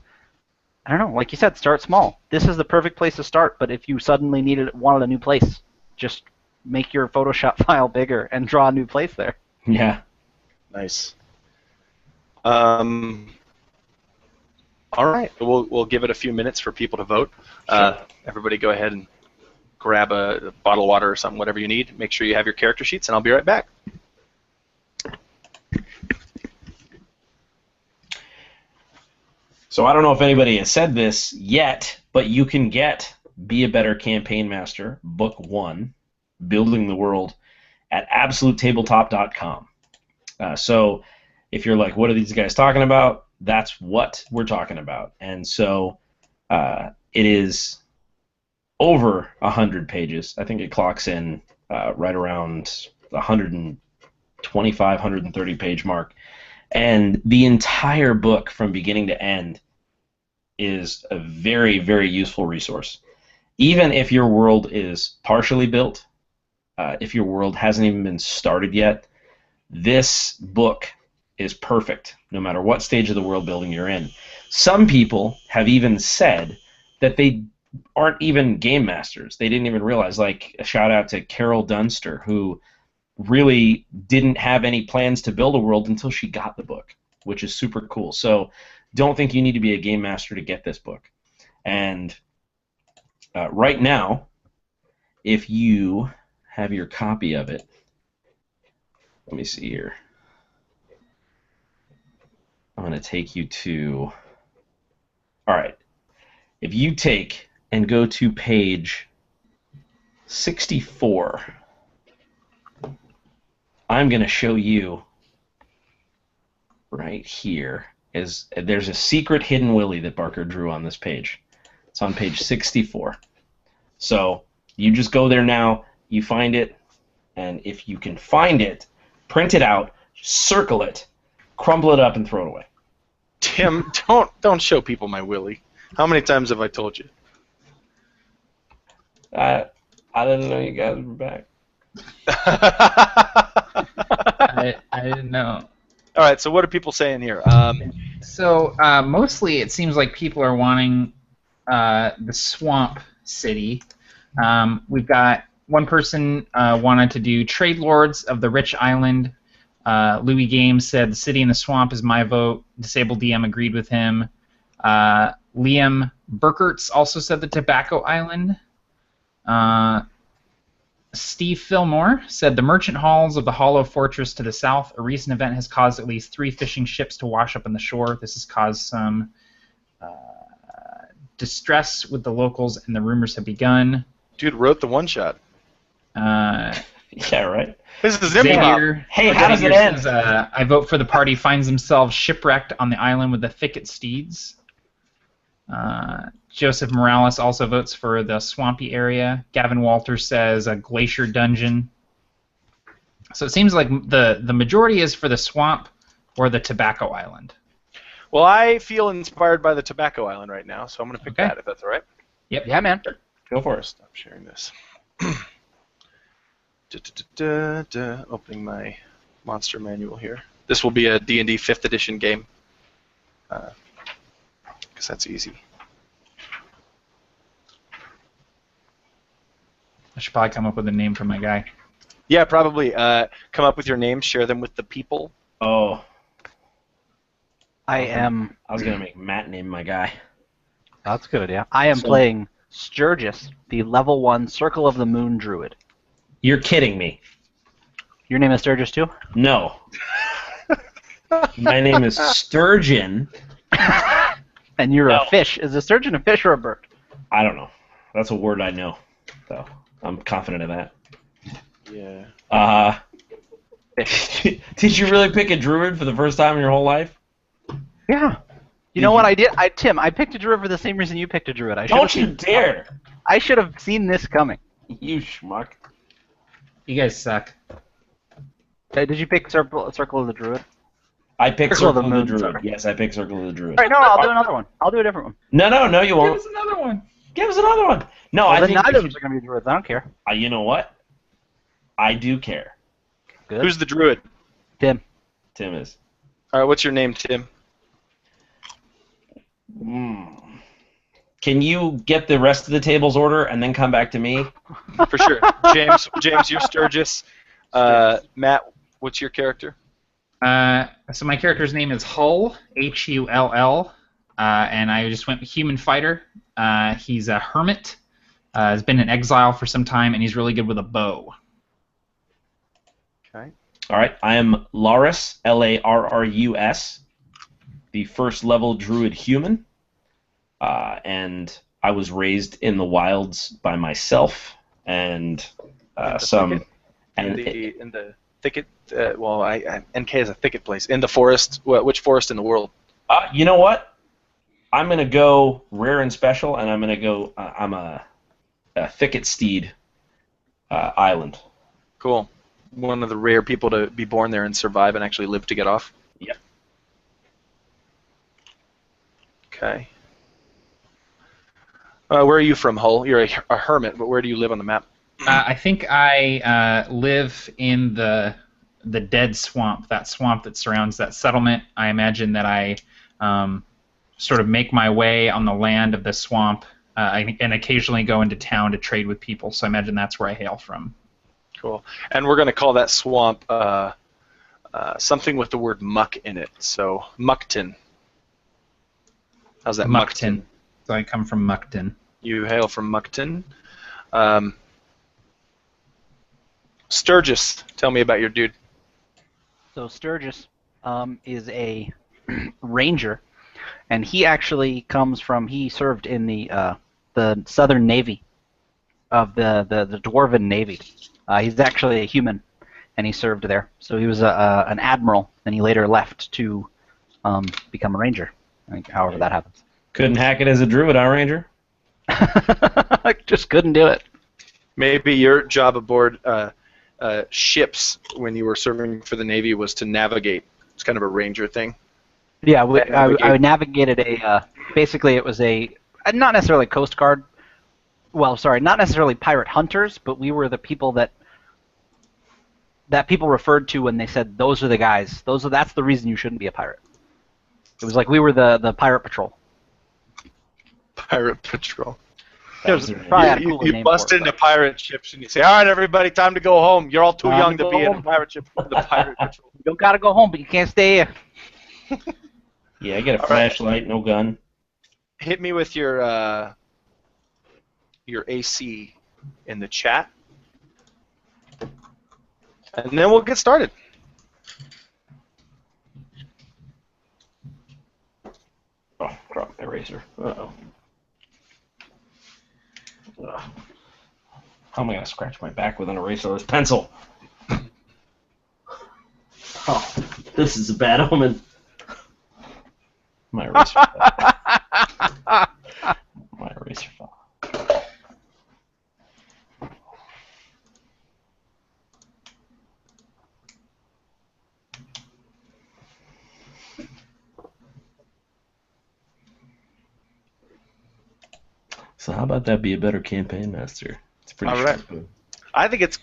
I don't know, like you said, start small. This is the perfect place to start, but if you suddenly wanted a new place, just make your Photoshop file bigger and draw a new place there. Yeah. Nice. All right, we'll give it a few minutes for people to vote. Sure. Everybody go ahead and grab a bottle of water or something, whatever you need. Make sure you have your character sheets, and I'll be right back. So I don't know if anybody has said this yet, but you can get Be a Better Campaign Master, Book 1, Building the World, at AbsoluteTabletop.com. So if you're like, what are these guys talking about? That's what we're talking about. And so it is over 100 pages. I think it clocks in right around 125, 130 page mark. And the entire book from beginning to end is a very, very useful resource. Even if your world is partially built, if your world hasn't even been started yet, this book is perfect no matter what stage of the world building you're in. Some people have even said that they aren't even game masters. They didn't even realize, like, a shout out to Carol Dunster, who really didn't have any plans to build a world until she got the book, which is super cool. So don't think you need to be a game master to get this book. And right now, if you have your copy of it, let me see here. I'm going to take you to, all right, if you take and go to page 64, I'm going to show you right here there's a secret hidden Willy that Barker drew on this page. It's on page 64. So you just go there now, you find it, and if you can find it, print it out, circle it, crumple it up, and throw it away. Tim, don't show people my Willy. How many times have I told you? I didn't know you guys were back. I didn't know. All right, so what are people saying here? So mostly it seems like people are wanting the swamp city. We've got one person wanted to do Trade Lords of the Rich Island. Louis Games said the city in the swamp is my vote. Disabled DM agreed with him. Liam Burkerts also said the Tobacco Island. Steve Fillmore said the merchant halls of the Hollow Fortress to the south. A recent event has caused at least 3 fishing ships to wash up on the shore. This has caused some distress with the locals, and the rumors have begun. Dude wrote the one-shot. Yeah, right. This is improv. Hey, how does it end? Says, I vote for the party finds themselves shipwrecked on the island with the thicket steeds. Joseph Morales also votes for the swampy area. Gavin Walters says a glacier dungeon. So it seems like the majority is for the swamp or the Tobacco Island. Well, I feel inspired by the Tobacco Island right now, so I'm going to pick that, if that's all right. Yep. Yeah, man. Go for it. Stop sharing this. Opening my monster manual here. This will be a D&D 5th edition game, because that's easy. I should probably come up with a name for my guy. Yeah, probably. Come up with your names, share them with the people. Oh. I was going to make Matt name my guy. That's good, yeah. I am playing Sturgis, the level 1 Circle of the Moon Druid. You're kidding me. Your name is Sturgis too? No. My name is Sturgeon. And you're a fish. Is a sturgeon a fish or a bird? I don't know. That's a word I know, so I'm confident of that. Yeah. Did you really pick a druid for the first time in your whole life? Yeah. You know what I did? Tim, I picked a druid for the same reason you picked a druid. Don't you dare! I should have seen this coming. You schmuck. You guys suck. Did you pick Circle of the Druid? I picked Circle of the Moon, Druid. sorry. Yes, I picked Circle of the Druid. All right, no, I'll do another one. I'll do a different one. No, you won't. Give us another one. Give us another one. No, Well, I then think neither of us are going to be druids. I don't care. You know what? I do care. Good. Who's the druid? Tim. Tim is. All right, what's your name, Tim? Can you get the rest of the table's order and then come back to me? For sure. James, you're Sturgis. Matt, what's your character? So my character's name is Hull, Hull, and I just went human fighter. He's a hermit. Has been in exile for some time, and he's really good with a bow. Okay. All right, I am Larus, Larrus, the first level druid human, and I was raised in the wilds by myself and some. In the thicket. NK is a thicket place. In the forest. Which forest in the world? You know what? I'm gonna go rare and special, and I'm gonna go. I'm a thicket steed island. Cool. One of the rare people to be born there and survive and actually live to get off. Yep. Okay. Where are you from, Hull? You're a hermit, but where do you live on the map? I think I live in the dead swamp, that swamp that surrounds that settlement. I imagine that I sort of make my way on the land of the swamp and occasionally go into town to trade with people, so I imagine that's where I hail from. Cool. And we're going to call that swamp something with the word muck in it, so Muckton. How's that? Muckton. So I come from Muckton. You hail from Muckton. Sturgis, tell me about your dude. So Sturgis is a ranger, and he actually comes from. He served in the Southern Navy of the Dwarven Navy. He's actually a human, and he served there. So he was an admiral, and he later left to become a ranger. I think, however that happens. Couldn't hack it as a druid, huh, Ranger? Just couldn't do it. Maybe your job aboard ships when you were serving for the Navy was to navigate. It's kind of a ranger thing. Yeah, I navigated basically it was not necessarily a Coast Guard well, sorry, not necessarily pirate hunters, but we were the people that people referred to when they said those are the guys. That's the reason you shouldn't be a pirate. It was like we were the pirate patrol. Pirate patrol. You bust into pirate ships and you say, "All right, everybody, time to go home. You're all too young to be in a pirate ship." The pirate patrol. You don't gotta go home, but you can't stay here. Yeah, I get a flashlight, no gun. Hit me with your AC in the chat, and then we'll get started. Oh, drop my eraser. Uh-oh. How am I going to scratch my back with an eraserless pencil? Oh, this is a bad omen. My eraser fell. My eraser fell. So how about that be a better campaign master? It's pretty straightforward. I think it's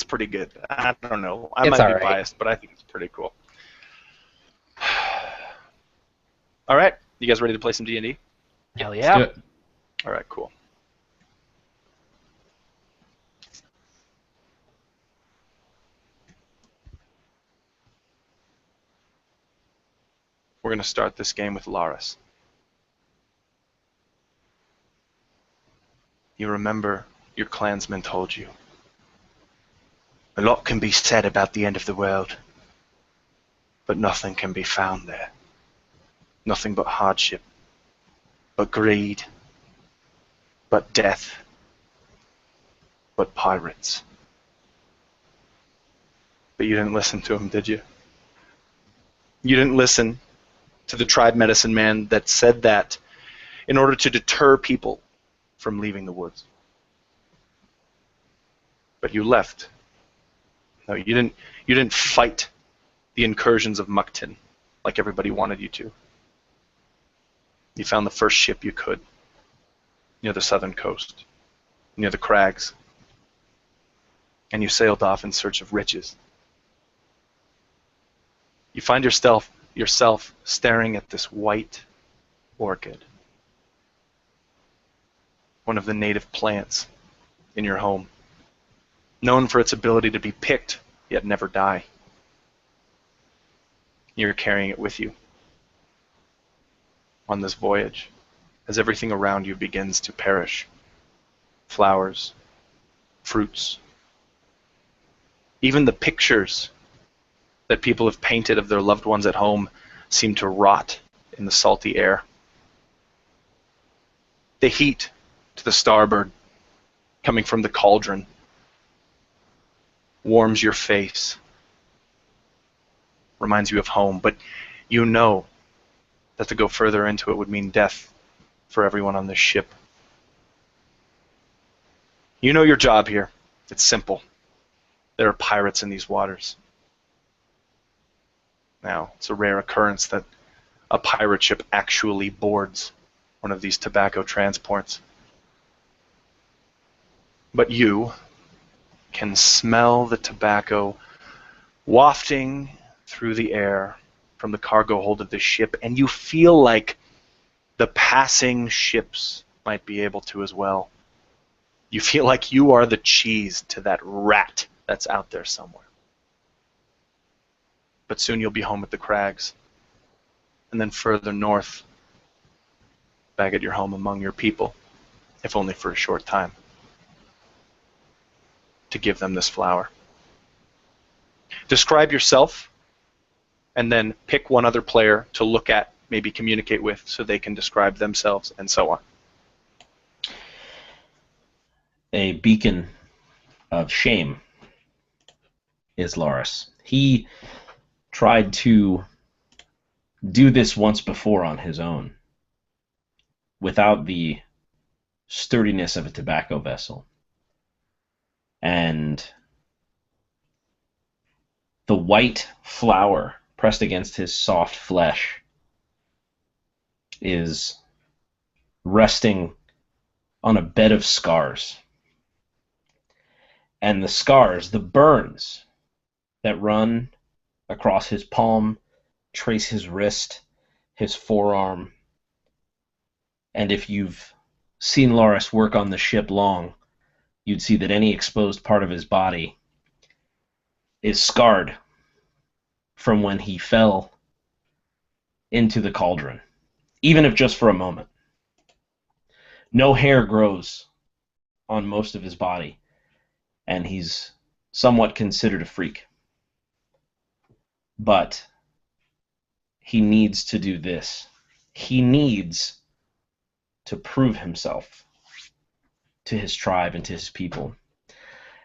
pretty good. I don't know. I might be biased, but I think it's pretty cool. All right, you guys ready to play some D&D? Hell yeah! Let's do it. All right, cool. We're going to start this game with Laris. You remember your clansmen told you. A lot can be said about the end of the world, but nothing can be found there. Nothing but hardship, but greed, but death, but pirates. But you didn't listen to him, did you? You didn't listen to the tribe medicine man that said that in order to deter people from leaving the woods. But you left. No, you didn't fight the incursions of Muktin like everybody wanted you to. You found the first ship you could near the southern coast, near the crags, and you sailed off in search of riches. You find yourself staring at this white orchid, one of the native plants in your home, known for its ability to be picked yet never die. You're carrying it with you on this voyage as everything around you begins to perish. Flowers, fruits, even the pictures that people have painted of their loved ones at home seem to rot in the salty air. The heat to the starboard coming from the cauldron warms your face, reminds you of home, but you know that to go further into it would mean death for everyone on this ship. You know your job here. It's simple. There are pirates in these waters. Now, it's a rare occurrence that a pirate ship actually boards one of these tobacco transports. But you can smell the tobacco wafting through the air from the cargo hold of the ship, and you feel like the passing ships might be able to as well. You feel like you are the cheese to that rat that's out there somewhere. But soon you'll be home at the crags, and then further north, back at your home among your people, if only for a short time, to give them this flower. Describe yourself, and then pick one other player to look at, maybe communicate with, so they can describe themselves, and so on. A beacon of shame is Laris. He tried to do this once before on his own, without the sturdiness of a tobacco vessel. And the white flower pressed against his soft flesh is resting on a bed of scars. And the scars, the burns that run across his palm, trace his wrist, his forearm. And if you've seen Loris work on the ship long, you'd see that any exposed part of his body is scarred from when he fell into the cauldron, even if just for a moment. No hair grows on most of his body, and he's somewhat considered a freak. But he needs to do this. He needs to prove himself to his tribe and to his people.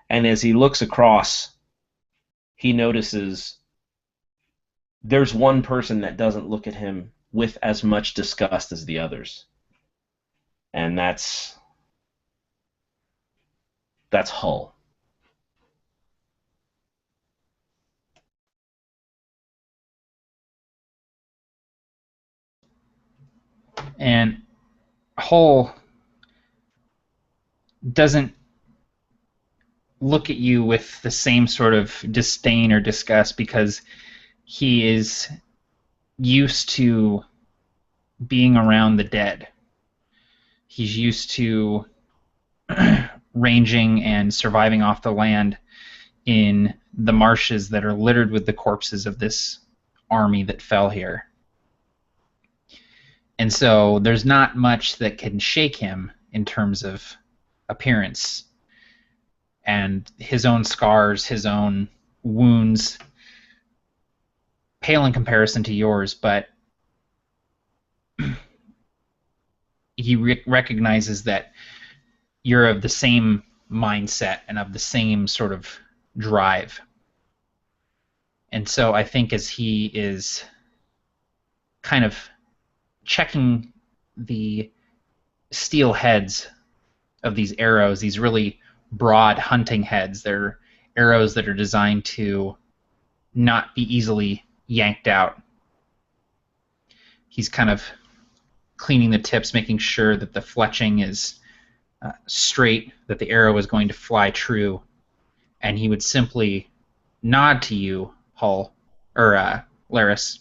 And as he looks across, he notices there's one person that doesn't look at him with as much disgust as the others. And that's Hull. And Hull doesn't look at you with the same sort of disdain or disgust because he is used to being around the dead. He's used to ranging and surviving off the land in the marshes that are littered with the corpses of this army that fell here. And so there's not much that can shake him in terms of appearance. And his own scars, his own wounds, pale in comparison to yours, but he recognizes that you're of the same mindset and of the same sort of drive. And so I think as he is kind of checking the steel heads of these arrows, these really broad hunting heads, they're arrows that are designed to not be easily yanked out. He's kind of cleaning the tips, making sure that the fletching is straight, that the arrow is going to fly true, and he would simply nod to you, Hull, or Laris.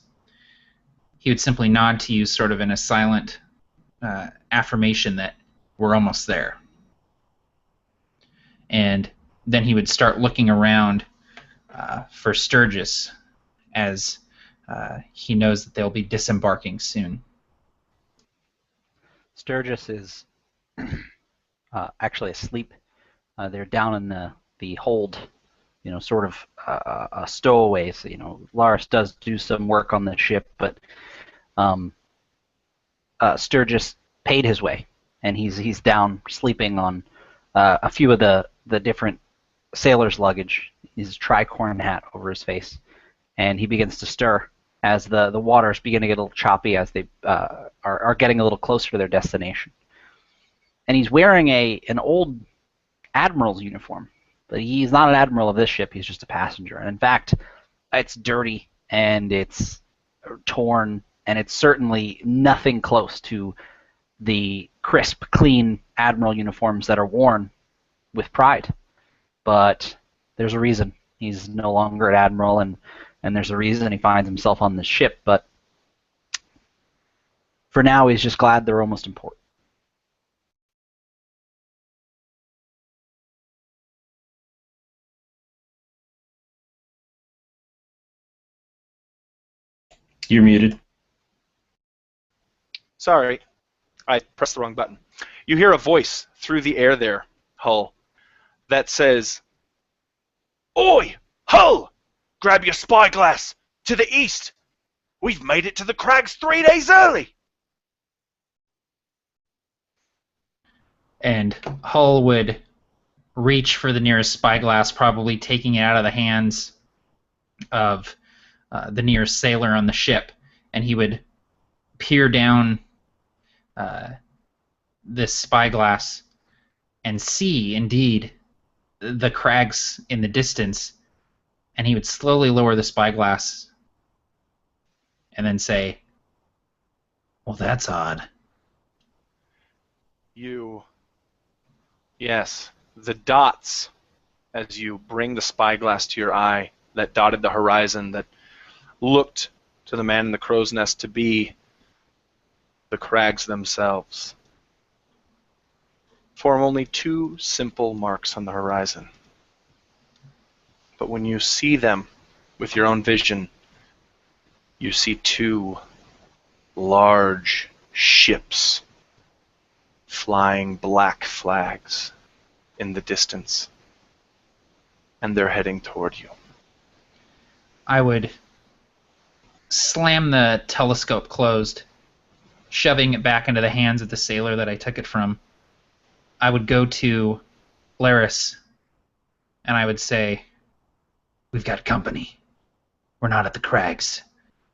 He would simply nod to you sort of in a silent affirmation that we're almost there. And then he would start looking around for Sturgis as he knows that they'll be disembarking soon. Sturgis is actually asleep. They're down in the hold, sort of a stowaway. So, Lars does do some work on the ship, but Sturgis paid his way, and he's down sleeping on a few of the different sailor's luggage. His tricorn hat over his face, and he begins to stir as the waters begin to get a little choppy as they are getting a little closer to their destination. And he's wearing an old admiral's uniform, but he's not an admiral of this ship. He's just a passenger. And in fact, it's dirty and it's torn, and it's certainly nothing close to the crisp, clean admiral uniforms that are worn with pride. But there's a reason he's no longer an admiral, and there's a reason he finds himself on this ship. But for now, he's just glad they're almost in port. You're muted. Sorry, I pressed the wrong button. You hear a voice through the air there, Hull, that says, "Oi, Hull! Grab your spyglass! To the east! We've made it to the crags 3 days early!" And Hull would reach for the nearest spyglass, probably taking it out of the hands of the nearest sailor on the ship, and he would peer down this spyglass and see, indeed, the crags in the distance, and he would slowly lower the spyglass and then say, "Well, that's odd." You Yes, the dots, as you bring the spyglass to your eye, that dotted the horizon, that looked to the man in the crow's nest to be the crags themselves, form only two simple marks on the horizon. But when you see them with your own vision, you see two large ships flying black flags in the distance, and they're heading toward you. I would slam the telescope closed, shoving it back into the hands of the sailor that I took it from. I would go to Laris, and I would say, "We've got company. We're not at the crags.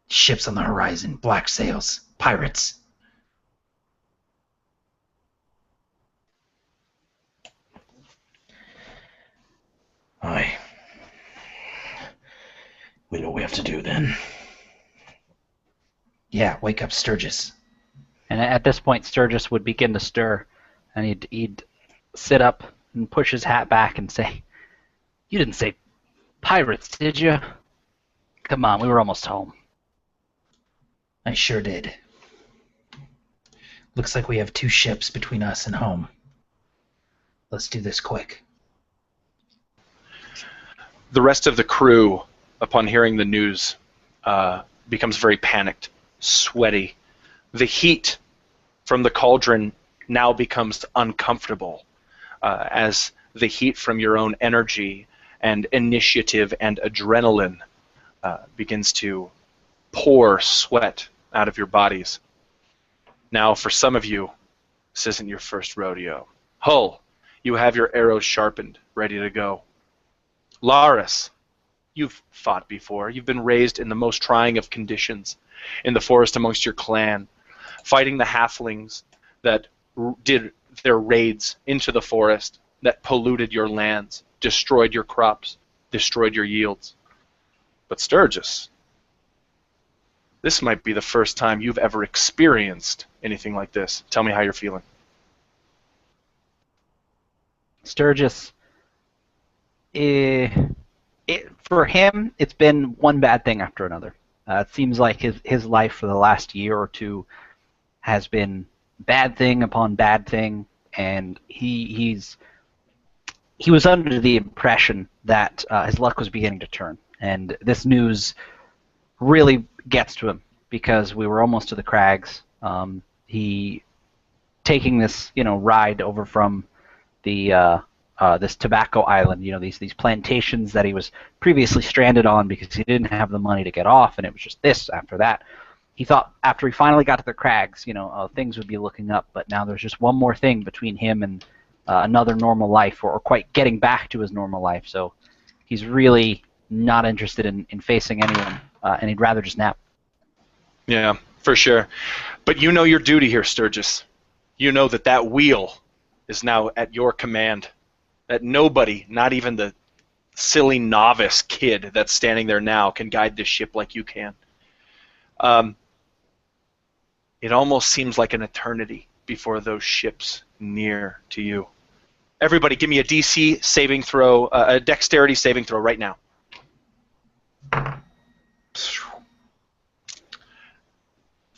Ships on the horizon, black sails, pirates." Aye. We know what we have to do then. Yeah, wake up Sturgis. And at this point, Sturgis would begin to stir, and he'd sit up and push his hat back and say, "You didn't say pirates, did you? Come on, we were almost home." I sure did. Looks like we have two ships between us and home. Let's do this quick. The rest of the crew, upon hearing the news, becomes very panicked, sweaty. The heat from the cauldron now becomes uncomfortable as the heat from your own energy and initiative and adrenaline begins to pour sweat out of your bodies. Now, for some of you, this isn't your first rodeo. Hull, you have your arrows sharpened, ready to go. Laris, you've fought before. You've been raised in the most trying of conditions in the forest amongst your clan, fighting the halflings that did their raids into the forest, that polluted your lands, destroyed your crops, destroyed your yields. But Sturgis, this might be the first time you've ever experienced anything like this. Tell me how you're feeling. Sturgis, for him, it's been one bad thing after another. It seems like his life for the last year or two has been bad thing upon bad thing, and he was under the impression that his luck was beginning to turn, and this news really gets to him because we were almost to the crags. He taking this ride over from the this tobacco island, these plantations that he was previously stranded on because he didn't have the money to get off, and it was just this after that. He thought after he finally got to the crags, things would be looking up, but now there's just one more thing between him and another normal life, or quite getting back to his normal life. So he's really not interested in facing anyone, and he'd rather just nap. Yeah, for sure. But you know your duty here, Sturgis. You know that wheel is now at your command. That nobody, not even the silly novice kid that's standing there now, can guide this ship like you can. It almost seems like an eternity before those ships near to you. Everybody, give me a DC saving throw, a dexterity saving throw right now.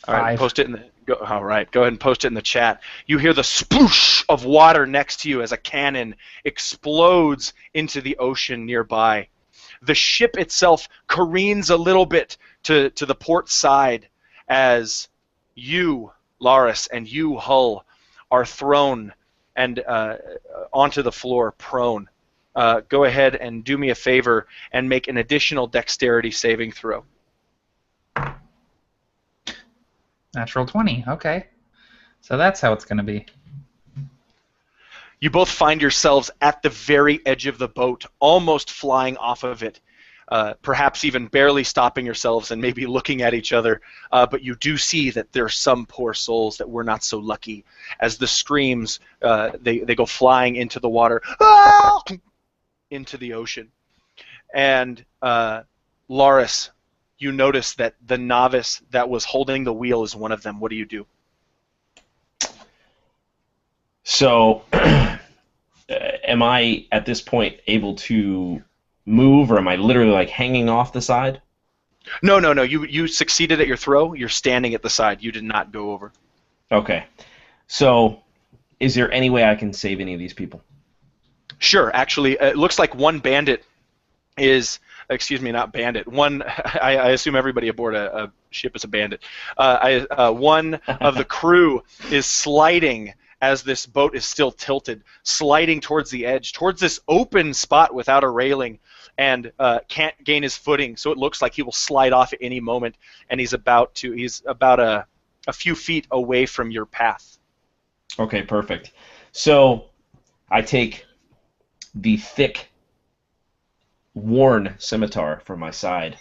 All right, post it in the. All right, go ahead and post it in the chat. You hear the sploosh of water next to you as a cannon explodes into the ocean nearby. The ship itself careens a little bit to the port side as you, Laris, and you, Hull, are thrown and onto the floor prone. Go ahead and do me a favor and make an additional dexterity saving throw. Natural 20, okay. So that's how it's going to be. You both find yourselves at the very edge of the boat, almost flying off of it, perhaps even barely stopping yourselves and maybe looking at each other, but you do see that there are some poor souls that were not so lucky. As the screams, they go flying into the water, into the ocean. And Laris, you notice that the novice that was holding the wheel is one of them. What do you do? So am I at this point able to move, or am I literally like hanging off the side? No, no, no. You succeeded at your throw. You're standing at the side. You did not go over. Okay. So, is there any way I can save any of these people? Sure. Actually, it looks like one bandit is, excuse me, not bandit. One, I assume everybody aboard a ship is a bandit. One of the crew is sliding as this boat is still tilted, sliding towards the edge, towards this open spot without a railing, and can't gain his footing. So it looks like he will slide off at any moment, and he's about a few feet away from your path. Okay, perfect. So I take the thick, worn scimitar from my side,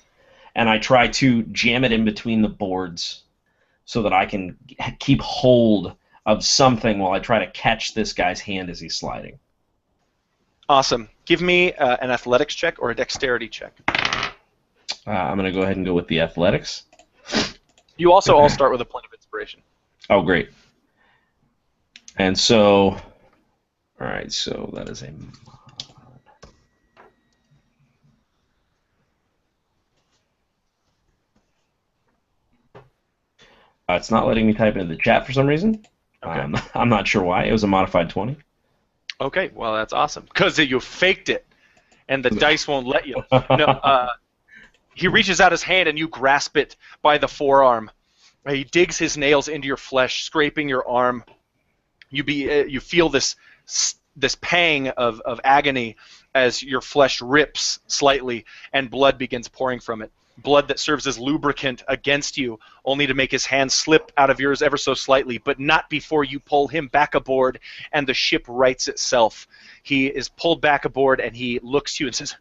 and I try to jam it in between the boards so that I can keep hold of something while I try to catch this guy's hand as he's sliding. Awesome. Give me an athletics check or a dexterity check. I'm going to go ahead and go with the athletics. You also all start with a point of inspiration. Oh, great. And so, all right, so that is a mod. It's not letting me type into the chat for some reason. Okay. I'm not sure why. It was a modified 20. Okay, well, that's awesome. Because you faked it, and the dice won't let you. No, he reaches out his hand, and you grasp it by the forearm. He digs his nails into your flesh, scraping your arm. You feel this pang of agony as your flesh rips slightly, and blood begins pouring from it. Blood that serves as lubricant against you, only to make his hand slip out of yours ever so slightly, but not before you pull him back aboard and the ship rights itself. He is pulled back aboard, and he looks to you and says,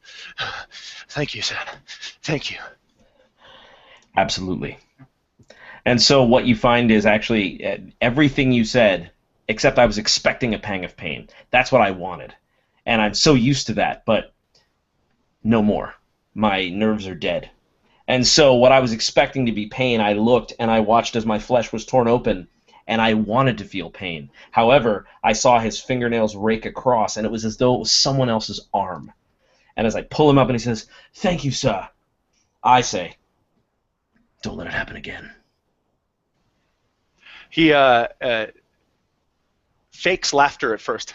"Thank you, son. Thank you." Absolutely. And so what you find is actually everything you said, except I was expecting a pang of pain. That's what I wanted. And I'm so used to that, but no more. My nerves are dead. And so what I was expecting to be pain, I looked and I watched as my flesh was torn open, and I wanted to feel pain. However, I saw his fingernails rake across, and it was as though it was someone else's arm. And as I pull him up and he says, "Thank you, sir," I say, "Don't let it happen again." He fakes laughter at first,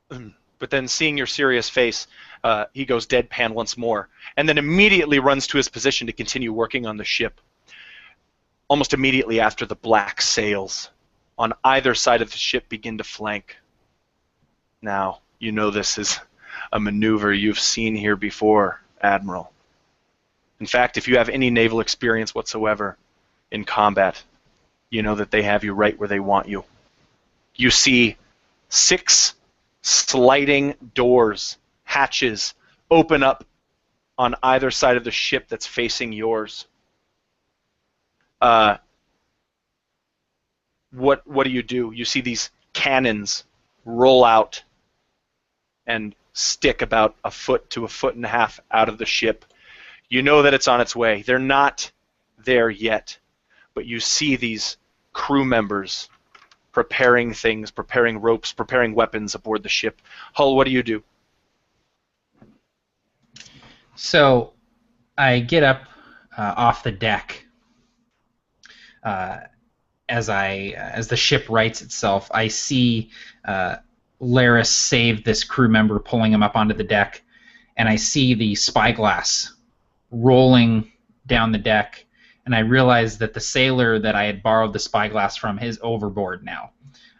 but then seeing your serious face, he goes deadpan once more, and then immediately runs to his position to continue working on the ship. Almost immediately after, the black sails on either side of the ship begin to flank. Now, you know this is a maneuver you've seen here before, Admiral. In fact, if you have any naval experience whatsoever in combat, you know that they have you right where they want you. You see 6 sliding doors, hatches, open up on either side of the ship that's facing yours. What do? You see these cannons roll out and stick about a foot to a foot and a half out of the ship. You know that it's on its way. They're not there yet, but you see these crew members preparing things, preparing ropes, preparing weapons aboard the ship. Hull, what do you do? So I get up off the deck. As the ship rights itself, I see Laris save this crew member, pulling him up onto the deck, and I see the spyglass rolling down the deck, and I realize that the sailor that I had borrowed the spyglass from is overboard now.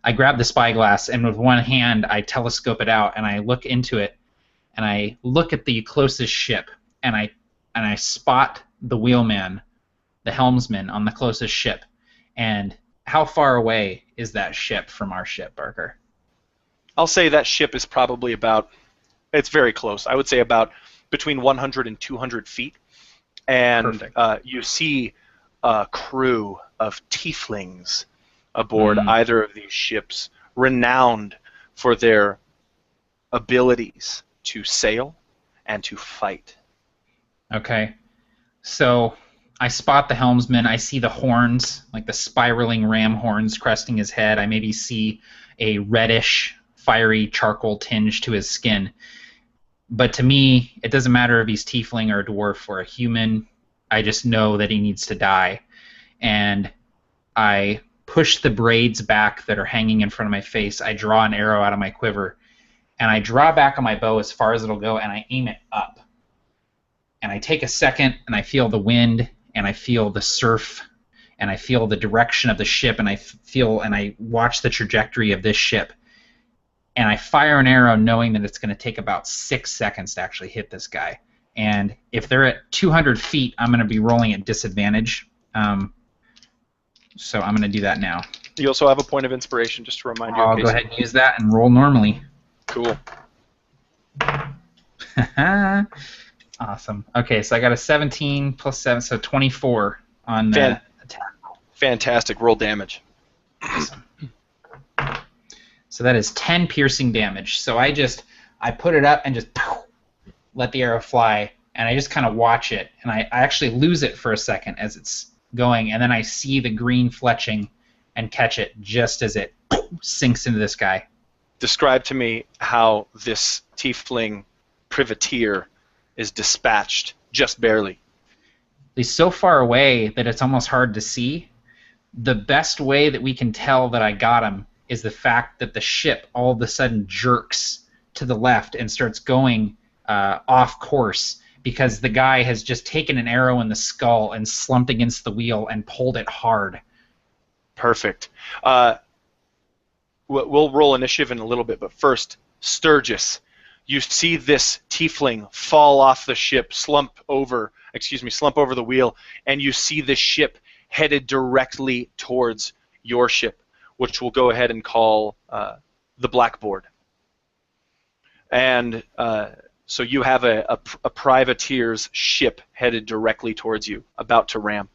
I grab the spyglass, and with one hand I telescope it out, and I look into it, and I look at the closest ship, and I spot the wheelman, the helmsman on the closest ship. And how far away is that ship from our ship, Barker? I'll say that ship is probably about, it's very close. I would say about between 100 and 200 feet. And you see a crew of tieflings aboard either of these ships, renowned for their abilities to sail and to fight. Okay. So I spot the helmsman. I see the horns, like the spiraling ram horns cresting his head. I maybe see a reddish fiery charcoal tinge to his skin. But to me, it doesn't matter if he's tiefling or a dwarf or a human. I just know that he needs to die. And I push the braids back that are hanging in front of my face. I draw an arrow out of my quiver, and I draw back on my bow as far as it'll go, and I aim it up. And I take a second, and I feel the wind, and I feel the surf, and I feel the direction of the ship, and I watch the trajectory of this ship. And I fire an arrow knowing that it's going to take about 6 seconds to actually hit this guy. And if they're at 200 feet, I'm going to be rolling at disadvantage. So I'm going to do that now. You also have a point of inspiration, just to remind you. I'll go ahead and use that and roll normally. Cool. Awesome. Okay, so I got a 17 plus 7, so 24 on the attack. Fantastic. Roll damage. Awesome. So that is 10 piercing damage. So I put it up and just let the arrow fly, and I just kind of watch it, and I actually lose it for a second as it's going, and then I see the green fletching and catch it just as it sinks into this guy. Describe to me how this tiefling privateer is dispatched just barely. He's so far away that it's almost hard to see. The best way that we can tell that I got him is the fact that the ship all of a sudden jerks to the left and starts going off course because the guy has just taken an arrow in the skull and slumped against the wheel and pulled it hard. Perfect. We'll roll initiative in a little bit, but first, Sturgis. You see this tiefling fall off the ship, slump over the wheel, and you see the ship headed directly towards your ship, which we'll go ahead and call the Blackboard. And so you have a privateer's ship headed directly towards you, about to ram.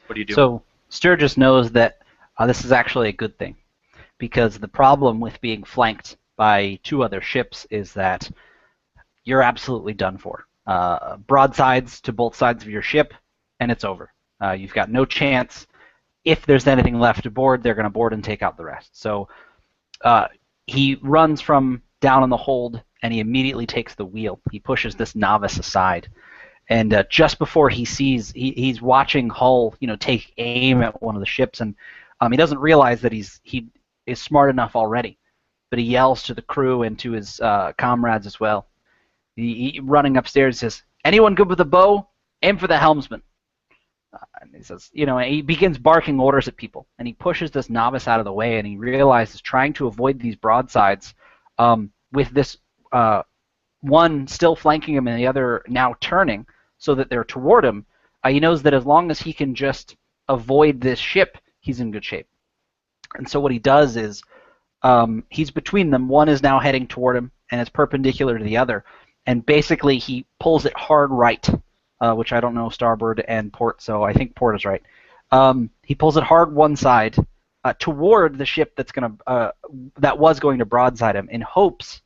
What do you do? So Sturgis knows that this is actually a good thing, because the problem with being flanked by 2 other ships is that you're absolutely done for. Broadsides to both sides of your ship, and it's over. You've got no chance. If there's anything left to board, they're going to board and take out the rest. So he runs from down in the hold, and he immediately takes the wheel. He pushes this novice aside. And just before he sees, he's watching Hull, take aim at one of the ships, and he doesn't realize that he is smart enough already. But he yells to the crew and to his comrades as well. He running upstairs says, "Anyone good with a bow? Aim for the helmsman." And he says, he begins barking orders at people, and he pushes this novice out of the way, and he realizes trying to avoid these broadsides with this one still flanking him and the other now turning so that they're toward him, he knows that as long as he can just avoid this ship, he's in good shape. And so what he does is he's between them. One is now heading toward him, and it's perpendicular to the other. And basically he pulls it hard right, which I don't know starboard and port, so I think port is right. He pulls it hard one side toward the ship that was going to broadside him, in hopes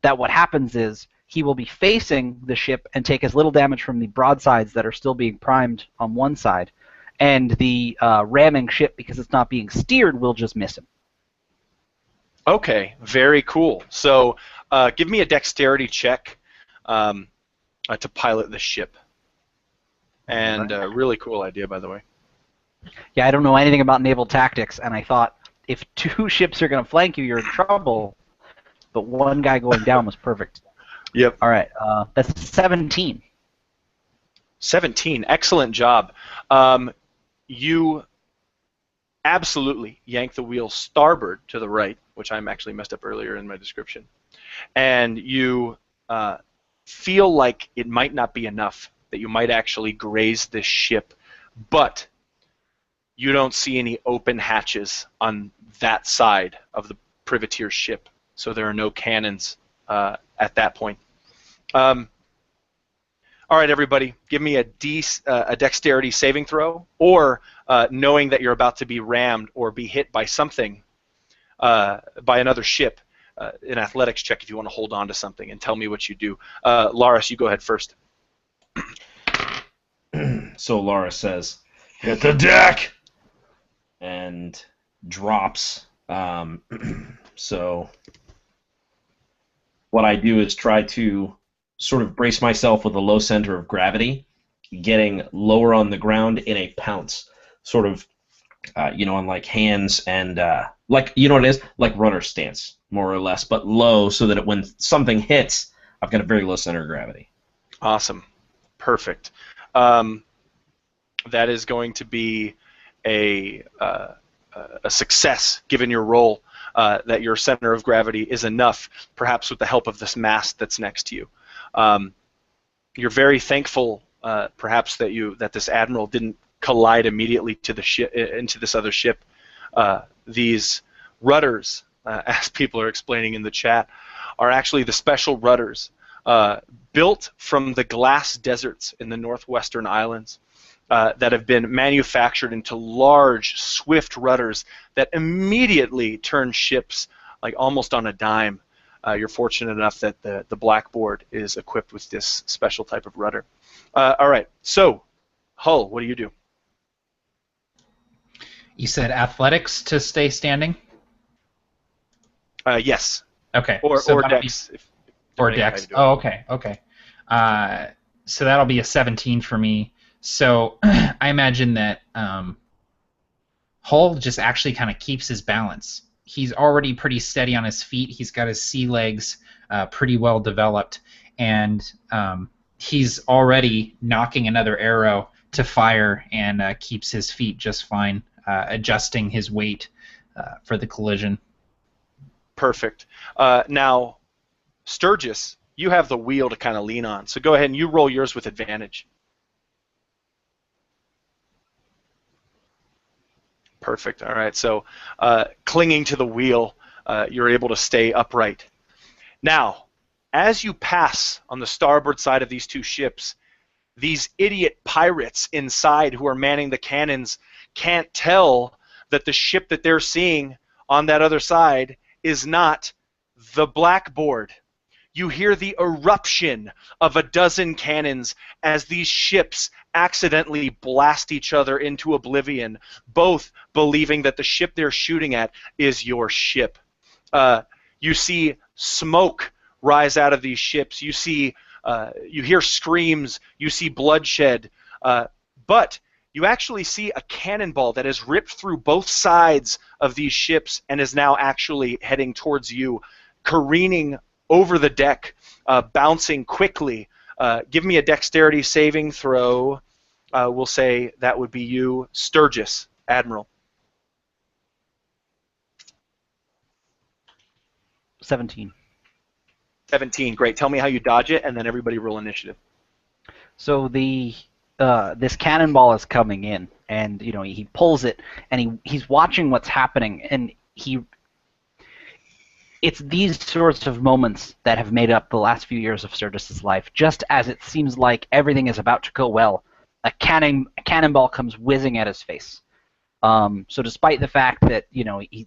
that what happens is he will be facing the ship and take as little damage from the broadsides that are still being primed on one side, and the ramming ship, because it's not being steered, will just miss him. Okay, very cool. So give me a dexterity check to pilot the ship. And really cool idea, by the way. Yeah, I don't know anything about naval tactics, and I thought if 2 ships are going to flank you, you're in trouble. But one guy going down was perfect. Yep. All right, that's 17. 17, excellent job. You absolutely yank the wheel starboard to the right, which I'm actually messed up earlier in my description. And you feel like it might not be enough, that you might actually graze this ship, but you don't see any open hatches on that side of the privateer ship, so there are no cannons at that point. All right, everybody, give me a dexterity saving throw, or knowing that you're about to be rammed or be hit by something, by another ship, an athletics check if you want to hold on to something, and tell me what you do. Laris, you go ahead first. So Laris says, "Hit the deck!" and drops. So what I do is try to sort of brace myself with a low center of gravity, getting lower on the ground in a pounce, sort of, on like hands and like, you know what it is? Like runner stance, more or less, but low so that when something hits, I've got a very low center of gravity. Awesome. Perfect. That is going to be a success given your role, that your center of gravity is enough, perhaps with the help of this mast that's next to you. You're very thankful, perhaps, that this admiral didn't collide immediately to the ship, into this other ship. These rudders, as people are explaining in the chat, are actually the special rudders built from the glass deserts in the northwestern islands that have been manufactured into large, swift rudders that immediately turn ships like almost on a dime. You're fortunate enough that the Blackboard is equipped with this special type of rudder. All right, so Hull, what do you do? You said athletics to stay standing? Yes. Okay. Or dex. Or dex. Oh, okay. Okay. So that'll be a 17 for me. So I imagine that Hull just actually kind of keeps his balance. He's already pretty steady on his feet. He's got his sea legs pretty well developed, and he's already knocking another arrow to fire and keeps his feet just fine, adjusting his weight for the collision. Perfect. Now, Sturgis, you have the wheel to kind of lean on, so go ahead and you roll yours with advantage. Perfect. All right. So, clinging to the wheel, you're able to stay upright. Now, as you pass on the starboard side of these two ships, these idiot pirates inside who are manning the cannons can't tell that the ship that they're seeing on that other side is not the Blackboard. You hear the eruption of a dozen cannons as these ships accidentally blast each other into oblivion, both believing that the ship they're shooting at is your ship. You see smoke rise out of these ships. You hear screams. You see bloodshed. But you actually see a cannonball that has ripped through both sides of these ships and is now actually heading towards you, careening over the deck, bouncing quickly. Give me a dexterity saving throw. We'll say that would be you, Sturgis, Admiral. 17. 17, great. Tell me how you dodge it, and then everybody roll initiative. So this cannonball is coming in, and he pulls it, and he's watching what's happening, and it's these sorts of moments that have made up the last few years of Sturgis's life. Just as it seems like everything is about to go well, a cannonball comes whizzing at his face. So despite the fact that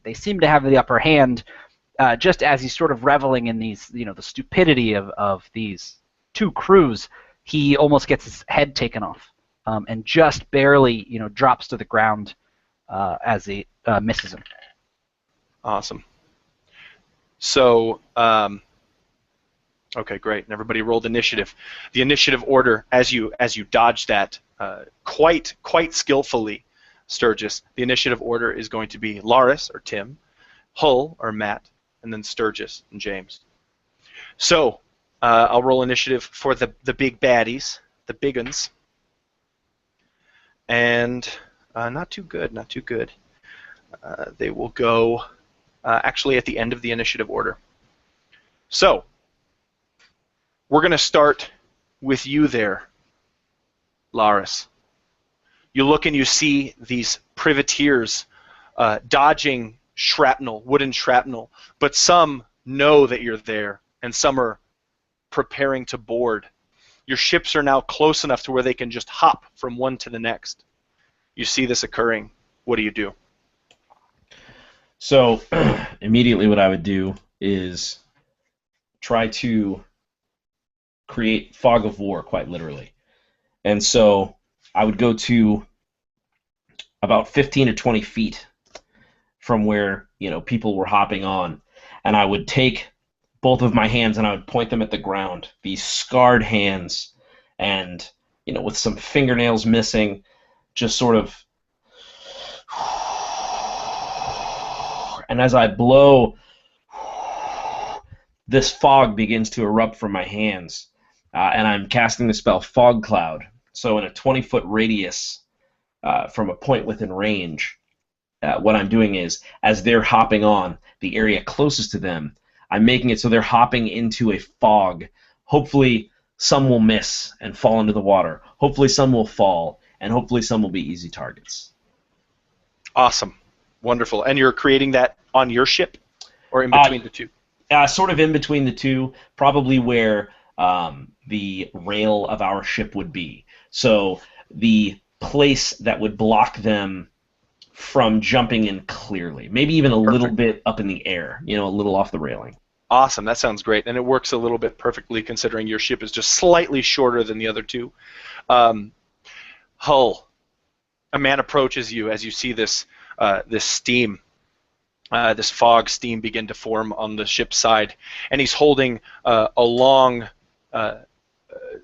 they seem to have the upper hand, just as he's sort of reveling in these the stupidity of these two crews, he almost gets his head taken off and just barely drops to the ground as he misses him. Awesome. So, okay, great. And everybody rolled initiative. The initiative order, as you dodge that quite skillfully, Sturgis, the initiative order is going to be Laris, or Tim, Hull, or Matt, and then Sturgis and James. So, I'll roll initiative for the big baddies, the big uns. And not too good, not too good. They will go actually at the end of the initiative order. So, we're going to start with you there, Laris. You look and you see these privateers dodging shrapnel, wooden shrapnel, but some know that you're there, and some are preparing to board. Your ships are now close enough to where they can just hop from one to the next. You see this occurring. What do you do? So immediately what I would do is try to create fog of war, quite literally. And so I would go to about 15 to 20 feet from where people were hopping on, and I would take both of my hands and I would point them at the ground. These scarred hands, and with some fingernails missing, just sort of. And as I blow, this fog begins to erupt from my hands, and I'm casting the spell Fog Cloud. So in a 20-foot radius from a point within range, what I'm doing is, as they're hopping on the area closest to them, I'm making it so they're hopping into a fog. Hopefully some will miss and fall into the water. Hopefully some will fall, and hopefully some will be easy targets. Awesome. Wonderful. And you're creating that on your ship, or in between the two? Sort of in between the two, probably where the rail of our ship would be. So the place that would block them from jumping in clearly. Maybe even a little bit up in the air, a little off the railing. Awesome. That sounds great. And it works a little bit perfectly considering your ship is just slightly shorter than the other two. Hull, a man approaches you as you see this steam, this fog steam begin to form on the ship's side, and he's holding a long,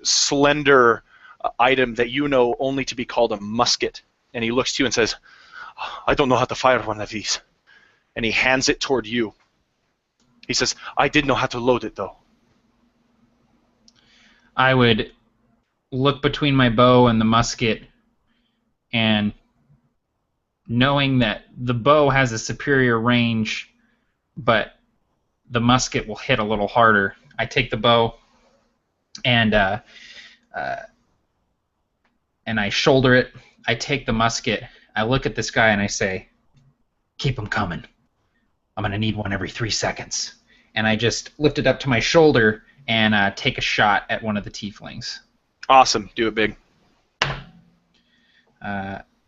slender item that you know only to be called a musket. And he looks to you and says, "I don't know how to fire one of these." And he hands it toward you. He says, "I did know how to load it, though." I would look between my bow and the musket, and knowing that the bow has a superior range, but the musket will hit a little harder, I take the bow and I shoulder it. I take the musket. I look at this guy and I say, "Keep them coming. I'm going to need one every 3 seconds." And I just lift it up to my shoulder and take a shot at one of the tieflings. Awesome. Do it big.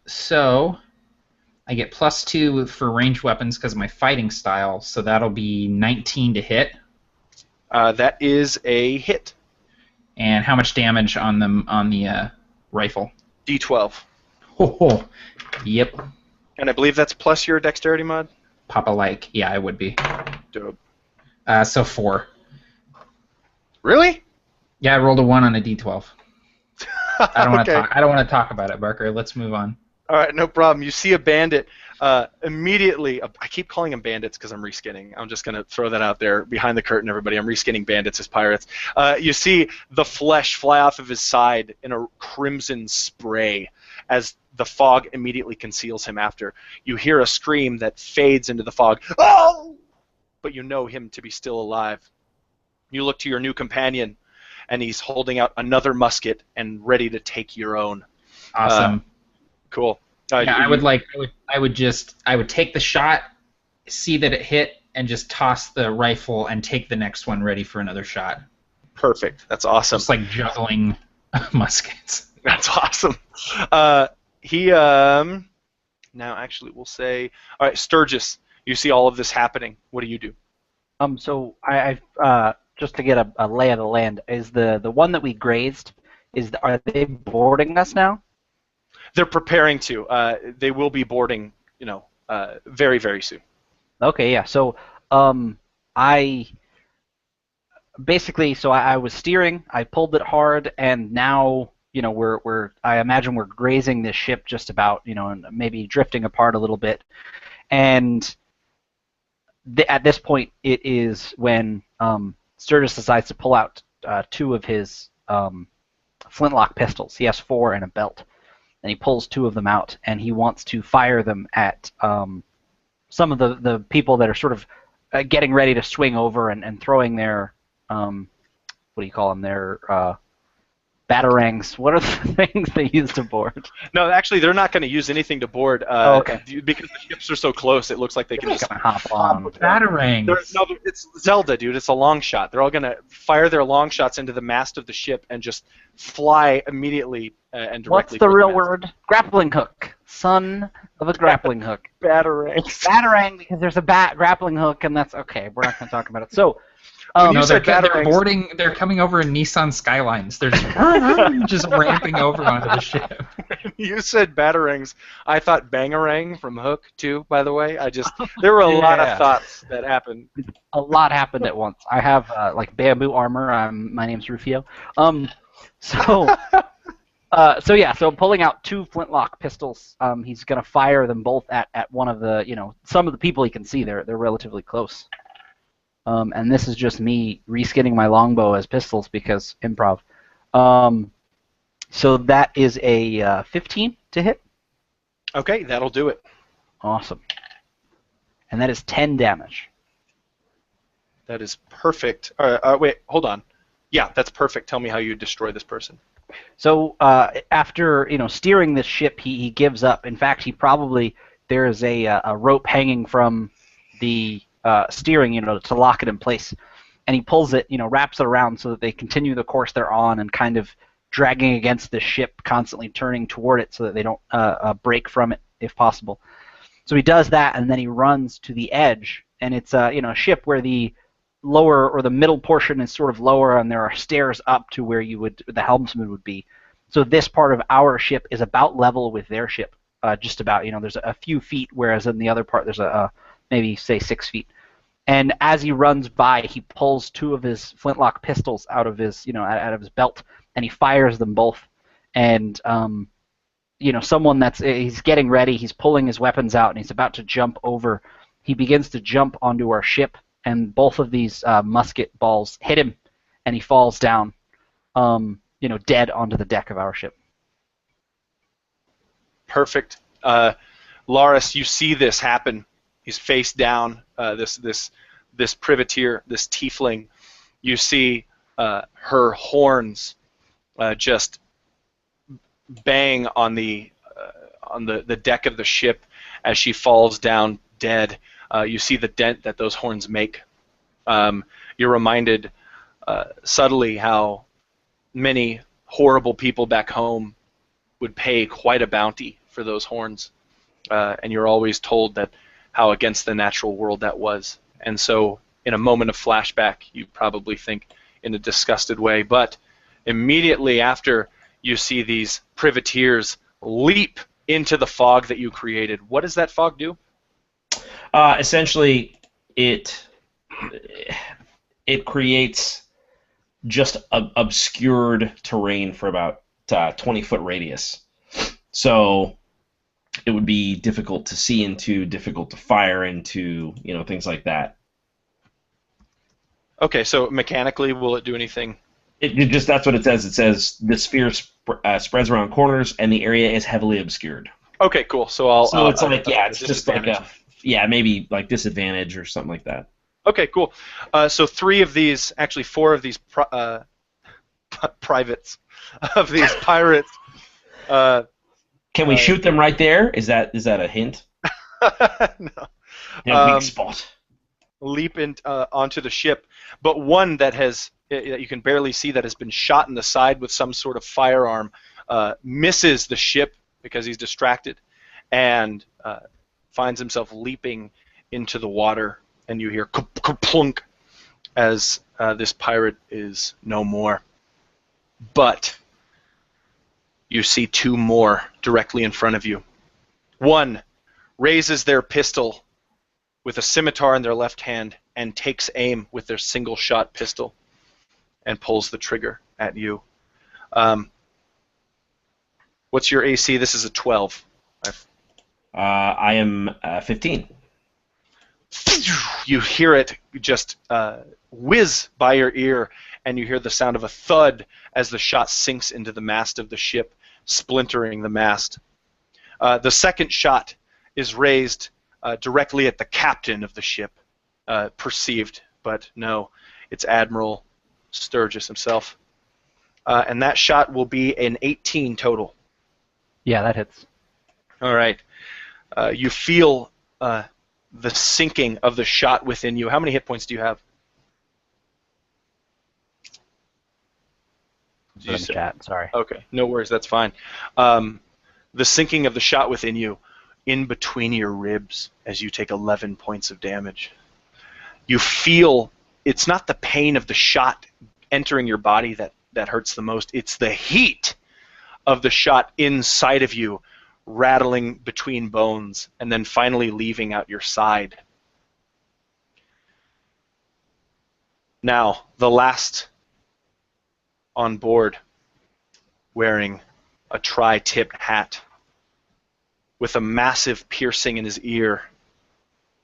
So I get +2 for ranged weapons because of my fighting style, so that'll be 19 to hit. That is a hit. And how much damage on the rifle? D12. Oh, yep. And I believe that's plus your dexterity mod? Papa-like. Yeah, it would be. Dope. So 4. Really? Yeah, I rolled a 1 on a D12. I don't want to Okay. talk. I don't want to talk about it, Barker. Let's move on. All right, no problem. You see a bandit immediately. I keep calling them bandits because I'm reskinning. I'm just going to throw that out there behind the curtain, everybody. I'm reskinning bandits as pirates. You see the flesh fly off of his side in a crimson spray as the fog immediately conceals him after. You hear a scream that fades into the fog. Oh! But you know him to be still alive. You look to your new companion, and he's holding out another musket and ready to take your own. Awesome. Cool. Yeah, I would take the shot, see that it hit, and just toss the rifle and take the next one ready for another shot. Perfect. That's awesome. Just like juggling muskets. That's awesome. Now actually we'll say, all right, Sturgis, you see all of this happening. What do you do? So I just to get a lay of the land, is the one that we grazed, are they boarding us now? They're preparing to. They will be boarding, very, very soon. Okay, yeah. So I was steering. I pulled it hard, and now I imagine we're grazing this ship just about, and maybe drifting apart a little bit. And at this point, it is when Sturgis decides to pull out 2 of his flintlock pistols. He has 4 and a belt. And he pulls 2 of them out, and he wants to fire them at some of the people that are sort of getting ready to swing over and throwing their, what do you call them, their batarangs. What are the things they use to board? No, actually, they're not going to use anything to board. Okay. Because the ships are so close, it looks like they can just hop on. Batarang. No, it's Zelda, dude. It's a long shot. They're all going to fire their long shots into the mast of the ship and just fly immediately and directly. What's the real word? Grappling hook. Son of a grappling hook. Batarang. Batarang, because there's a grappling hook, and that's okay. We're not going to talk about it. So No, they're boarding. They're coming over in Nissan Skylines. They're just ramping over onto the ship. You said batarangs. I thought bangarang from Hook too. By the way, there were a lot of thoughts that happened. A lot happened at once. I have like bamboo armor. My name's Rufio. So pulling out 2 flintlock pistols. He's gonna fire them both at one of the some of the people he can see. They're relatively close. And this is just me reskinning my longbow as pistols because improv. So that is a 15 to hit. Okay, that'll do it. Awesome. And that is 10 damage. That is perfect. Wait, hold on. Yeah, that's perfect. Tell me how you destroy this person. So after steering this ship, he gives up. In fact, there is a rope hanging from the steering, to lock it in place, and he pulls it, wraps it around so that they continue the course they're on and kind of dragging against the ship, constantly turning toward it so that they don't break from it if possible. So he does that, and then he runs to the edge, and it's a ship where the lower or the middle portion is sort of lower, and there are stairs up to where the helmsman would be. So this part of our ship is about level with their ship, just about. There's a few feet, whereas in the other part there's maybe say 6 feet. And as he runs by, he pulls 2 of his flintlock pistols out of his out of his belt, and he fires them both. And someone he's getting ready, he's pulling his weapons out, and he's about to jump over. He begins to jump onto our ship, and both of these musket balls hit him, and he falls down, dead onto the deck of our ship. Perfect. Laris, you see this happen. He's face down. This privateer, this tiefling. You see her horns just bang on the deck of the ship as she falls down dead. You see the dent that those horns make. You're reminded subtly how many horrible people back home would pay quite a bounty for those horns, and you're always told that how against the natural world that was. And so in a moment of flashback, you probably think in a disgusted way, but immediately after you see these privateers leap into the fog that you created, what does that fog do? Essentially, it creates just obscured terrain for about 20-foot radius. So it would be difficult to see into, difficult to fire into, things like that. Okay, so mechanically, will it do anything? That's what it says. It says the sphere spreads around corners and the area is heavily obscured. Okay, cool. So it's just like maybe like disadvantage or something like that. Okay, cool. So 4 of these privates of these pirates. Can we shoot them right there? Is that a hint? No. Weak spot. Leap onto the ship, but one that you can barely see that has been shot in the side with some sort of firearm misses the ship because he's distracted and finds himself leaping into the water, and you hear kerplunk as this pirate is no more. But you see 2 more directly in front of you. One raises their pistol with a scimitar in their left hand and takes aim with their single-shot pistol and pulls the trigger at you. What's your AC? This is a 12. I am 15. You hear it just whiz by your ear, and you hear the sound of a thud as the shot sinks into the mast of the ship, splintering the mast. The second shot is raised directly at the captain of the ship, perceived, but no, it's Admiral Sturgis himself. And that shot will be an 18 total. Yeah, that hits. All right. You feel the sinking of the shot within you. How many hit points do you have? Chat, sorry. Okay, no worries, that's fine. The sinking of the shot within you, in between your ribs, as you take 11 points of damage. You feel it's not the pain of the shot entering your body that hurts the most. It's the heat of the shot inside of you, rattling between bones, and then finally leaving out your side. Now, the last on board, wearing a tri-tip hat with a massive piercing in his ear,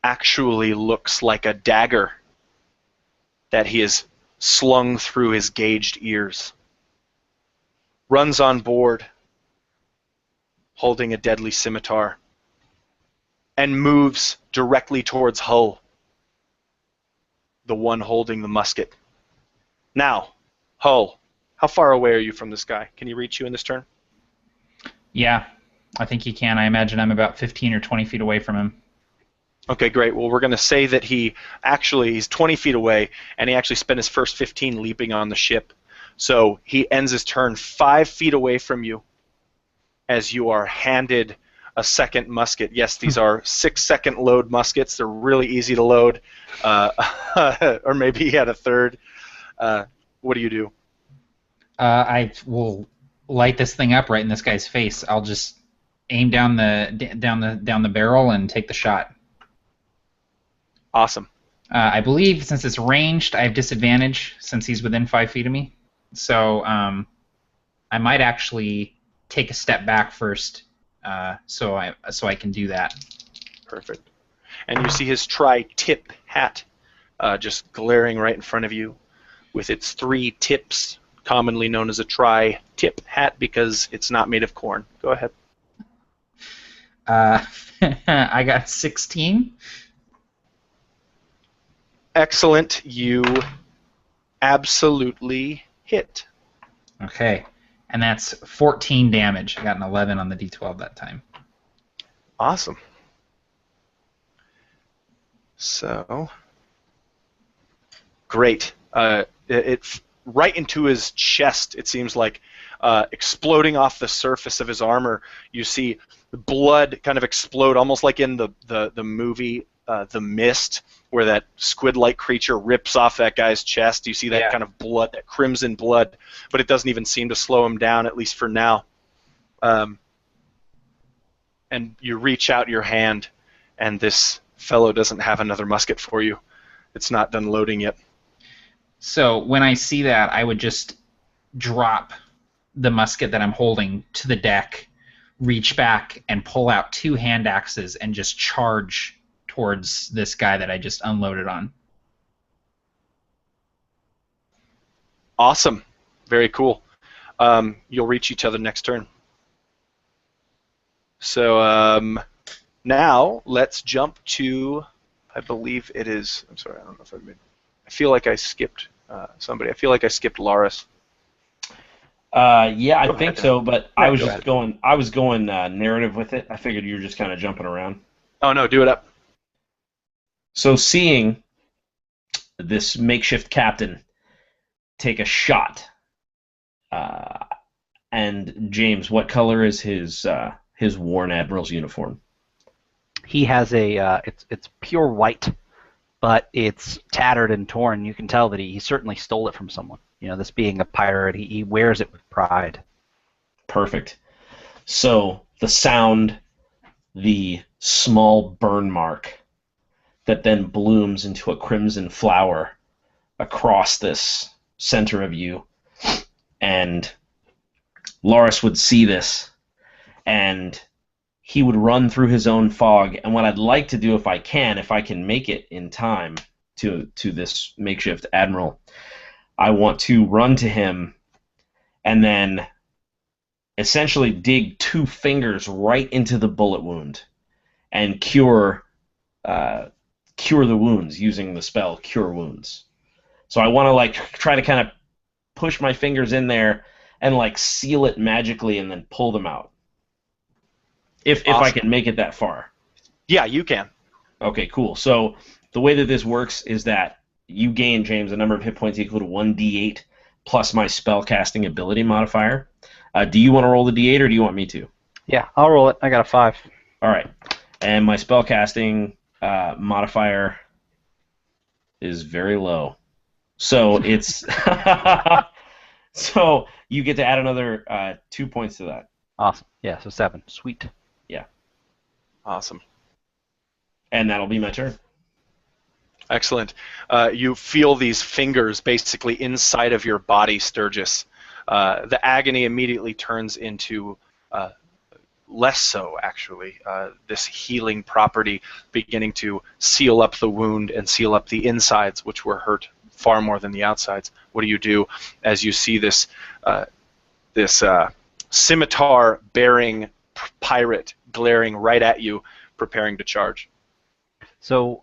actually looks like a dagger that he has slung through his gauged ears. Runs on board, holding a deadly scimitar, and moves directly towards Hull, the one holding the musket. Now, Hull, how far away are you from this guy? Can he reach you in this turn? Yeah, I think he can. I imagine I'm about 15 or 20 feet away from him. Okay, great. Well, we're going to say that he's 20 feet away, and he actually spent his first 15 leaping on the ship. So he ends his turn 5 feet away from you as you are handed a second musket. Yes, these are 6-second load muskets. They're really easy to load. Or maybe he had a third. What do you do? I will light this thing up right in this guy's face. I'll just aim down the barrel and take the shot. Awesome. I believe since it's ranged, I have disadvantage since he's within 5 feet of me. So I might actually take a step back first, so I can do that. Perfect. And you see his tri-tip hat just glaring right in front of you, with its 3 tips, commonly known as a tri-tip hat because it's not made of corn. Go ahead. I got 16. Excellent. You absolutely hit. Okay. And that's 14 damage. I got an 11 on the D12 that time. Awesome. So, great. It right into his chest, it seems like, exploding off the surface of his armor. You see blood kind of explode, almost like in the movie The Mist, where that squid-like creature rips off that guy's chest. You see that kind of blood, that crimson blood, but it doesn't even seem to slow him down, at least for now. And you reach out your hand, and this fellow doesn't have another musket for you. It's not done loading yet. So when I see that, I would just drop the musket that I'm holding to the deck, reach back, and pull out 2 hand axes and just charge towards this guy that I just unloaded on. Awesome. Very cool. You'll reach each other next turn. So now let's jump to, I believe it is, I'm sorry, I don't know if I feel like I skipped somebody. I feel like I skipped Laris. Yeah, I think so, but I was going narrative with it. I figured you were just kind of jumping around. Oh no, do it up. So seeing this makeshift captain take a shot, and James, what color is his worn admiral's uniform? He has it's pure white, but it's tattered and torn. You can tell that he certainly stole it from someone. You know, this being a pirate, he wears it with pride. Perfect. So the sound, the small burn mark that then blooms into a crimson flower across this center of you, and Laris would see this, and he would run through his own fog. And what I'd like to do, if I can make it in time to this makeshift admiral, I want to run to him and then essentially dig 2 fingers right into the bullet wound and cure the wounds using the spell Cure Wounds. So I want to try to kind of push my fingers in there and seal it magically and then pull them out. If I can make it that far. Yeah, you can. Okay, cool. So the way that this works is that you gain, James, a number of hit points equal to 1d8 plus my spellcasting ability modifier. Do you want to roll the d8 or do you want me to? Yeah, I'll roll it. I got a 5. All right. And my spellcasting modifier is very low. So it's so you get to add another 2 points to that. Awesome. Yeah, so 7. Sweet. Yeah. Awesome. And that'll be my turn. Excellent. You feel these fingers basically inside of your body, Sturgis. The agony immediately turns into less so, actually. This healing property beginning to seal up the wound and seal up the insides, which were hurt far more than the outsides. What do you do as you see this scimitar-bearing pirate glaring right at you, preparing to charge? So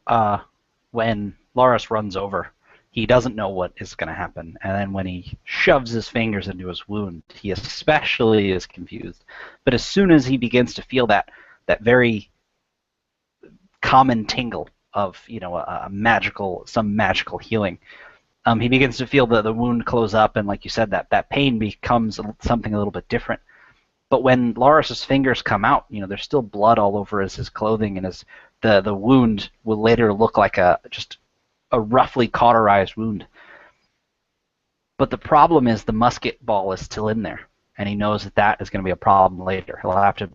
when Loris runs over, he doesn't know what is going to happen, and then when he shoves his fingers into his wound, he especially is confused. But as soon as he begins to feel that very common tingle of some magical healing, he begins to feel the wound close up, and like you said, that pain becomes something a little bit different. But when Loris's fingers come out, there's still blood all over his clothing, and the wound will later look like just a roughly cauterized wound. But the problem is the musket ball is still in there, and he knows that is going to be a problem later. He'll have to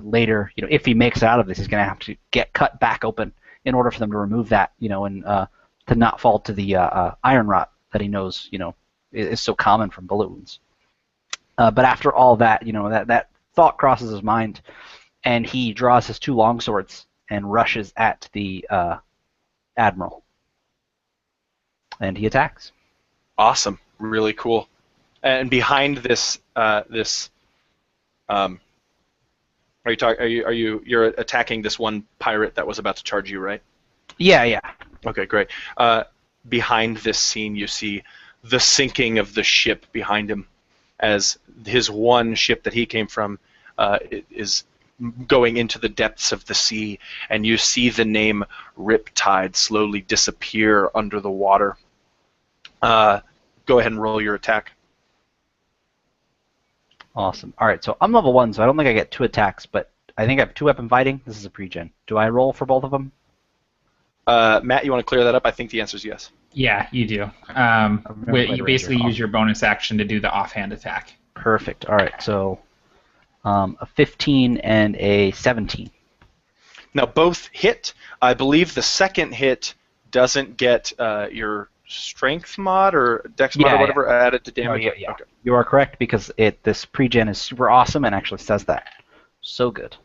later, if he makes it out of this, he's going to have to get cut back open in order for them to remove that, and to not fall to the iron rot that he knows, is so common from bullet wounds. But after all that, that thought crosses his mind, and he draws his 2 longswords and rushes at the admiral. And he attacks. Awesome, really cool. And behind this, you're attacking this one pirate that was about to charge you, right? Yeah. Okay, great. Behind this scene, you see the sinking of the ship behind him, as his one ship that he came from is going into the depths of the sea, and you see the name Riptide slowly disappear under the water. Go ahead and roll your attack. Awesome. All right, so I'm level 1, so I don't think I get 2 attacks, but I think I have 2 weapon fighting. This is a pre-gen. Do I roll for both of them? Matt, you want to clear that up? I think the answer is yes. Yeah, you do. You basically use your bonus action to do the offhand attack. Perfect. All right, so a 15 and a 17. Now, both hit. I believe the second hit doesn't get your strength mod or dex mod or whatever added to damage. Yeah. Okay. You are correct, because this pre-gen is super awesome and actually says that. So good.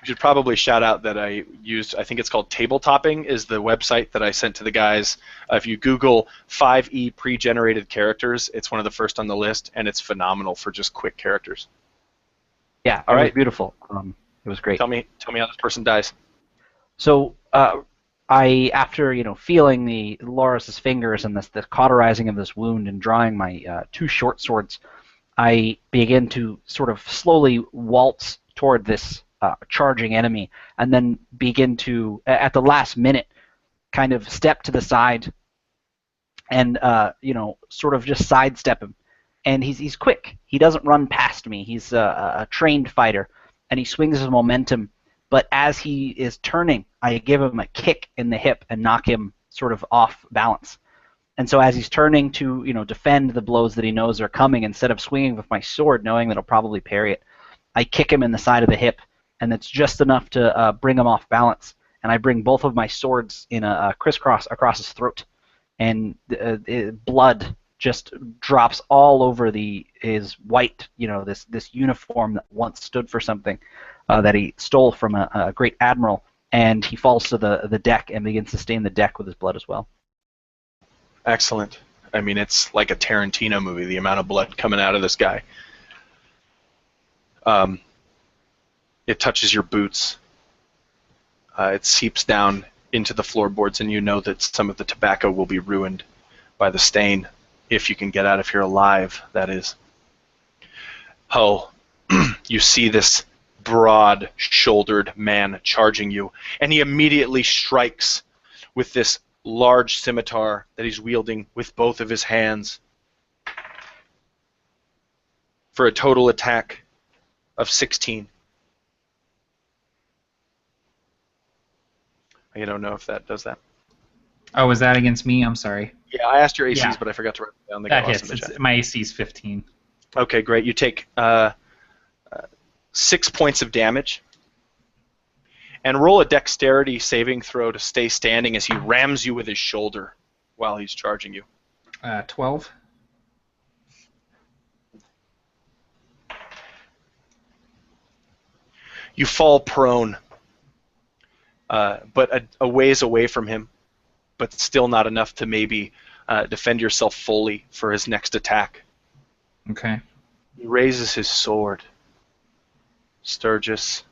We should probably shout out that I used, I think it's called Tabletopping, is the website that I sent to the guys. If you Google 5e pre-generated characters, it's one of the first on the list, and it's phenomenal for just quick characters. Yeah, all right. Beautiful. It was great. Tell me how this person dies. So after feeling the Loris's fingers and the cauterizing of this wound and drawing my 2 short swords, I begin to sort of slowly waltz toward this charging enemy, and then begin to, at the last minute, kind of step to the side and sort of just sidestep him. And he's quick. He doesn't run past me. He's a trained fighter, and he swings his momentum. But as he is turning, I give him a kick in the hip and knock him sort of off balance. And so as he's turning to defend the blows that he knows are coming, instead of swinging with my sword, knowing that he'll probably parry it, I kick him in the side of the hip, and it's just enough to bring him off balance. And I bring both of my swords in a crisscross across his throat, and blood just drops all over his white, this uniform that once stood for something that he stole from a great admiral, and he falls to the deck and begins to stain the deck with his blood as well. Excellent. I mean, it's like a Tarantino movie, the amount of blood coming out of this guy. It touches your boots. It seeps down into the floorboards, and you know that some of the tobacco will be ruined by the stain, if you can get out if you're alive, that is. Oh, you see this broad-shouldered man charging you, and he immediately strikes with this large scimitar that he's wielding with both of his hands for a total attack of 16. I don't know if that does that. Oh, was that against me? I'm sorry. Yeah, I asked your ACs, Yeah. but I forgot to write them down. They That got lost hits. in the chat. My AC is 15. Okay, great. You take 6 points of damage. And roll a dexterity saving throw to stay standing as he rams you with his shoulder while he's charging you. 12. You fall prone, but a ways away from him, but still not enough to maybe defend yourself fully for his next attack. Okay. He raises his sword. Sturgis,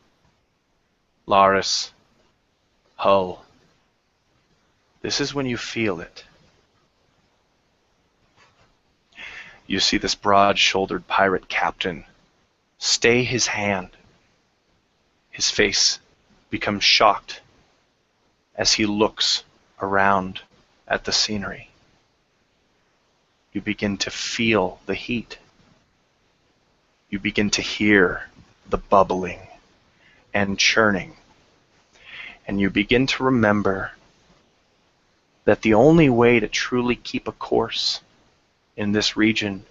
Laris, Hull. This is when you feel it. You see this broad-shouldered pirate captain stay his hand. His face becomes shocked as he looks around at the scenery. You begin to feel the heat. You begin to hear the bubbling and churning. And you begin to remember that the only way to truly keep a course in this region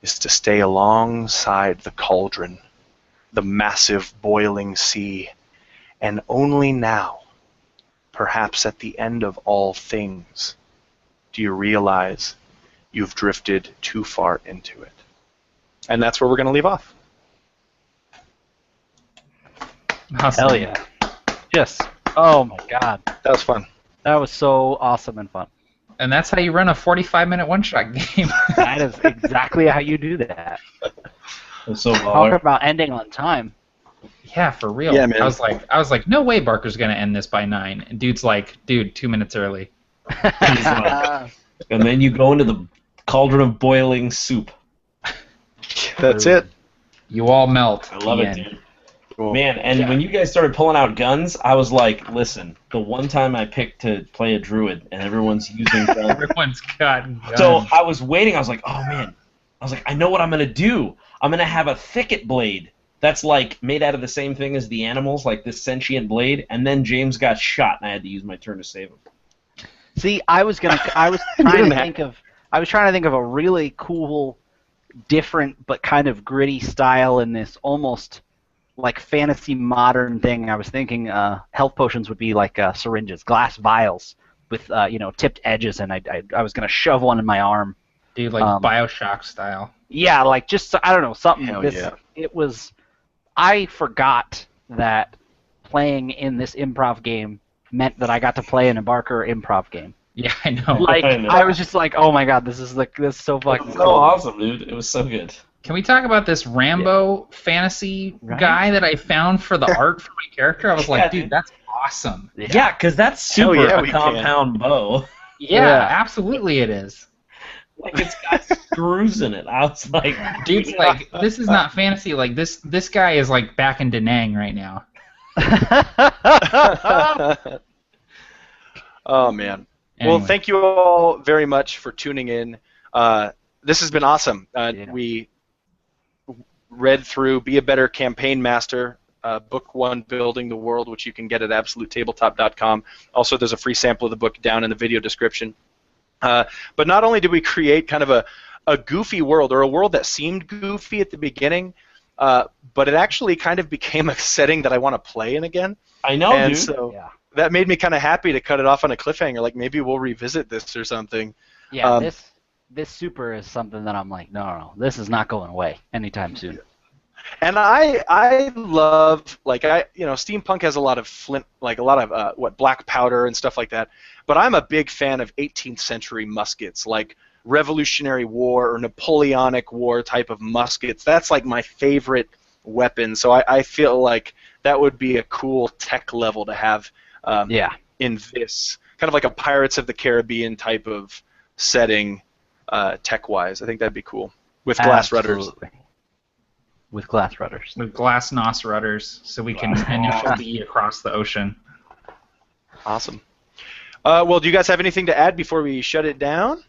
is to stay alongside the cauldron, the massive boiling sea, and only now, perhaps at the end of all things, do you realize you've drifted too far into it. And that's where we're going to leave off. Awesome. Hell yeah. Yes. Oh my god. That was fun. That was so awesome and fun. And that's how you run a 45-minute one-shot game. That is exactly how you do that. That's so Talk baller. about ending on time. Yeah, for real. Yeah, man. I was like, no way Barker's gonna end this by 9. And dude's like, dude, 2 minutes early. He's like- and then you go into the cauldron of boiling soup. That's it. You all melt. I love The it, end. dude. Cool. Man, and when you guys started pulling out guns, I was like, listen, the one time I picked to play a druid and everyone's using guns. Everyone's got guns. So I was waiting, I was like, oh man. I was like, I know what I'm going to do. I'm going to have a thicket blade that's like made out of the same thing as the animals, like this sentient blade, and then James got shot and I had to use my turn to save him. See, I was trying to think of a really cool, different but kind of gritty style in this almost like fantasy modern thing. I was thinking health potions would be like syringes, glass vials with tipped edges, and I was gonna shove one in my arm. Dude, like Bioshock style. Yeah, like just I don't know something. Hell yeah. It was. I forgot that playing in this improv game meant that I got to play in a Barker improv game. Yeah, I know. Like I know. I was just like, oh my god, this is so It fucking was cool. so awesome, dude. It was so good. Can we talk about this Rambo fantasy Right? guy that I found for the art for my character? I was Yeah, like, dude. dude, that's awesome. Yeah, because that's Hell super yeah, a we can. compound bow. Yeah, absolutely it is. Like, it's got screws in it. I was like, Dude's like, this is not fantasy. Like, this guy is like back in Da Nang right now. Oh, man. Anyway. Well, thank you all very much for tuning in. This has been awesome. Yeah. We read through Be a Better Campaign Master, Book 1, Building the World, which you can get at absolutetabletop.com. Also, there's a free sample of the book down in the video description. But not only did we create kind of a goofy world, or a world that seemed goofy at the beginning, but it actually kind of became a setting that I want to play in again. I know, And dude. so Yeah. that made me kind of happy to cut it off on a cliffhanger. Like, maybe we'll revisit this or something. Yeah, Um, this super is something that I'm like, no, this is not going away anytime soon. And I love, like, steampunk has a lot of flint, like a lot of black powder and stuff like that. But I'm a big fan of 18th century muskets, like Revolutionary War or Napoleonic War type of muskets. That's like my favorite weapon. So I feel like that would be a cool tech level to have in this kind of like a Pirates of the Caribbean type of setting, tech-wise. I think that'd be cool with glass rudders. Absolutely. With glass rudders. With glass nos rudders, so we can initial D across the ocean. Awesome. Well, do you guys have anything to add before we shut it down?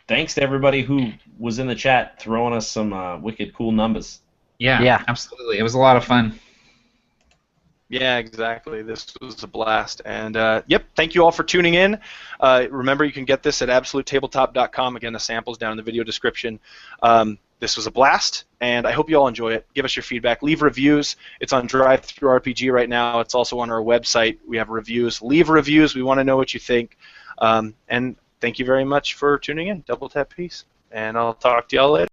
Thanks to everybody who was in the chat throwing us some wicked cool numbers. Yeah, Yeah. absolutely. It was a lot of fun. Yeah, exactly. This was a blast. And yep, thank you all for tuning in. Remember, you can get this at absolutetabletop.com. Again, the sample's down in the video description. This was a blast, and I hope you all enjoy it. Give us your feedback. Leave reviews. It's on DriveThruRPG right now. It's also on our website. We have reviews. Leave reviews. We want to know what you think. And thank you very much for tuning in. Double Tap Peace. And I'll talk to y'all later.